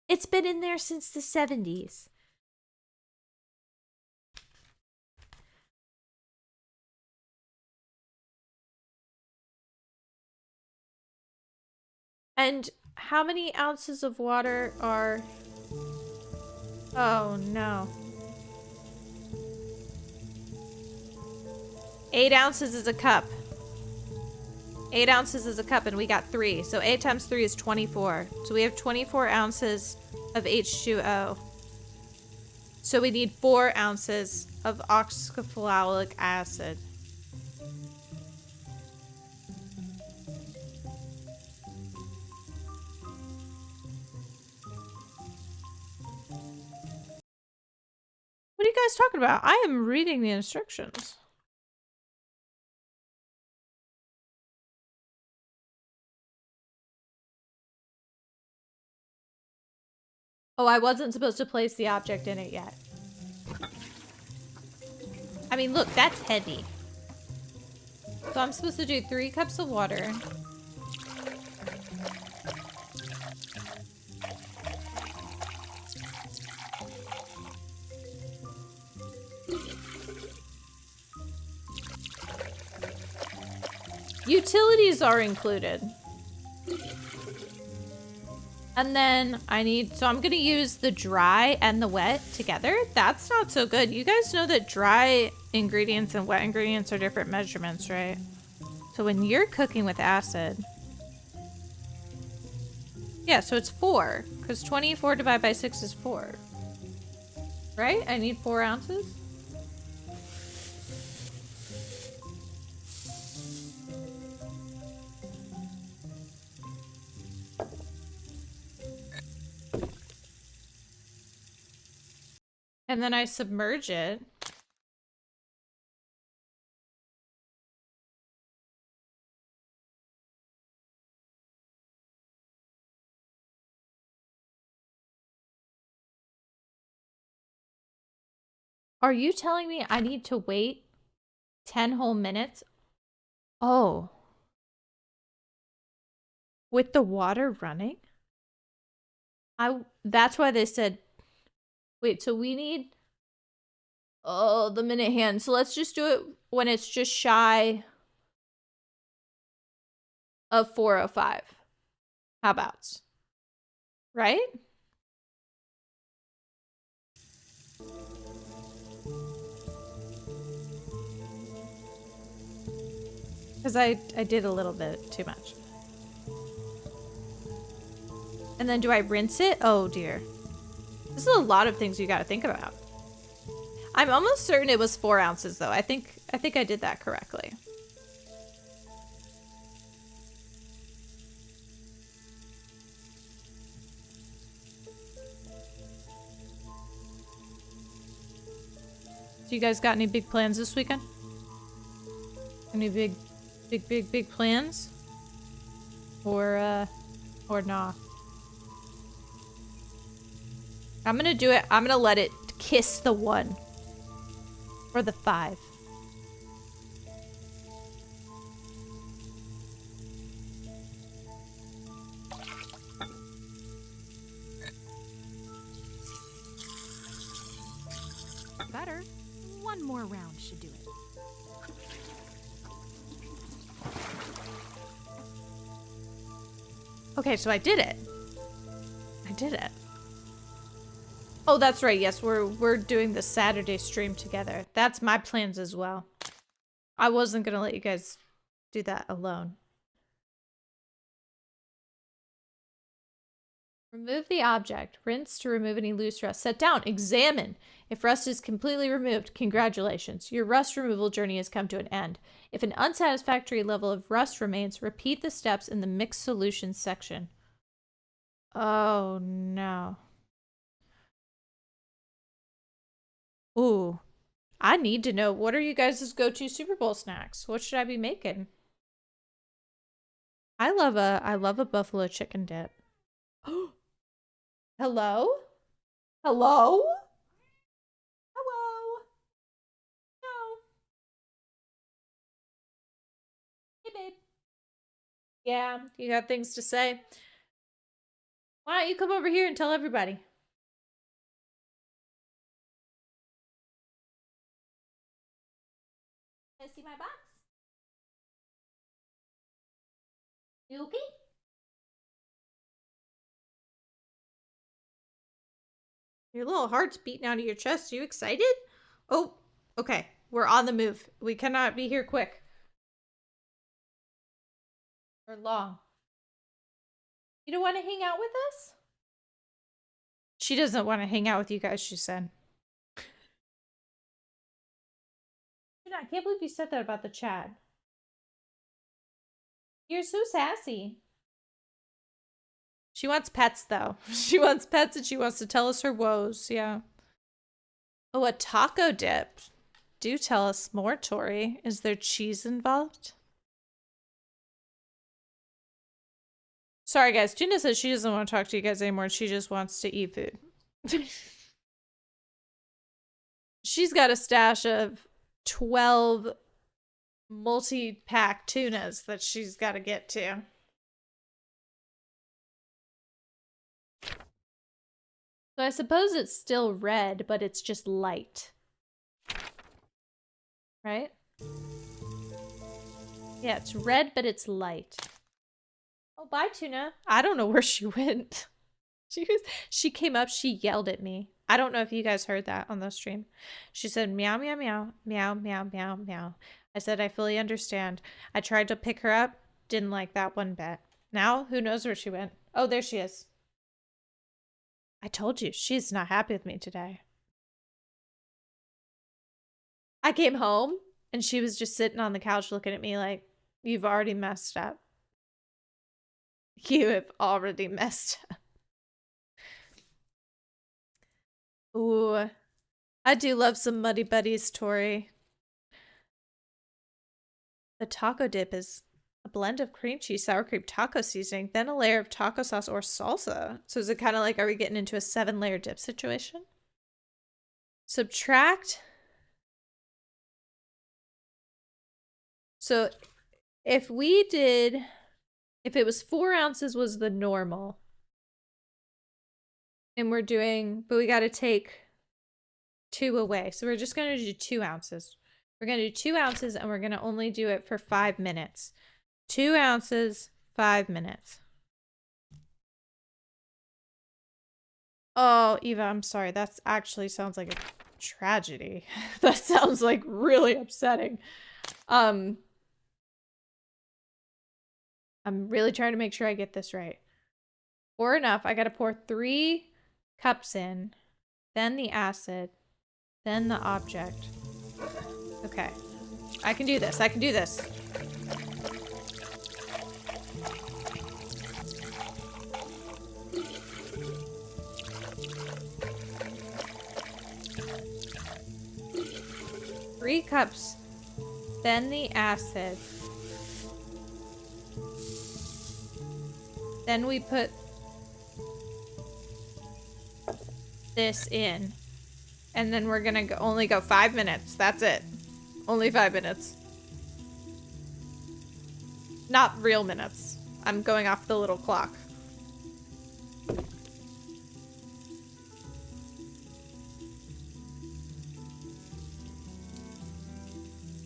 It's been in there since the 70s. And how many ounces of water are... Oh, no. 8 ounces is a cup. 8 ounces is a cup, and we got 3. So 8 times 3 is 24. So we have 24 ounces of H2O. So we need 4 ounces of oxalate acid. What are you guys talking about? I am reading the instructions. Oh, I wasn't supposed to place the object in it yet. I mean, look, that's heavy. So I'm supposed to do 3 cups of water. Utilities are included. And then I need, so I'm gonna use the dry and the wet together. That's not so good. You guys know that dry ingredients and wet ingredients are different measurements, right? So when you're cooking with acid, yeah, so it's 4, because 24 divided by 6 is 4. Right? I need 4 ounces? And then I submerge it. Are you telling me I need to wait 10 whole minutes? Oh. With the water running? That's why they said, wait, so we need, oh, the minute hand. So let's just do it when it's just shy of 4:05. How about? Right? Because I did a little bit too much. And then do I rinse it? Oh dear. This is a lot of things you gotta think about. I'm almost certain it was 4 ounces though. I think I did that correctly. So you guys got any big plans this weekend? Any big plans? Or nah? I'm gonna do it. I'm gonna let it kiss the 1. Or the 5. Better. One more round should do it. Okay, so I did it. I did it. Oh, that's right. Yes, we're doing the Saturday stream together. That's my plans as well. I wasn't gonna let you guys do that alone. Remove the object. Rinse to remove any loose rust. Set down. Examine. If rust is completely removed, congratulations. Your rust removal journey has come to an end. If an unsatisfactory level of rust remains, repeat the steps in the mixed solutions section. Oh, no. Ooh. I need to know, what are you guys' go-to Super Bowl snacks? What should I be making? I love a buffalo chicken dip. Hello? Hello? Hello? No. Hey, babe. Yeah, you got things to say? Why don't you come over here and tell everybody? Can I see my box? You okay? Your little heart's beating out of your chest. Are you excited? Oh, okay. We're on the move. We cannot be here quick. Or long. You don't want to hang out with us? She doesn't want to hang out with you guys, she said. I can't believe you said that about the chat. You're so sassy. She wants pets, though. She wants pets and she wants to tell us her woes. Yeah. Oh, a taco dip. Do tell us more, Tori. Is there cheese involved? Sorry, guys. Gina says she doesn't want to talk to you guys anymore. She just wants to eat food. She's got a stash of 12 multi-pack tunas that she's got to get to. So I suppose it's still red, but it's just light. Right? Yeah, it's red, but it's light. Oh, bye, Tuna. I don't know where she went. She came up, she yelled at me. I don't know if you guys heard that on the stream. She said, meow, meow, meow, meow, meow, meow, meow. I said, I fully understand. I tried to pick her up. Didn't like that one bit. Now, who knows where she went? Oh, there she is. I told you, she's not happy with me today. I came home and she was just sitting on the couch looking at me like, you've already messed up. You have already messed up. Ooh. I do love some Muddy Buddies, Tori. The taco dip is a blend of cream cheese, sour cream, taco seasoning, then a layer of taco sauce or salsa. So is it kind of like, are we getting into a 7-layer dip situation? Subtract. So if it was 4 ounces was the normal. And we're doing, but we got to take 2 away. So we're just going to do 2 ounces. We're going to do 2 ounces and we're going to only do it for 5 minutes. 2 ounces, 5 minutes. Oh, Eva, I'm sorry. That actually sounds like a tragedy. That sounds like really upsetting. I'm really trying to make sure I get this right. Pour enough. I got to pour 3 cups in, then the acid, then the object. Okay. I can do this. I can do this. Three cups, then the acid. Then we put this in. And then we're gonna only go 5 minutes. That's it. Only 5 minutes. Not real minutes. I'm going off the little clock.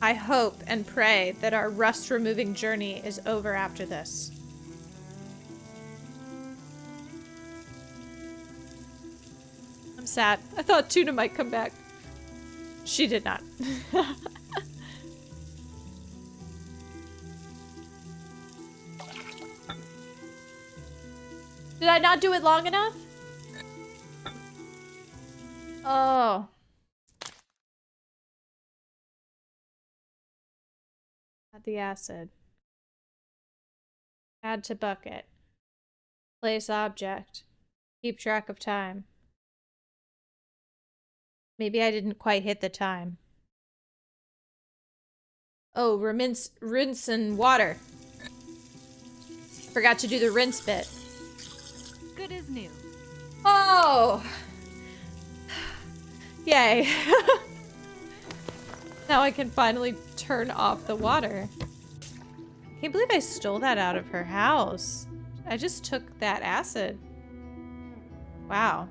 I hope and pray that our rust-removing journey is over after this. I'm sad. I thought Tuna might come back. She did not. Did I not do it long enough? Oh. Add the acid. Add to bucket. Place object. Keep track of time. Maybe I didn't quite hit the time. Oh, rinse and water. Forgot to do the rinse bit. Good as new. Oh! Yay. Now I can finally turn off the water. I can't believe I stole that out of her house. I just took that acid. Wow.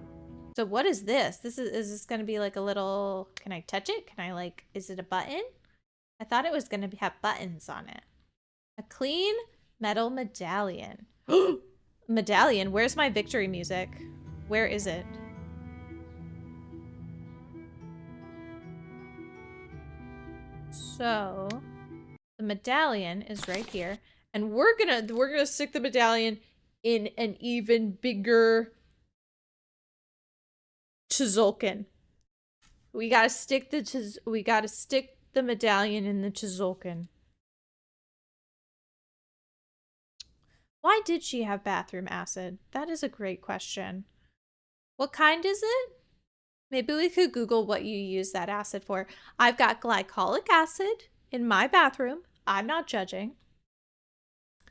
So what is this? Is this gonna be like a little, can I touch it? Can I like, is it a button? I thought it was gonna have buttons on it. A clean metal medallion. Medallion, where's my victory music? Where is it? So the medallion is right here. And we're gonna stick the medallion in an even bigger Chizulkin. We gotta stick the medallion in the Chizulkin. Why did she have bathroom acid? That is a great question. What kind is it? Maybe we could Google what you use that acid for. I've got glycolic acid in my bathroom. I'm not judging.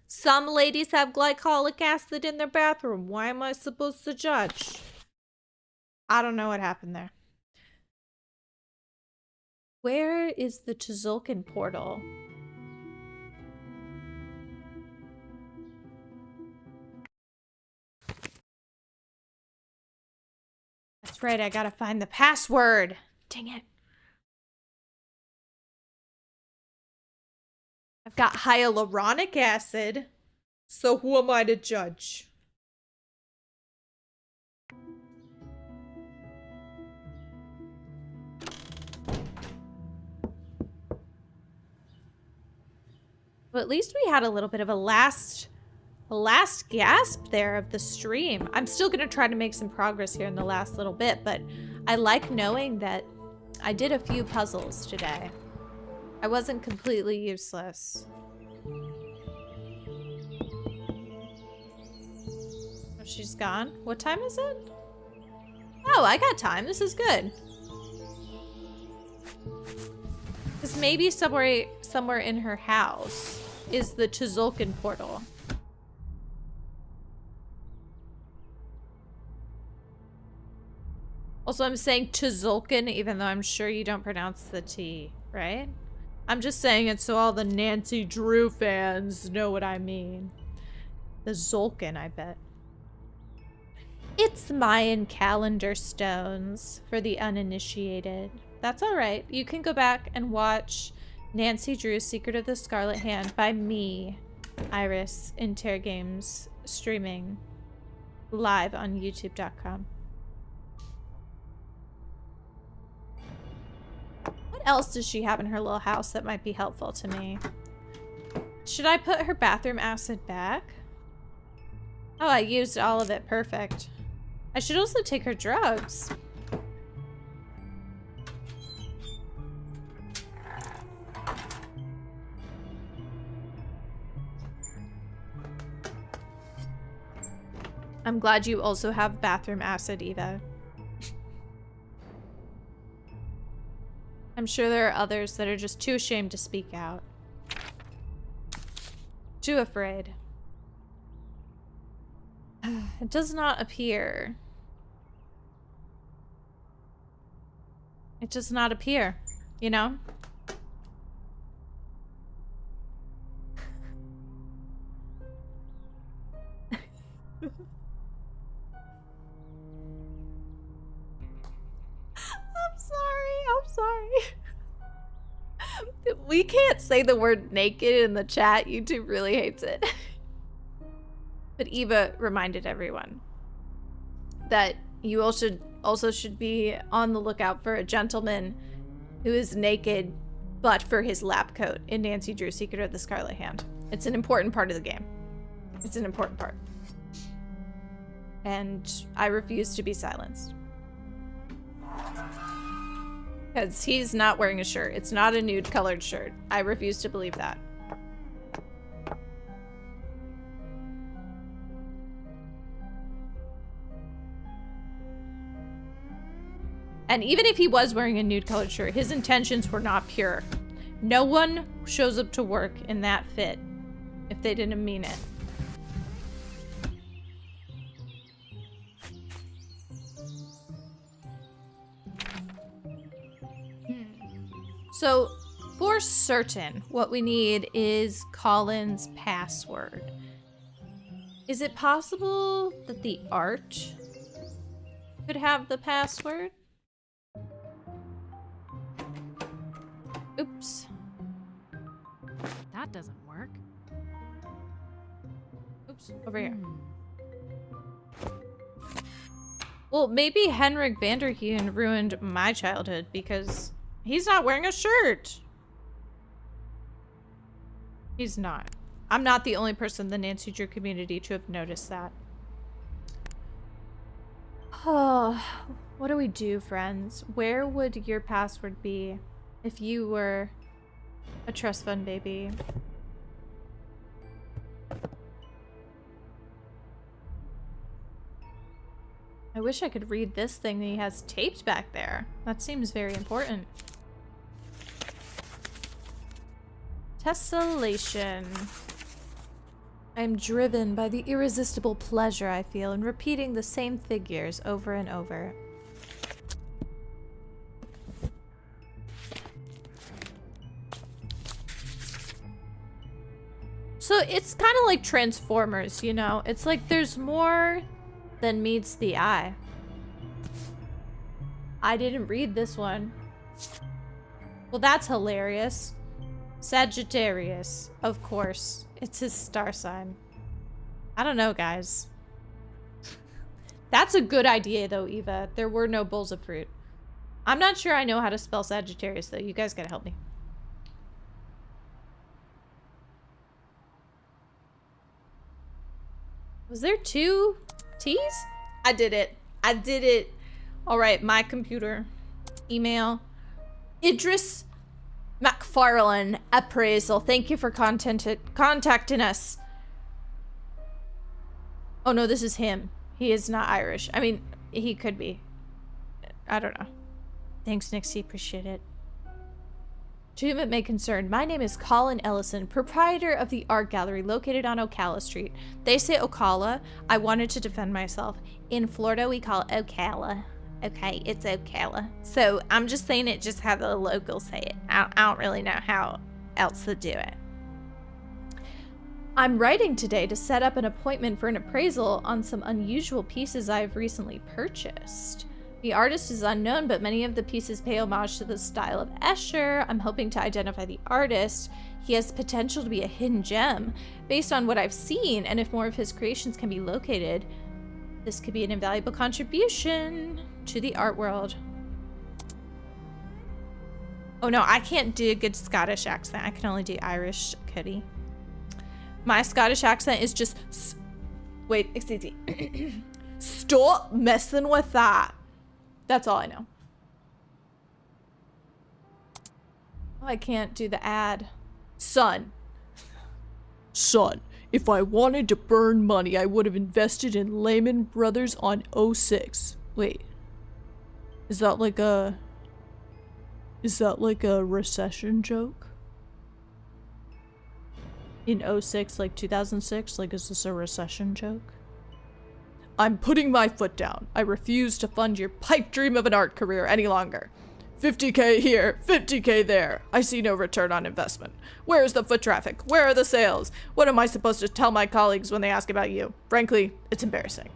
Some ladies have glycolic acid in their bathroom. Why am I supposed to judge? I don't know what happened there. Where is the Chizulkin portal? That's right, I gotta find the password. Dang it. I've got hyaluronic acid, so who am I to judge? Well, at least we had a little bit of a last gasp there of the stream. I'm still gonna try to make some progress here in the last little bit, but I like knowing that I did a few puzzles today. I wasn't completely useless. Oh, she's gone. What time is it? Oh, I got time. This is good. Because maybe somewhere in her house is the Tzolk'in portal. Also, I'm saying Tzolk'in, even though I'm sure you don't pronounce the T, right? I'm just saying it so all the Nancy Drew fans know what I mean. The Tzolk'in, I bet. It's Mayan calendar stones for the uninitiated. That's alright. You can go back and watch Nancy Drew's Secret of the Scarlet Hand by me, Iris, in Terra Games, streaming live on youtube.com. What else does she have in her little house that might be helpful to me? Should I put her bathroom acid back? Oh, I used all of it. Perfect. I should also take her drugs. I'm glad you also have bathroom acid, Eva. I'm sure there are others that are just too ashamed to speak out. Too afraid. It does not appear. It does not appear, you know? I'm sorry. We can't say the word naked in the chat. YouTube really hates it. But Eva reminded everyone that you also should be on the lookout for a gentleman who is naked but for his lab coat in Nancy Drew's Secret of the Scarlet Hand. It's an important part of the game. It's an important part. And I refuse to be silenced. Because he's not wearing a shirt. It's not a nude colored shirt. I refuse to believe that. And even if he was wearing a nude colored shirt, his intentions were not pure. No one shows up to work in that fit if they didn't mean it. So, for certain, what we need is Colin's password. Is it possible that the art could have the password? Oops. That doesn't work. Oops, over here. Well, maybe Henrik Vanderheen ruined my childhood because he's not wearing a shirt. He's not. I'm not the only person in the Nancy Drew community to have noticed that. Oh, what do we do, friends? Where would your password be if you were a trust fund baby? I wish I could read this thing that he has taped back there. That seems very important. Tessellation. I am driven by the irresistible pleasure I feel in repeating the same figures over and over. So it's kind of like Transformers, you know? It's like there's more than meets the eye. I didn't read this one. Well, that's hilarious. Sagittarius, of course. It's his star sign. I don't know, guys. That's a good idea, though, Eva. There were no bowls of fruit. I'm not sure I know how to spell Sagittarius, though. You guys gotta help me. Was there two T's? I did it. I did it. All right, my computer. Email. Idris McFarlane Appraisal. Thank you for contacting us. Oh no, this is him. He is not Irish. I mean, he could be. I don't know. Thanks, Nixie. Appreciate it. To whom it may concern, my name is Colin Ellison, proprietor of the art gallery located on Ocala Street. They say Ocala. I wanted to defend myself. In Florida, we call it Ocala. Okay, it's Ocala. So I'm just saying it just how the locals say it. I don't really know how else to do it. I'm writing today to set up an appointment for an appraisal on some unusual pieces I've recently purchased. The artist is unknown, but many of the pieces pay homage to the style of Escher. I'm hoping to identify the artist. He has potential to be a hidden gem. Based on what I've seen, and if more of his creations can be located, this could be an invaluable contribution to the art world. Oh no, I can't do a good Scottish accent. I can only do Irish, Cody. My Scottish accent is just... Wait, excuse me. Stop messing with that. That's all I know. Oh, I can't do the ad. Son, if I wanted to burn money, I would have invested in Lehman Brothers on 06. Wait. Is that like a recession joke? In 06, like 2006? Like, is this a recession joke? I'm putting my foot down. I refuse to fund your pipe dream of an art career any longer. 50K here, 50K there. I see no return on investment. Where is the foot traffic? Where are the sales? What am I supposed to tell my colleagues when they ask about you? Frankly, it's embarrassing.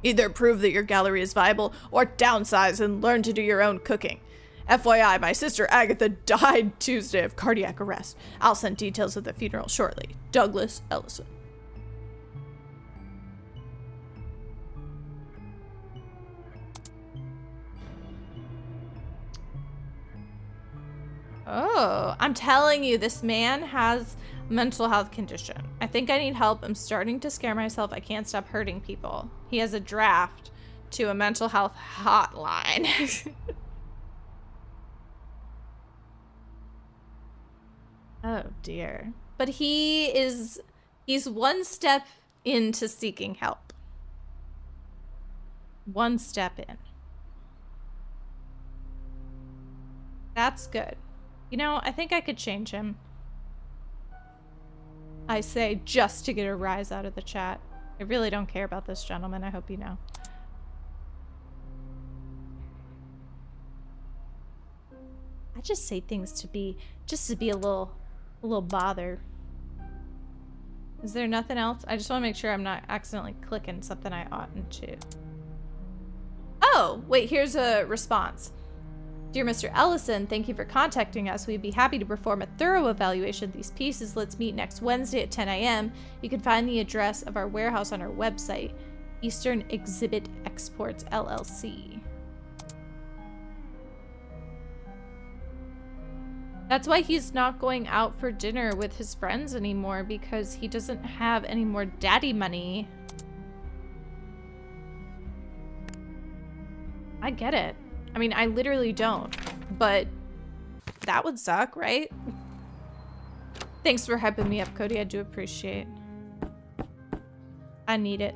Either prove that your gallery is viable or downsize and learn to do your own cooking. FYI, my sister Agatha died Tuesday of cardiac arrest. I'll send details of the funeral shortly. Douglas Ellison. Oh, I'm telling you, this man has a mental health condition. I think I need help. I'm starting to scare myself. I can't stop hurting people. He has a draft to a mental health hotline. Oh dear. But he's one step into seeking help. One step in. That's good. You know, I think I could change him. I say just to get a rise out of the chat. I really don't care about this gentleman, I hope you know. I just say things to be a little bother. Is there nothing else? I just want to make sure I'm not accidentally clicking something I oughtn't to. Oh, wait, here's a response. Dear Mr. Ellison, thank you for contacting us. We'd be happy to perform a thorough evaluation of these pieces. Let's meet next Wednesday at 10 a.m. You can find the address of our warehouse on our website, Eastern Exhibit Exports, LLC. That's why he's not going out for dinner with his friends anymore, because he doesn't have any more daddy money. I get it. I mean, I literally don't, but that would suck, right? Thanks for hyping me up, Cody. I do appreciate. I need it.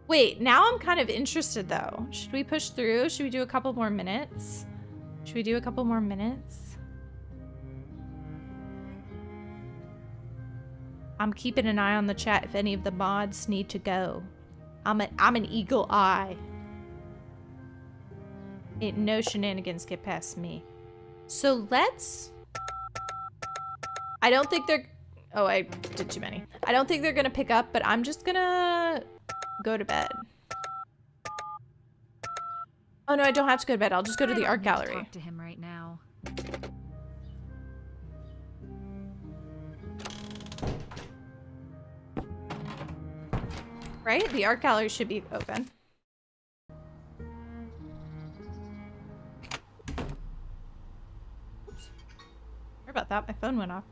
Wait, now I'm kind of interested though. Should we push through? Should we do a couple more minutes? Should we do a couple more minutes? I'm keeping an eye on the chat if any of the mods need to go. I'm an eagle eye. Ain't no shenanigans get past me. So let's... I don't think they're... Oh, I did too many. I don't think they're gonna pick up, but I'm just gonna go to bed. Oh no, I don't have to go to bed. I'll just go to the art gallery. Talk to him right now. Right? The art gallery should be open. Oops. Sorry about that. My phone went off.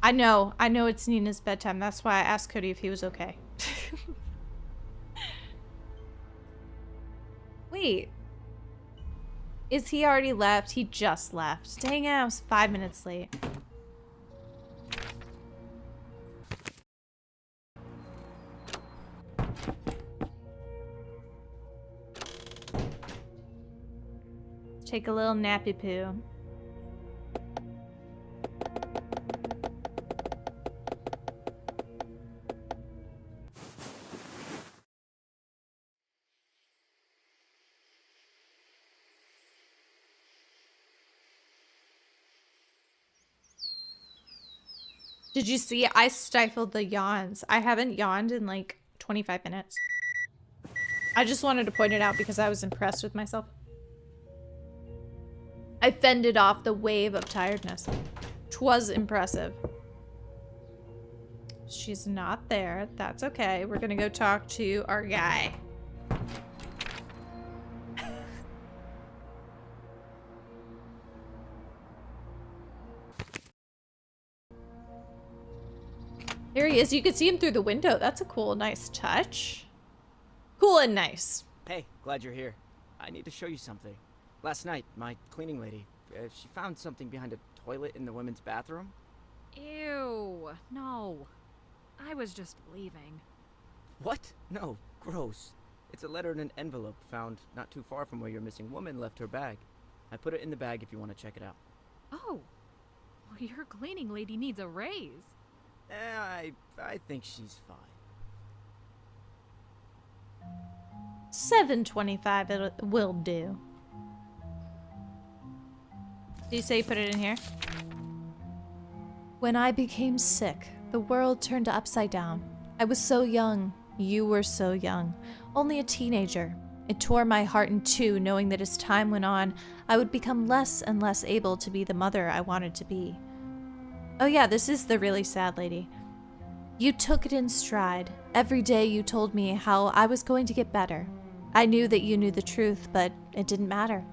I know it's Nina's bedtime. That's why I asked Cody if he was okay. Wait. Is he already left? He just left. Dang it, I was 5 minutes late. Take a little nappy poo. Did you see? I stifled the yawns. I haven't yawned in like 25 minutes. I just wanted to point it out because I was impressed with myself. I fended off the wave of tiredness. 'Twas impressive. She's not there. That's okay. We're gonna go talk to our guy. There he is. You can see him through the window. That's a cool, nice touch. Cool and nice. Hey, glad you're here. I need to show you something. Last night, my cleaning lady, she found something behind a toilet in the women's bathroom. Ew. No. I was just leaving. What? No, gross. It's a letter in an envelope found not too far from where your missing woman left her bag. I put it in the bag if you want to check it out. Oh. Well, your cleaning lady needs a raise. I think she's fine. $7.25 it will do. Do you say you put it in here? When I became sick, the world turned upside down. I was so young. You were so young. Only a teenager. It tore my heart in two, knowing that as time went on, I would become less and less able to be the mother I wanted to be. Oh yeah, this is the really sad lady. You took it in stride. Every day you told me how I was going to get better. I knew that you knew the truth, but it didn't matter.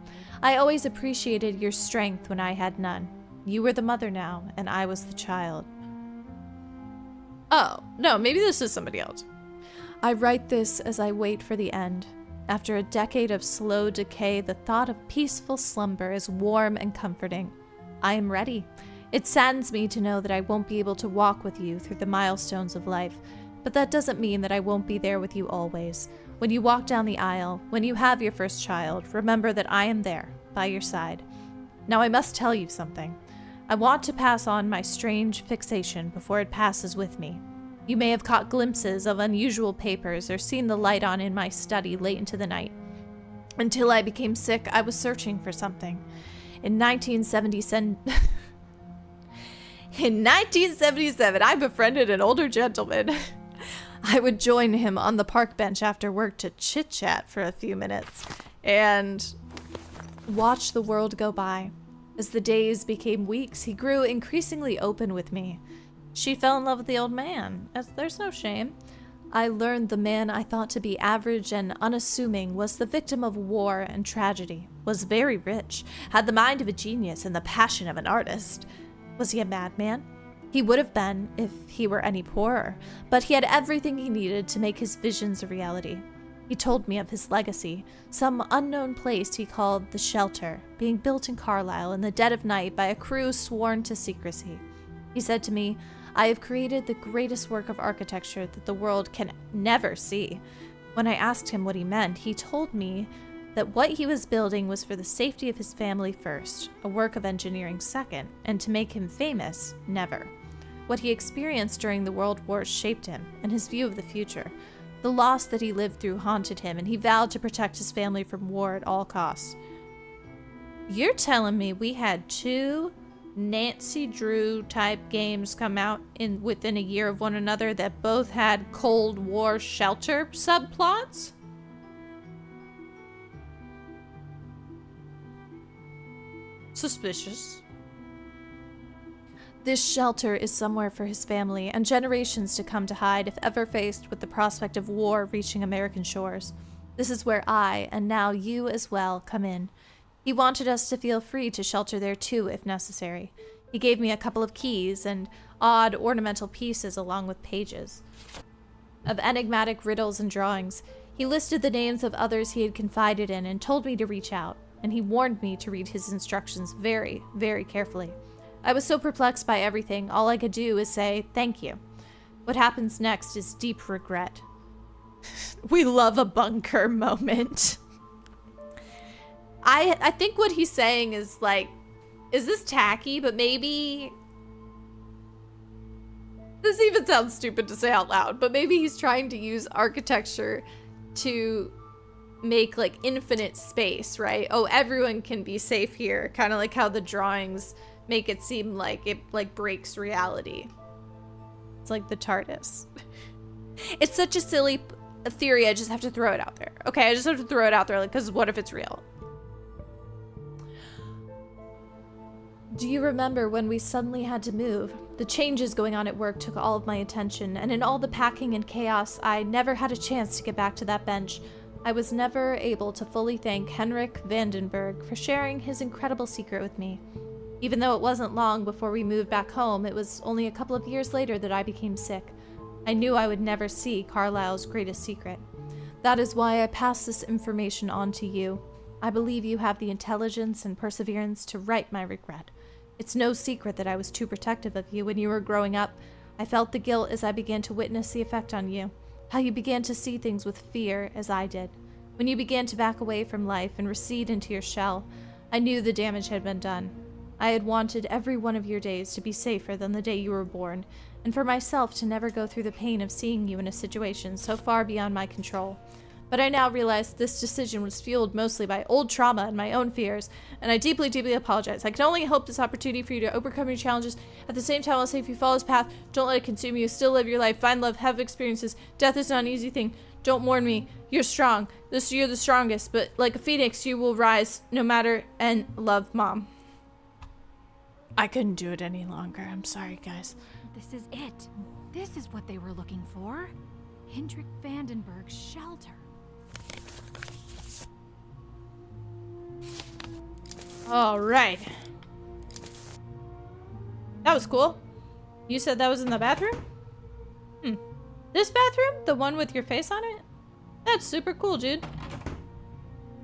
I always appreciated your strength when I had none. You were the mother now, and I was the child. Oh, no, maybe this is somebody else. I write this as I wait for the end. After a decade of slow decay, the thought of peaceful slumber is warm and comforting. I am ready. It saddens me to know that I won't be able to walk with you through the milestones of life, but that doesn't mean that I won't be there with you always. When you walk down the aisle, when you have your first child, remember that I am there, by your side. Now I must tell you something. I want to pass on my strange fixation before it passes with me. You may have caught glimpses of unusual papers or seen the light on in my study late into the night. Until I became sick, I was searching for something. In 1977, I befriended an older gentleman. I would join him on the park bench after work to chit-chat for a few minutes and watch the world go by. As the days became weeks, he grew increasingly open with me. She fell in love with the old man. There's no shame. I learned the man I thought to be average and unassuming was the victim of war and tragedy, was very rich, had the mind of a genius and the passion of an artist. Was he a madman? He would have been if he were any poorer, but he had everything he needed to make his visions a reality. He told me of his legacy, some unknown place he called the Shelter, being built in Carlisle in the dead of night by a crew sworn to secrecy. He said to me, I have created the greatest work of architecture that the world can never see. When I asked him what he meant, he told me that what he was building was for the safety of his family first, a work of engineering second, and to make him famous, never. What he experienced during the World Wars shaped him, and his view of the future. The loss that he lived through haunted him, and he vowed to protect his family from war at all costs. You're telling me we had two Nancy Drew type games come out within a year of one another that both had Cold War shelter subplots? Suspicious. This shelter is somewhere for his family and generations to come to hide if ever faced with the prospect of war reaching American shores. This is where I, and now you as well, come in. He wanted us to feel free to shelter there too, if necessary. He gave me a couple of keys and odd ornamental pieces along with pages of enigmatic riddles and drawings. He listed the names of others he had confided in and told me to reach out, and he warned me to read his instructions very, very carefully. I was so perplexed by everything, all I could do is say, thank you. What happens next is deep regret. We love a bunker moment. I think what he's saying is like, is this tacky? But maybe this even sounds stupid to say out loud, but maybe he's trying to use architecture to make like infinite space, right? Oh, everyone can be safe here. Kind of like how the drawings make it seem like it like breaks reality. It's like the TARDIS. It's such a silly theory, I just have to throw it out there. Okay, I just have to throw it out there, like, because what if it's real? Do you remember when we suddenly had to move? The changes going on at work took all of my attention, and in all the packing and chaos, I never had a chance to get back to that bench. I was never able to fully thank Henrik Vandenberg for sharing his incredible secret with me. Even though it wasn't long before we moved back home, it was only a couple of years later that I became sick. I knew I would never see Carlisle's greatest secret. That is why I pass this information on to you. I believe you have the intelligence and perseverance to right my regret. It's no secret that I was too protective of you when you were growing up. I felt the guilt as I began to witness the effect on you. How you began to see things with fear, as I did. When you began to back away from life and recede into your shell, I knew the damage had been done. I had wanted every one of your days to be safer than the day you were born, and for myself to never go through the pain of seeing you in a situation so far beyond my control. But I now realize this decision was fueled mostly by old trauma and my own fears, and I deeply, deeply apologize. I can only hope this opportunity for you to overcome your challenges. At the same time, I'll say if you follow this path, don't let it consume you. Still live your life, find love, have experiences. Death is not an easy thing. Don't mourn me. You're strong. You're the strongest, but like a phoenix, you will rise no matter, and love, Mom. I couldn't do it any longer. I'm sorry, guys. This is it. This is what they were looking for. Hendrik Vandenberg's shelter. All right. That was cool. You said that was in the bathroom? This bathroom? The one with your face on it? That's super cool, dude.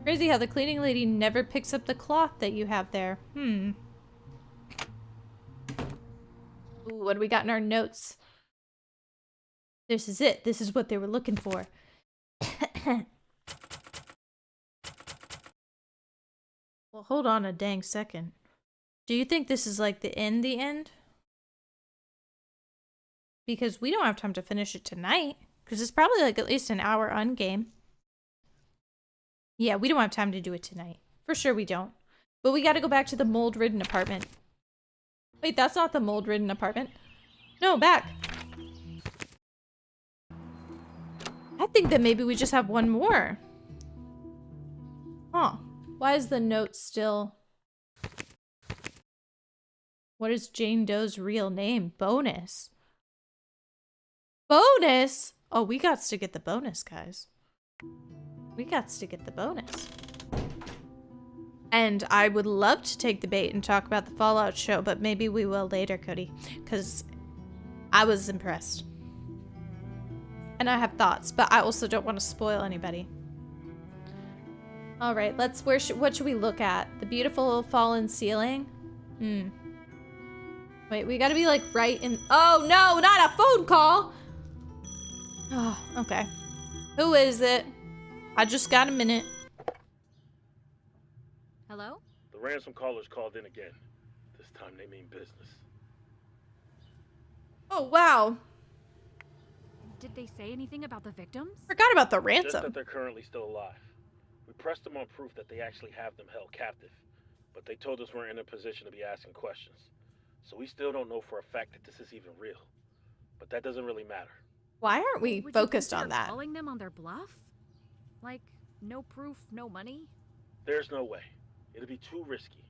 Crazy how the cleaning lady never picks up the cloth that you have there. Ooh, what do we got in our notes? This is it. This is what they were looking for. Well, hold on a dang second. Do you think this is like the end? Because we don't have time to finish it tonight. Because it's probably like at least an hour on game. Yeah, we don't have time to do it tonight. For sure we don't. But we got to go back to the mold-ridden apartment. Wait, that's not the mold-ridden apartment. No, back. I think that maybe we just have one more. Huh. Why is the note still... What is Jane Doe's real name? Bonus. Bonus? Oh, we got to get the bonus, guys. We got to get the bonus. And I would love to take the bait and talk about the Fallout show, but maybe we will later, Cody. Because I was impressed. And I have thoughts, but I also don't want to spoil anybody. All right, let's. What should we look at? The beautiful fallen ceiling. Wait, we gotta be like right in. Oh no, not a phone call. Oh, okay. Who is it? I just got a minute. Hello? The ransom callers called in again. This time they mean business. Oh wow. Did they say anything about the victims? Forgot about the Just ransom. that they're currently still alive. We pressed them on proof that they actually have them held captive, but they told us we're in a position to be asking questions. So we still don't know for a fact that this is even real. But that doesn't really matter. Why aren't we Would focused you on consider that? calling them on their bluff? Like, no proof, no money? There's no way. It'd be too risky.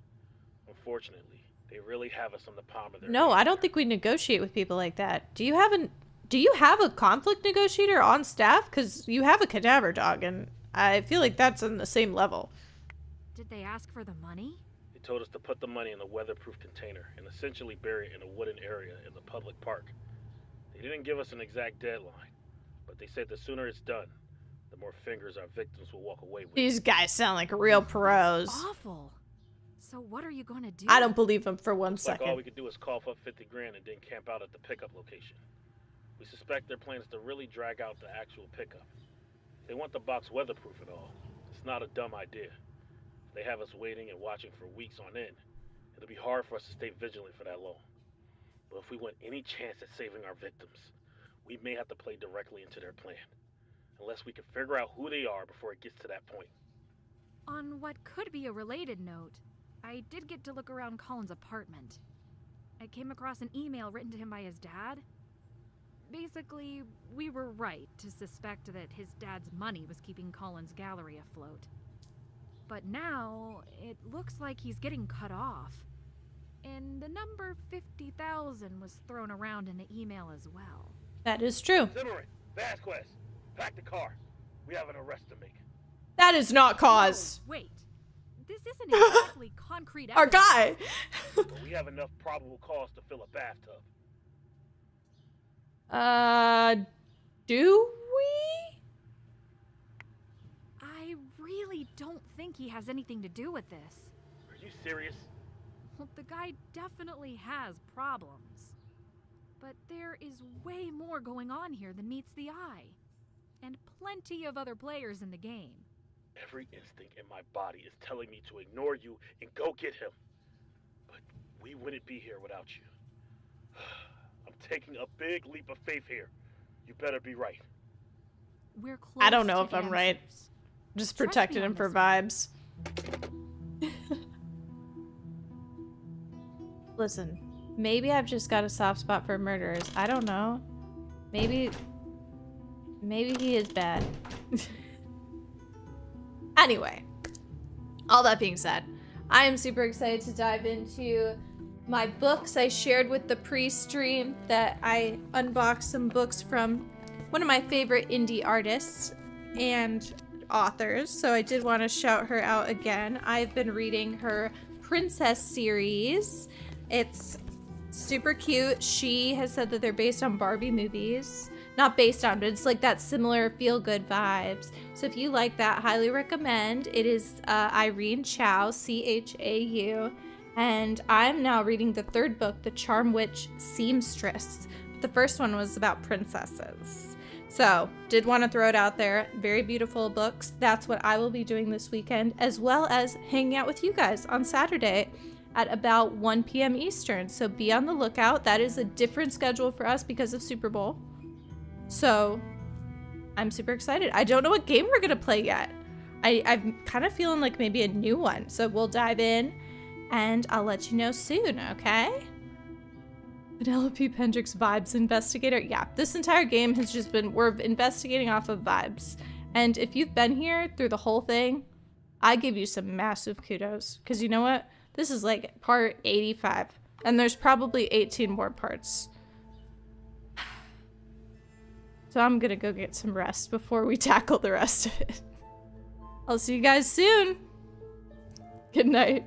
Unfortunately, they really have us on the palm of their No, hand. I don't think we negotiate with people like that. Do you have a conflict negotiator on staff? Because you have a cadaver dog, and I feel like that's on the same level. Did they ask for the money? They told us to put the money in a weatherproof container and essentially bury it in a wooden area in the public park. They didn't give us an exact deadline, but they said the sooner it's done, the more fingers our victims will walk away with. These guys sound like real pros. That's awful. So what are you gonna do? I don't believe them for one Looks like second. all we could do is cough up 50 grand and then camp out at the pickup location. We suspect their plan is to really drag out the actual pickup. They want the box weatherproof and all. It's not a dumb idea. They have us waiting and watching for weeks on end. It'll be hard for us to stay vigilant for that long. But if we want any chance at saving our victims, we may have to play directly into their plan. Unless we can figure out who they are before it gets to that point. On what could be a related note, I did get to look around Colin's apartment. I came across an email written to him by his dad. Basically, we were right to suspect that his dad's money was keeping Colin's gallery afloat. But now, it looks like he's getting cut off. And the number 50,000 was thrown around in the email as well. That is true. Zimmerman, Vasquez, pack the car. We have an arrest to make. That is not cause. Oh, wait. This isn't exactly concrete evidence. Our guy. But we have enough probable cause to fill a bathtub. Do we? I really don't think he has anything to do with this. Are you serious? Well, the guy definitely has problems. But there is way more going on here than meets the eye. And plenty of other players in the game. Every instinct in my body is telling me to ignore you and go get him. But we wouldn't be here without you. I'm taking a big leap of faith here. You better be right. We're close. I don't know to if I'm answers. right. Just Trust protected me on him for this one. vibes. Listen, maybe I've just got a soft spot for murderers. I don't know. Maybe he is bad. Anyway, all that being said, I am super excited to dive into my books. I shared with the pre-stream that I unboxed some books from one of my favorite indie artists and authors, so I did want to shout her out again. I've been reading her Princess series. It's super cute. She has said that they're based on Barbie movies. Not based on, but it's like that similar feel-good vibes. So if you like that, highly recommend. It is Irene Chow, C-H-A-U. And I'm now reading the third book, The Charm Witch Seamstress. The first one was about princesses. So, did want to throw it out there. Very beautiful books. That's what I will be doing this weekend, as well as hanging out with you guys on Saturday at about 1 p.m. Eastern. So be on the lookout. That is a different schedule for us because of Super Bowl. So, I'm super excited. I don't know what game we're going to play yet. I'm kind of feeling like maybe a new one. So we'll dive in and I'll let you know soon, okay? Penelope Pendrick's vibes investigator. Yeah, this entire game has just been, we're investigating off of vibes. And if you've been here through the whole thing, I give you some massive kudos. Because you know what? This is like part 85. And there's probably 18 more parts. So I'm gonna go get some rest before we tackle the rest of it. I'll see you guys soon. Good night.